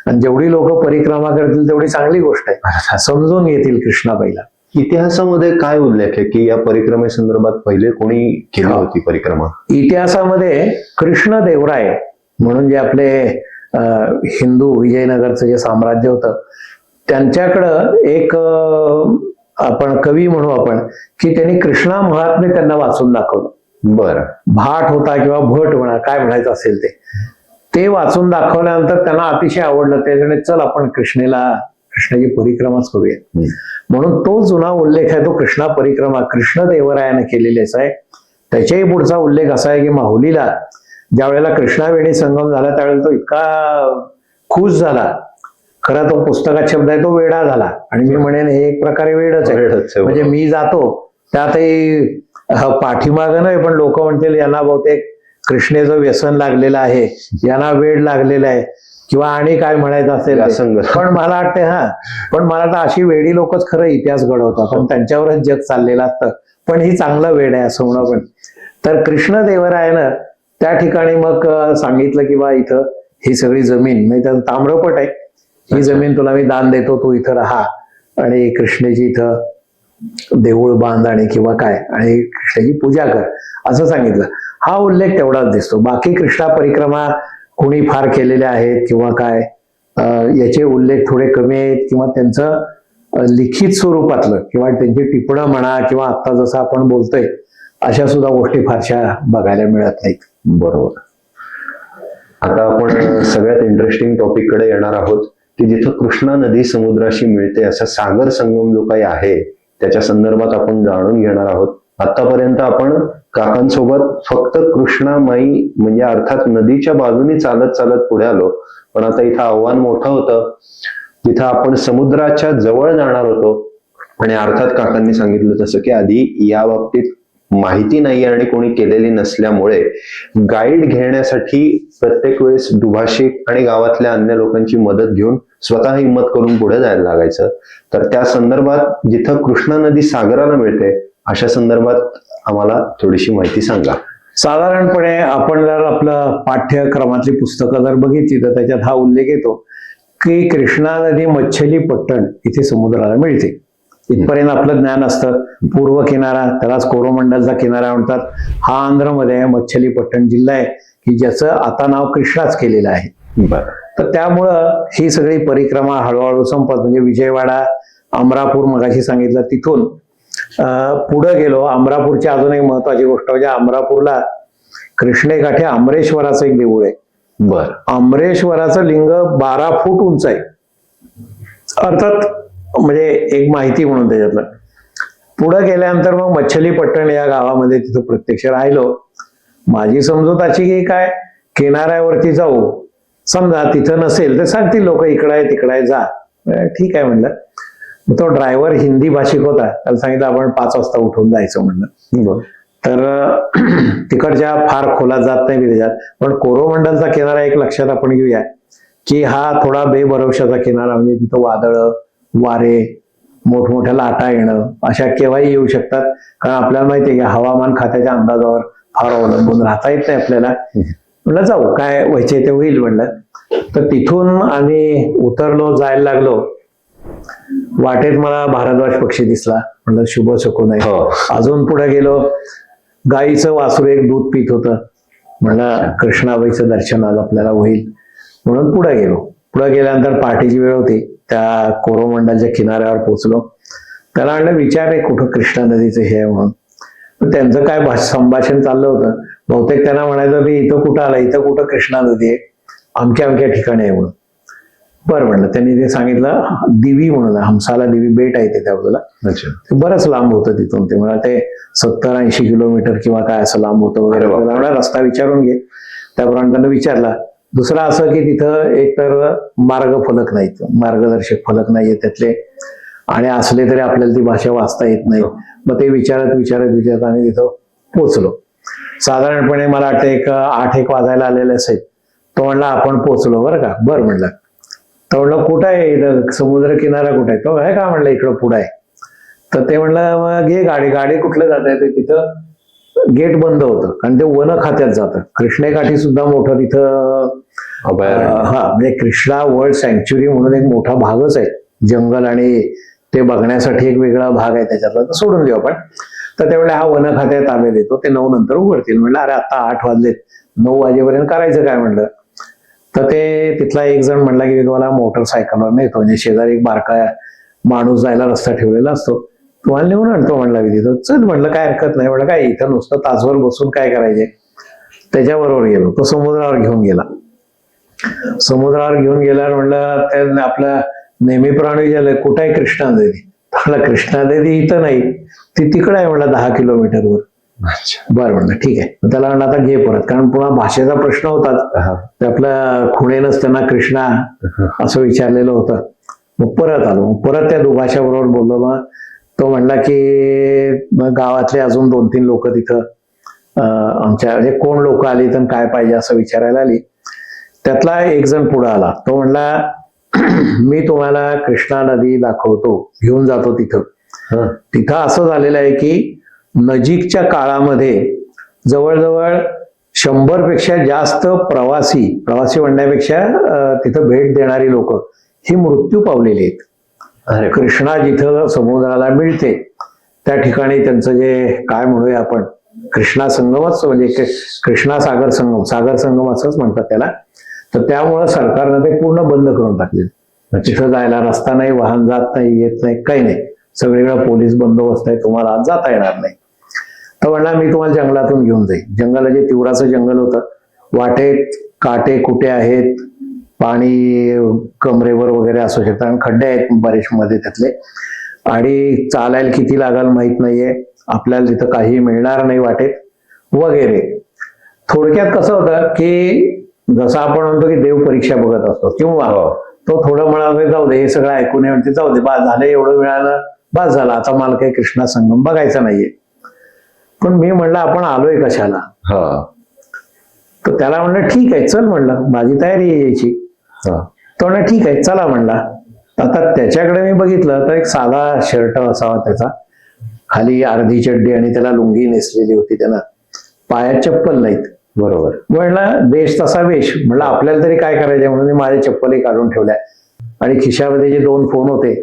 आणि जेवढी लोक परिक्रमा करतील तेवढी चांगली गोष्ट आहे, समजून घेतील कृष्णाबाईला. इतिहासामध्ये काय उल्लेख आहे की या परिक्रमेसंदर्भात पहिले कोणी केली होती परिक्रमा? इतिहासामध्ये कृष्णदेवराय म्हणून जे आपले हिंदू विजयनगरचं जे साम्राज्य होतं, त्यांच्याकडं एक आपण कवी म्हणू आपण की त्यांनी कृष्णा महात्म्य त्यांना वाचून दाखवलं. बरं. भाट होता किंवा भट म्हणा, काय म्हणायचं असेल ते वाचून दाखवल्यानंतर त्यांना अतिशय आवडलं. त्याच्याने चल आपण कृष्णाची परिक्रमाच करूया. म्हणून तो जुना उल्लेख आहे, तो कृष्णा परिक्रमा कृष्णदेवरायाने केलेलीच आहे. त्याच्याही पुढचा उल्लेख असा आहे की माहुलीला ज्या वेळेला कृष्णावेणी संगम झाला त्यावेळेला तो इतका खुश झाला, खरा तो पुस्तकात शब्द आहे, तो वेडा झाला. आणि मी म्हणेन हे एक प्रकारे वेडच आहे. म्हणजे मी जातो त्यातही पाठीमागं नाही, पण लोक म्हणतील यांना बहुतेक कृष्णेचं व्यसन लागलेलं आहे, यांना वेड लागलेलं आहे किंवा आणि काय म्हणायचं असेल. पण मला वाटतं पण मला तर अशी वेडी लोकच खरं इतिहास घडवतात, पण त्यांच्यावरच जग चाललेलं असतं. पण ही चांगलं वेड आहे असं म्हणा. पण तर कृष्णदेवरायानं त्या ठिकाणी मग सांगितलं की बा इथं ही सगळी जमीन, म्हणजे त्याचं ताम्रपट आहे, ही जमीन तुला मी दान देतो, तू इथं राहा आणि कृष्णेची इथं देऊळ बांध आणि किंवा काय आणि कृष्णाची पूजा कर असं सांगितलं. हा उल्लेख तेवढाच दिसतो. बाकी कृष्णा परिक्रमा कोणी फार केलेल्या आहेत किंवा काय याचे उल्लेख थोडे कमी आहेत किंवा त्यांचं लिखित स्वरूपातलं किंवा त्यांची टिपणं म्हणा किंवा आता जसं आपण बोलतोय अशा सुद्धा गोष्टी फारशा बघायला मिळत नाहीत. बरोबर. आता आपण सगळ्यात इंटरेस्टिंग टॉपिक कडे येणार आहोत की जिथं कृष्णा नदी समुद्राशी मिळते असा सागर संगम जो काही आहे त्याच्या संदर्भात आपण जाणून घेणार आहोत. आतापर्यंत आपण काकांसोबत फक्त कृष्णामाई म्हणजे अर्थात नदीच्या बाजूने चालत चालत पुढे आलो, पण आता इथं आव्हान मोठं होतं. तिथं आपण समुद्राच्या जवळ जाणार होतो आणि अर्थात काकांनी सांगितलं तसं की आधी या बाबतीत माहिती नाही आणि कोणी केलेली नसल्यामुळे गाईड घेण्यासाठी प्रत्येक वेळेस दुभाषिक आणि गावातल्या अन्य लोकांची मदत घेऊन स्वतः हिंमत करून पुढे जायला लागायचं. तर त्या संदर्भात जिथं कृष्णा नदी सागराला मिळते अशा संदर्भात आम्हाला थोडीशी माहिती सांगा. साधारणपणे आपण जर आपलं पाठ्यक्रमातली पुस्तकं जर बघितली तर त्याच्यात हा उल्लेख येतो की कृष्णा नदी मच्छलीपट्टण इथे समुद्राला मिळते. इथपर्यंत आपलं ज्ञान असतं. पूर्व किनारा त्यालाच कोरोमंडलचा किनारा म्हणतात. हा आंध्रमध्ये आहे, मच्छलीपट्टण जिल्हा आहे की ज्याचं आता नाव कृष्णाच केलेलं आहे. तर त्यामुळं ही सगळी परिक्रमा हळूहळू संपत म्हणजे विजयवाडा, अमरापूर मगाशी सांगितलं, तिथून पुढे गेलो. अमरापूरची अजून एक महत्वाची गोष्ट म्हणजे अमरापूरला कृष्णेकाठी अमरेश्वराचं एक देऊळ आहे. बर. अमरेश्वराचं लिंग 12 फूट उंच आहे. अर्थात म्हणजे एक माहिती म्हणून त्याच्यातलं. पुढे गेल्यानंतर मग मच्छलीपट्टण या गावामध्ये तिथं प्रत्यक्ष राहिलो. माझी समजूत अशी की काय किनाऱ्यावरती जाऊ, समजा तिथं नसेल तर सांगतील लोक इकडं आहे तिकडं आहे, जा. ठीक आहे म्हणलं. तो ड्रायव्हर हिंदी भाषिक होता, त्याला सांगितलं आपण 5 वाजता उठून जायचं म्हणलं. तर तिकडच्या फार खोलात जात नाही त्याच्यात, पण कोरोमंडलचा किनारा एक लक्षात आपण घेऊया की हा थोडा बेभरवशाचा किनारा, म्हणजे तिथं वादळ वारे मोठमोठ्या लाटा येणं अशा केव्हाही येऊ शकतात. कारण आपल्याला माहितीये की हवामान खात्याच्या अंदाजावर फार अवलंबून राहता येत नाही आपल्याला. म्हणलं जाऊ, काय व्हायचे ते होईल म्हणलं. तर तिथून आम्ही उतरलो, जायला लागलो. वाटेत मला भारद्वाज पक्षी दिसला, म्हणलं शुभ शकून आहे. हो. अजून पुढे गेलो, गाईचं वासरू एक दूध पित होतं, म्हणलं कृष्णाबाईचं दर्शन आज आपल्याला होईल म्हणून पुढे गेलो. पुढे गेल्यानंतर पहाटेची वेळ होती. त्या कोरोमंडलच्या किनाऱ्यावर पोहोचलो. त्याला म्हणलं विचार आहे कुठं कृष्णा नदीचं हे आहे म्हणून. पण त्यांचं काय संभाषण चाललं होतं. बहुतेक त्यांना म्हणायचं की इथं कुठं आला, इथं कुठं कृष्णा नदी आहे, अमक्या अमक्या ठिकाणी आहे म्हणून. बरं म्हणलं. त्यांनी ते सांगितलं दिवी म्हणून, हमसाला दिवी बेट आहे ते त्या बाजूला. अच्छा. बरंच लांब होतं तिथून. ते मला ते 70-80 किलोमीटर किंवा काय असं लांब होतं वगैरे. त्याला रस्ता विचारून घे. त्याप्रमाणे त्यांना विचारला. दुसरं असं की तिथं एकतर मार्गफलक नाहीत, मार्गदर्शक फलक नाहीये त्यातले, आणि असले तरी आपल्याला ती भाषा वाचता येत नाही. मग ते विचारत आम्ही तिथं पोचलो. साधारणपणे मला वाटतं 8-1 वाजायला आलेले असेल. तो म्हणला आपण पोचलो बरं का. बरं म्हणलं. तर म्हणलं कुठं आहे इथं समुद्र किनारा कुठे आहे. तो आहे का म्हणलं इकडं पुढं आहे. तर ते म्हणलं मग घे गाडी कुठलं जात आहे. ते तिथं गेट बंद होतं कारण ते वन खात्यात जातं. कृष्णेकाठी सुद्धा मोठं तिथं म्हणजे कृष्णा वर्ल्ड सँक्च्युरी म्हणून एक मोठा भागच आहे. जंगल आणि ते बघण्यासाठी एक वेगळा भाग आहे त्याच्यातला. तर सोडून देऊ आपण. तर त्यावेळेला हा वन खात्यात आम्ही देतो, ते 9 नंतर उघडतील. म्हणलं अरे आता 8 वाजलेत, 9 वाजेपर्यंत करायचं काय म्हणलं. तर ते तिथला एक जण म्हणला की मी तुम्हाला मोटरसायकलवर नेतो, म्हणजे शेजारी एक बारका माणूस जायला रस्ता ठेवलेला असतो, तुम्हाला नेऊन आणतो म्हणला मी तिथं. चल म्हणलं काय हरकत नाही. म्हणलं काय इथं नुसतं तासभर बसून काय करायचे. त्याच्याबरोबर गेलो. तो समुद्रावर घेऊन गेला. समुद्रावर घेऊन गेल्यावर म्हणलं त्या आपलं नेहमीप्रमाणे विचारलं कुठं आहे कृष्णा नदी. म्हणलं कृष्णा नदी इथं नाही, ती तिकडे आहे म्हणलं 10 किलोमीटरवर. बरं म्हणलं ठीक आहे. त्याला म्हणलं आता घे परत, कारण पुन्हा भाषेचा प्रश्न होताच. ते आपल्या खुणेनच त्यांना कृष्णा असं विचारलेलं होतं. मग परत आलो. परत त्या दुभाषा बरोबर बोललो. मग तो म्हणला की मग गावातले अजून 2-3 लोक तिथं आमच्या म्हणजे कोण लोक आली तर काय पाहिजे असं विचारायला आली. त्यातला एक जण पुढे आला. तो म्हणला मी तुम्हाला कृष्णा नदी दाखवतो, घेऊन जातो तिथं. तिथं असं झालेलं आहे की नजीकच्या काळामध्ये जवळजवळ 100 पेक्षा जास्त प्रवासी म्हणण्यापेक्षा तिथं भेट देणारी लोक ही मृत्यू पावलेली आहेत. कृष्णा जिथं समुद्राला मिळते त्या ठिकाणी त्यांचं जे काय म्हणूया आपण कृष्णा संगमच, म्हणजे कृष्णा सागर संगम असंच म्हणतात त्याला. तर त्यामुळं सरकारनं ते पूर्ण बंद करून टाकले. तिथं जायला रस्ता नाही, वाहन जात नाही, येत नाही, काही नाही. सगळीकडे पोलीस बंदोबस्त आहे, तुम्हाला आज जाता येणार नाही. तर म्हणला मी तुम्हाला जंगलातून घेऊन जाईल. जंगलाचे तिवराचं जंगल होतं. वाटेत काटे कुटे आहेत, पाणी कमरेवर वगैरे असू शकतं, आणि खड्डे आहेत बरेच मध्ये त्यातले, आणि चालायला किती लागाल माहित नाहीये. आपल्याला तिथं काही मिळणार नाही वाटेत वगैरे. थोडक्यात कसं होतं की जसं आपण म्हणतो की देव परीक्षा बघत असतो, किंवा तो थोडं म्हणाला जाऊ दे हे सगळं ऐकून म्हणते जाऊ दे बा झालं, एवढं मिळालं बस झालं, आता मला काही कृष्णा संगम बघायचा नाहीये. पण मी म्हणलं आपण आलोय कशाला. तर त्याला म्हणलं ठीक आहे चल म्हणलं, माझी तयारी आहे यायची. तो म्हणला ठीक आहे चला म्हणला. आता त्याच्याकडे मी बघितलं तर एक साधा शर्ट असावा त्याचा, खाली अर्धी चड्डी आणि त्याला लुंगी नेसलेली होती. त्याला पायात चप्पल नाहीत. बरोबर. म्हणलं देश तसा वेश. म्हणलं आपल्याला तरी काय करायचं म्हणून मी माझ्या चप्पलही काढून ठेवल्या, आणि खिशामध्ये जे 2 फोन होते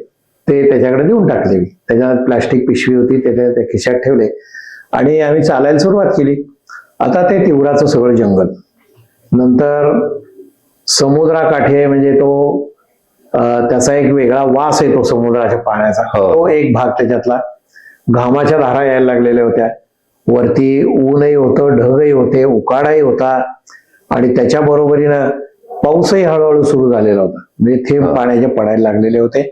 ते त्याच्याकडे देऊन टाकले. मी त्याच्यात प्लास्टिक पिशवी होती, त्या खिशात ठेवले, आणि आम्ही चालायला सुरुवात केली. आता ते तिवराचं सगळं जंगल, नंतर समुद्राकाठी आहे, म्हणजे तो त्याचा एक वेगळा वास येतो समुद्राच्या पाण्याचा. तो एक भाग त्याच्यातला. घामाच्या धारा यायला लागलेल्या होत्या. वरती ऊनही होतं, ढगही होते, उकाडाही होता, आणि त्याच्या बरोबरीनं पाऊसही हळूहळू सुरू झालेला होता. म्हणजे थेंब पाण्याचे पडायला लागलेले होते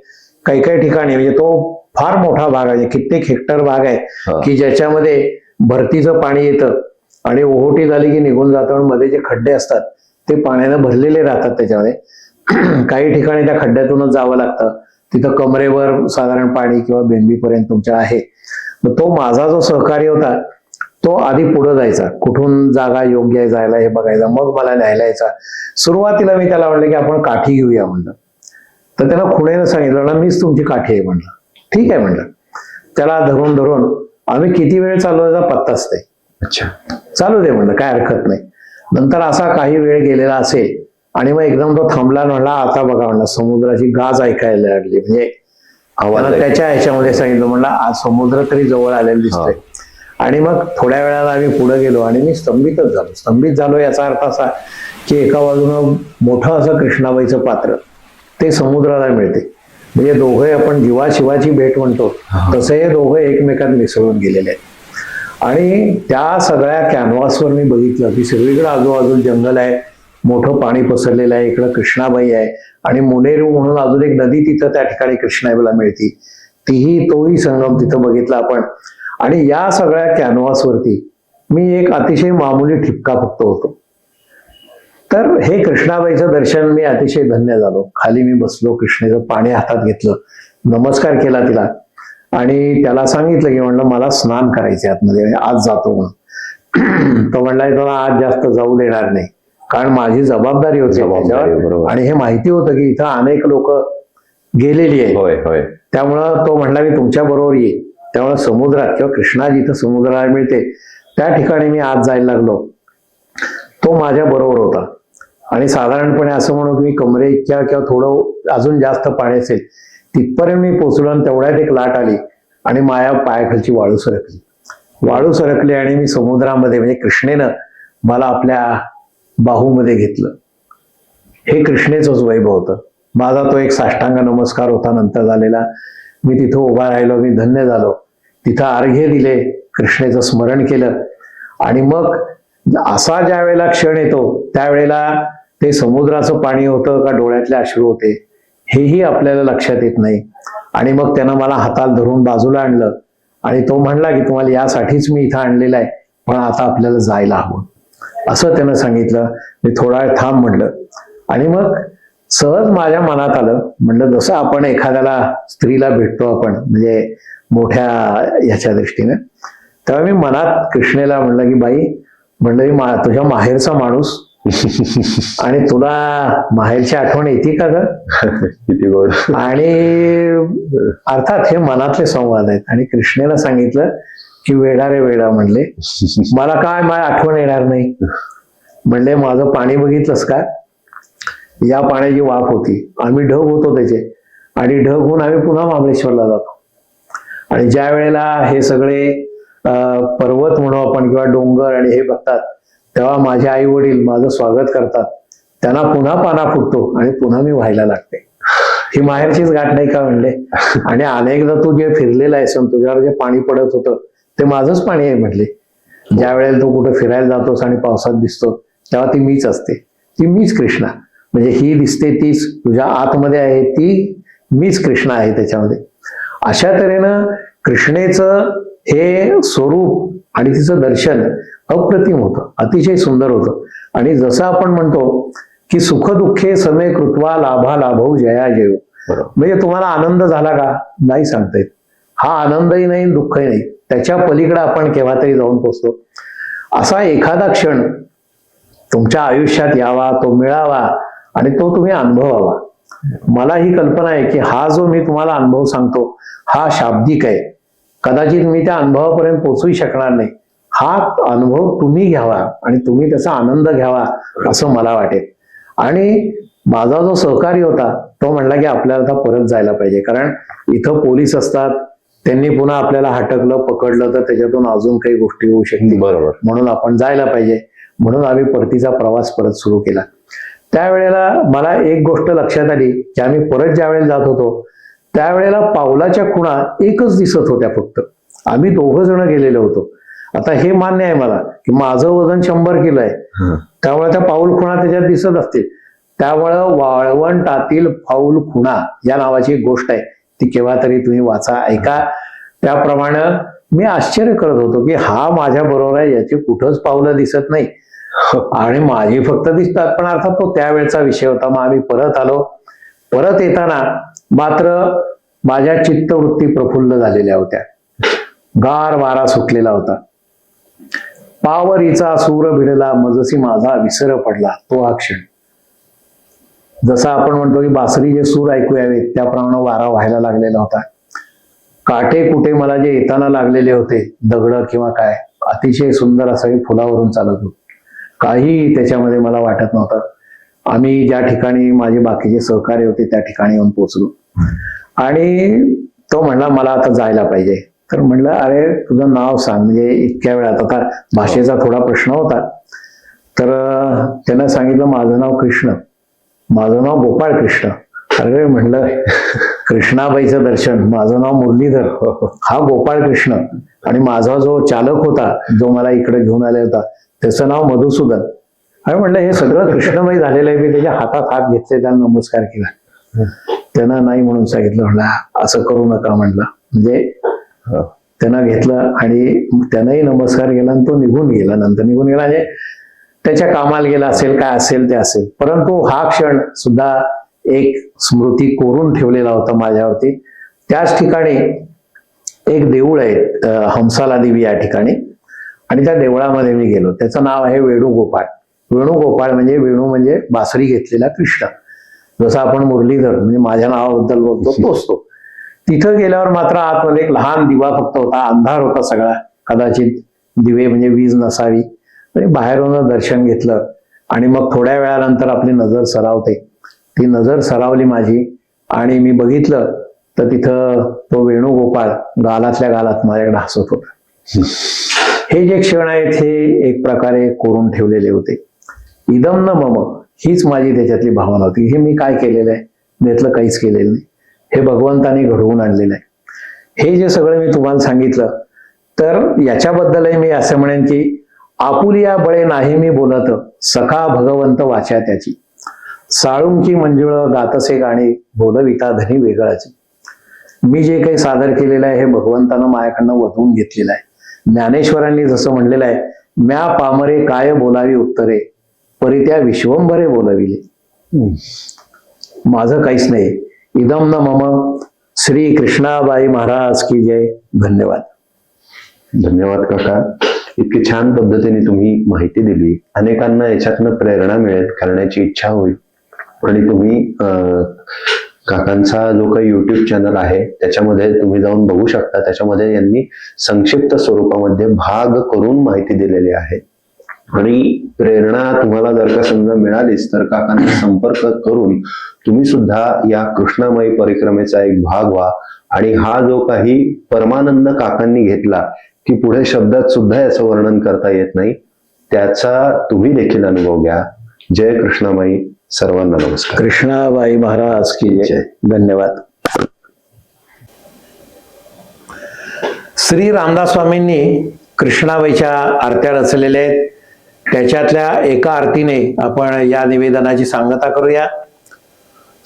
काही काही ठिकाणी. म्हणजे तो फार मोठा भाग आहे, कित्येक हेक्टर भाग आहे की ज्याच्यामध्ये भरतीचं पाणी येतं आणि ओहोटी झाली की निघून जातं. मध्ये जे खड्डे असतात ते पाण्यानं भरलेले राहतात त्याच्यामध्ये. काही ठिकाणी त्या खड्ड्यातूनच जावं लागतं. तिथं कमरेवर साधारण पाणी किंवा बेंबीपर्यंत तुमच्या आहे. मग तो माझा जो सहकारी होता तो आधी पुढे जायचा, कुठून जागा योग्य आहे जायला हे बघायचा, मग मला न्यायला यायचा. सुरुवातीला मी त्याला म्हणलं की आपण काठी घेऊया म्हणलं. तर त्याला खुणेनं सांगितलं ना मीच तुमची काठी आहे म्हणलं. ठीक आहे म्हणलं. त्याला धरून आम्ही किती वेळ चालू याचा पत्ताच नाही. अच्छा, चालू दे म्हणलं, काय हरकत नाही. नंतर असा काही वेळ गेलेला असेल आणि मग एकदम तो थांबला आणि म्हणला आता बघा म्हणला समुद्राची गाज ऐकायला लागली. म्हणजे आवाज त्यानं त्याच्या ह्याच्यामध्ये सांगितलं म्हणला आज समुद्र तरी जवळ आलेला दिसतोय. आणि मग थोड्या वेळाला आम्ही पुढे गेलो आणि मी स्तंभित झालो याचा अर्थ असा की एका बाजूनं मोठं असं कृष्णाबाईचं पात्र ते समुद्राला मिळते. म्हणजे दोघे आपण जीवाशिवाची भेट म्हणतो तसं हे दोघं एकमेकात मिसळून गेलेले आहेत. आणि त्या सगळ्या कॅनव्हासवर मी बघितलं की सगळीकडे आजूबाजूला जंगल आहे, मोठं पाणी पसरलेलं आहे, इकडं कृष्णाबाई आहे आणि मुनेरू म्हणून अजून एक नदी तिथं त्या ठिकाणी कृष्णाबाईला मिळती, तोही संगम तिथं बघितला आपण. आणि या सगळ्या कॅनव्हासवरती मी एक अतिशय मामूली ठिपका फक्त होतो. तर हे कृष्णाबाईचं दर्शन मी अतिशय धन्य झालो. खाली मी बसलो, कृष्णेचं पाणी हातात घेतलं, नमस्कार केला तिला आणि त्याला सांगितलं की म्हणलं मला स्नान करायचे आतमध्ये, आज जातो म्हणून. तो म्हणला तुला आज जास्त जाऊ देणार नाही कारण माझी जबाबदारी होती त्याच्यावर आणि हे माहिती होतं की इथं अनेक लोक गेलेली आहेत. त्यामुळं तो म्हणला मी तुमच्या बरोबर येईल. त्यामुळे समुद्रात किंवा कृष्णा जिथं समुद्राला मिळते त्या ठिकाणी मी आज जायला लागलो. तो माझ्या बरोबर होता आणि साधारणपणे असं म्हणू की मी कमरे इतक्या किंवा थोडं अजून जास्त पाणी असेल तिथपर्यंत मी पोचलो आणि तेवढ्यात एक लाट आली आणि माझ्या पायाखालची वाळू सरकली आणि मी समुद्रामध्ये म्हणजे कृष्णेनं मला आपल्या बाहूमध्ये घेतलं. हे कृष्णेचंच वैभव होतं. माझा तो एक साष्टांग नमस्कार होता नंतर झालेला. मी तिथं उभा राहिलो, मी धन्य झालो. तिथं अर्घ्य दिले, कृष्णेचं स्मरण केलं आणि मग असा ज्या वेळेला क्षण येतो त्यावेळेला ते समुद्राचं पाणी होतं का डोळ्यातले अश्रू होते हेही आपल्याला लक्षात येत नाही. आणि मग त्यानं मला हाताला धरून बाजूला आणलं आणि तो म्हणला की तुम्हाला यासाठीच मी इथं आणलेलं आहे, पण आता आपल्याला जायला हवं असं त्यानं सांगितलं. मी थोडा वेळ थांब म्हणलं आणि मग सहज माझ्या मनात आलं, म्हणलं जसं आपण एखाद्याला स्त्रीला भेटतो आपण म्हणजे मोठ्या ह्याच्या दृष्टीने, तेव्हा मी मनात कृष्णेला म्हणलं की बाई म्हणलं मी तुझ्या माहेरचा माणूस आणि तुला माहेरची आठवण येते का ग? किती गोड. आणि अर्थात हे मनातले संवाद आहेत. आणि कृष्णेला सांगितलं की वेडा रे वेडा म्हणले, मला काय माझी आठवण येणार नाही. म्हणले माझं पाणी बघितलंस का, या पाण्याची वाफ होती, आम्ही ढग होतो त्याचे आणि ढग होऊन आम्ही पुन्हा महाबळेश्वरला जातो. आणि ज्या वेळेला हे सगळे पर्वत म्हणू आपण किंवा डोंगर आणि हे बघतात तेव्हा माझे आई वडील माझं स्वागत करतात, त्यांना पुन्हा पाना फुटतो आणि पुन्हा मी व्हायला लागते. ही माहेरचीच गाठ नाही का म्हणले. आणि अनेकदा तू जे फिरलेला आहेस तुझ्यावर जे पाणी पडत होतं ते माझंच पाणी आहे म्हटले. ज्या वेळेला तू कुठे फिरायला जातोस आणि पावसात दिसतो तेव्हा ती मीच असते, ती मीच कृष्णा. म्हणजे ही दिसते तीच तुझ्या आतमध्ये आहे, ती मीच कृष्णा आहे त्याच्यामध्ये. अशा तऱ्हेनं कृष्णेचं हे स्वरूप आणि तिचं दर्शन अप्रतिम होतं, अतिशय सुंदर होतं. आणि जसं आपण म्हणतो की सुख दुःखे समे कृत्वा लाभा लाभो जया जयो, म्हणजे तुम्हाला आनंद झाला का नाही सांगता येत. हा आनंदही नाही दुःखही नाही, त्याच्या पलीकडे आपण केव्हा तरी जाऊन पोचतो. असा एखादा क्षण तुमच्या आयुष्यात यावा, तो मिळावा आणि तो तुम्ही अनुभवावा. मला ही कल्पना आहे की हा जो मी तुम्हाला अनुभव सांगतो हा शाब्दिक आहे, कदाचित मी त्या अनुभवापर्यंत पोहोचू शकणार नाही. हा अनुभव तुम्ही घ्यावा आणि तुम्ही त्याचा आनंद घ्यावा असं मला वाटेल. आणि माझा जो सहकारी होता तो म्हणला की आपल्याला आता परत जायला पाहिजे, कारण इथं पोलीस असतात, त्यांनी पुन्हा आपल्याला हटकलं पकडलं तर त्याच्यातून अजून काही गोष्टी होऊ शकतील, बरोबर, म्हणून आपण जायला पाहिजे. म्हणून आम्ही परतीचा प्रवास परत सुरू केला. त्यावेळेला मला एक गोष्ट लक्षात आली की आम्ही परत ज्या वेळेला जात होतो त्यावेळेला पावलाच्या खुणा एकच दिसत होत्या फक्त. आम्ही दोघं जण गेलेलो होतो. आता हे मान्य आहे मला की माझं वजन 100 किलो आहे, त्यामुळे त्या पाऊल खुणा त्याच्यात दिसत असतील. त्यामुळं वाळवंटातील पाऊल खुणा या नावाची एक गोष्ट आहे, ती केव्हा तरी तुम्ही वाचा, ऐका. त्याप्रमाणे मी आश्चर्य करत होतो की हा माझ्या बरोबर आहे, याची कुठंच पावलं दिसत नाही आणि माझी फक्त दिसतात. पण अर्थात तो त्यावेळेचा विषय होता. मग आम्ही परत आलो. परत येताना मात्र माझ्या चित्तवृत्ती प्रफुल्ल झालेल्या होत्या. गार वारा सुटलेला होता. पावरीचा सूर भिडला मजसी माझा विसर पडला, तो हा क्षण. जसा आपण म्हणतो की बासरीचे सूर ऐकू यावेत त्याप्रमाणे वारा व्हायला लागलेला होता. काटे कुठे मला जे येताना लागलेले होते दगड किंवा काय, अतिशय सुंदर असं फुलावरून चालत होत, काही त्याच्यामध्ये मला वाटत नव्हतं. आम्ही ज्या ठिकाणी माझे बाकीचे सहकारी होते त्या ठिकाणी येऊन पोहोचलो. आणि तो म्हणला मला आता जायला पाहिजे. तर म्हणलं अरे तुझं नाव सांग, म्हणजे इतक्या वेळात आता भाषेचा थोडा प्रश्न होता. तर त्यानं सांगितलं माझं नाव कृष्ण, माझं नाव गोपाळ कृष्ण. अरे म्हणलं कृष्णाबाईचं दर्शन, माझं नाव मुरलीधर, हा गोपाळ कृष्ण, आणि माझा जो चालक होता जो मला इकडे घेऊन आला होता त्याचं नाव मधुसूदन. अरे म्हणलं हे सगळं कृष्णमय झालेलं आहे. मी त्याच्या हातात हात घेतले, त्यानं नमस्कार केला. त्यानं नाही म्हणून सांगितलं. म्हणलं असं करू नका म्हणलं. म्हणजे त्यानं घेतलं आणि त्यानंही नमस्कार केला आणि तो निघून गेला. नंतर निघून गेला म्हणजे त्याच्या कामाला गेला असेल, काय असेल ते असेल. परंतु हा क्षण सुद्धा एक स्मृती कोरून ठेवलेला होता माझ्यावरती. त्याच ठिकाणी एक देऊळ आहे हंसाला देवी या ठिकाणी, आणि त्या देवळामध्ये मी गेलो. त्याचं नाव आहे वेणुगोपाळ. वेणुगोपाळ म्हणजे वेणू म्हणजे बासरी घेतलेला कृष्ण. जसं आपण मुरलीधर म्हणजे माझ्या नावाबद्दल बोलतो तोच तो. तिथं गेल्यावर मात्र आतमध्ये एक लहान दिवा फक्त होता, अंधार होता सगळा, कदाचित दिवे म्हणजे वीज नसावी. आणि बाहेरून दर्शन घेतलं आणि मग थोड्या वेळानंतर आपली नजर सरावते. ती नजर सरावली माझी आणि मी बघितलं तर तिथं तो वेणुगोपाळ गालातल्या गालात माझ्याकडे हसत होता. हे जे क्षण आहेत हे एक प्रकारे कोरून ठेवलेले होते. इदम न मम हीच माझी त्याच्यातली भावना होती. हे मी काय केलेलं आहे, त्यातलं काहीच केलेलं नाही. हे भगवंताने घडवून आणलेलं आहे. हे जे सगळं मी तुम्हाला सांगितलं, तर याच्याबद्दलही मी असं म्हणेन की आपुलिया बळे नाही मी बोलत, सखा भगवंत वाचा त्याची. साळुंकी मंजुळ गातसे गाणी, बोलविता धनी वेगळाची. मी जे काही सादर केलेलं आहे हे भगवंतानं माझ्याकडनं वधवून घेतलेलं आहे. ज्ञानेश्वरांनी जसं म्हणलेलं आहे, म्या पामरे काय बोलावी उत्तरे, परी त्या विश्वंभरे बोलविले. माझं काहीच नाही. इदम न मम. श्री कृष्णाबाई महाराज की जय. धन्यवाद. धन्यवाद काका. इतकी छान पद्धतीने तुम्ही माहिती दिली. अनेकांना याच्यातनं प्रेरणा मिळेल, करण्याची इच्छा होईल. आणि तुम्ही काकांचा जो काही युट्यूब चॅनल आहे त्याच्यामध्ये तुम्ही जाऊन बघू शकता. त्याच्यामध्ये यांनी संक्षिप्त स्वरूपामध्ये भाग करून माहिती दिलेली आहे. आणि प्रेरणा तुम्हाला जर का समजा मिळालीच तर काकांना संपर्क करून तुम्ही सुद्धा या कृष्णामयी परिक्रमेचा एक भाग व्हा. आणि हा जो काही परमानंद काकांनी घेतला की पुढे शब्दात सुद्धा याचं वर्णन करता येत नाही, त्याचा तुम्ही देखील अनुभव घ्या. जय कृष्णामाई. सर्वांना नमस्कार. कृष्णाबाई महाराज की जय. धन्यवाद. श्री रामदास स्वामींनी कृष्णाबाईच्या आरत्या रचलेल्या आहेत. त्याच्यातल्या एका आरतीने आपण या निवेदनाची सांगता करूया.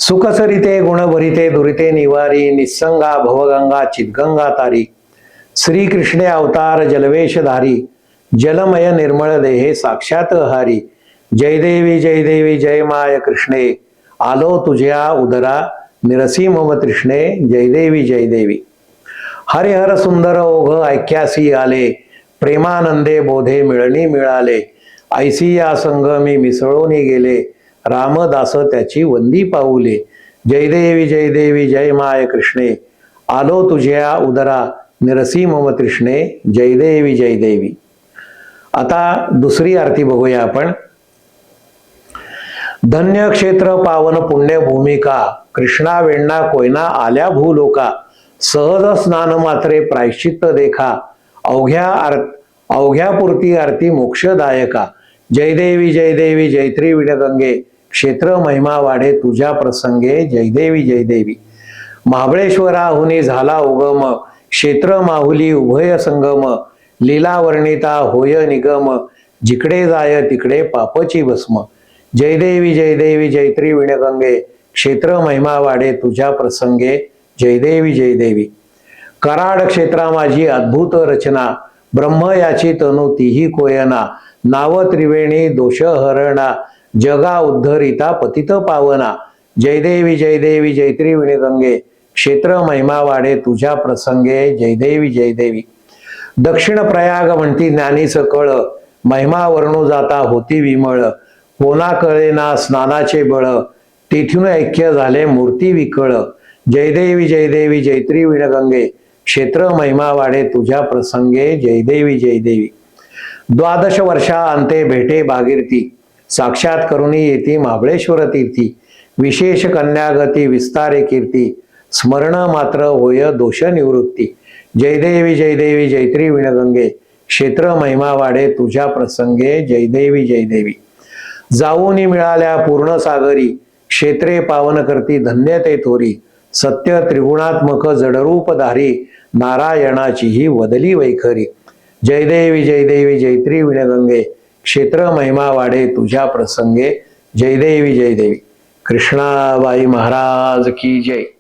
सुखसरिते गुणभरिते दुरिते निवारी, निस्संगा भवगंगा चितगंगा तारी. श्रीकृष्णे अवतार जलवेशधारी, जलमय निर्मळ देहे साक्षात हारी. जय देवी जय देवी जय माय कृष्णे, आलो तुझ्या उदरा निरसी मम तृष्णे. जय देवी जय देवी. हरिहर सुंदर ओघ ऐक्यासी आले, प्रेमानंदे बोधे मिळणी मिळाले. ऐसी या संगमी मिसळून गेले, रामदास त्याची वंदी पाऊले. जय देवी जय देवी जय माय कृष्णे, आलो तुझ्या उदरा निरसी मम तृष्णे. जय देवी जय देवी. आता दुसरी आरती बघूया आपण. धन्य क्षेत्र पावन पुण्य भूमिका, कृष्णा वेण्णा कोयना आल्या भूलोका. सहज स्नान मात्रे प्रायश्चित्त देखा, अवघ्यापुरती आरती मोक्षदायका. जय देवी जय देवी जयत्री विणगंगे, क्षेत्र महिमा वाढे तुझ्या प्रसंगे. जय देवी जय देवी. महाबळेश्वराहुनी झाला उगम, क्षेत्र माहुली उभय संगम. लीला वर्णिता होय निगम, जिकडे जाय तिकडे पापची भस्म. जय देवी जय देवी जयत्री विणगंगे, क्षेत्र महिमा वाढे तुझ्या प्रसंगे. जय देवी जय देवी. कराड क्षेत्रा माझी अद्भुत रचना, ब्रह्म याची तनु तीही कोयना. नाव त्रिवेणी दोष हरणा, जगा उद्धरिता पतित पावना. जय देवी जय देवी जयत्री विणगंगे, क्षेत्र महिमा वाढे तुझ्या प्रसंगे. जय देवी जय देवी. दक्षिण प्रयाग म्हणती ज्ञानीच कळ, महिमा वर्णू जाता होती विमळ. कोणा कळेना स्नानाचे बळ, तेथून ऐक्य झाले मूर्ती विकळ. जय देवी जय देवी जयत्री विणगंगे, क्षेत्र महिमा वाढे तुझ्या प्रसंगे. जय देवी जय देवी. द्वादश वर्षा अंते भेटे भागीरथी, साक्षात करुणी येती महाबळेश्वर तीर्थी, विशेष कन्यागती विस्तारे कीर्ती, स्मरण मात्र होय दोष निवृत्ती. जयदेवी जयदेवी जैत्री विणगंगे, क्षेत्र महिमा वाढे तुझ्या प्रसंगे. जयदेवी जयदेवी. जाऊनी मिळाल्या पूर्ण सागरी, क्षेत्रे पावन करती धन्य ते थोरी. सत्य त्रिगुणात्मक जडरूपधारी, नारायणाची ही वदली वैखरी. जयदेवी जयदेवी जैत्री विणगंगे, क्षेत्र महिमा वाढे तुझ्या प्रसंगे. जयदेवी जयदेवी. कृष्णाबाई महाराज की जय.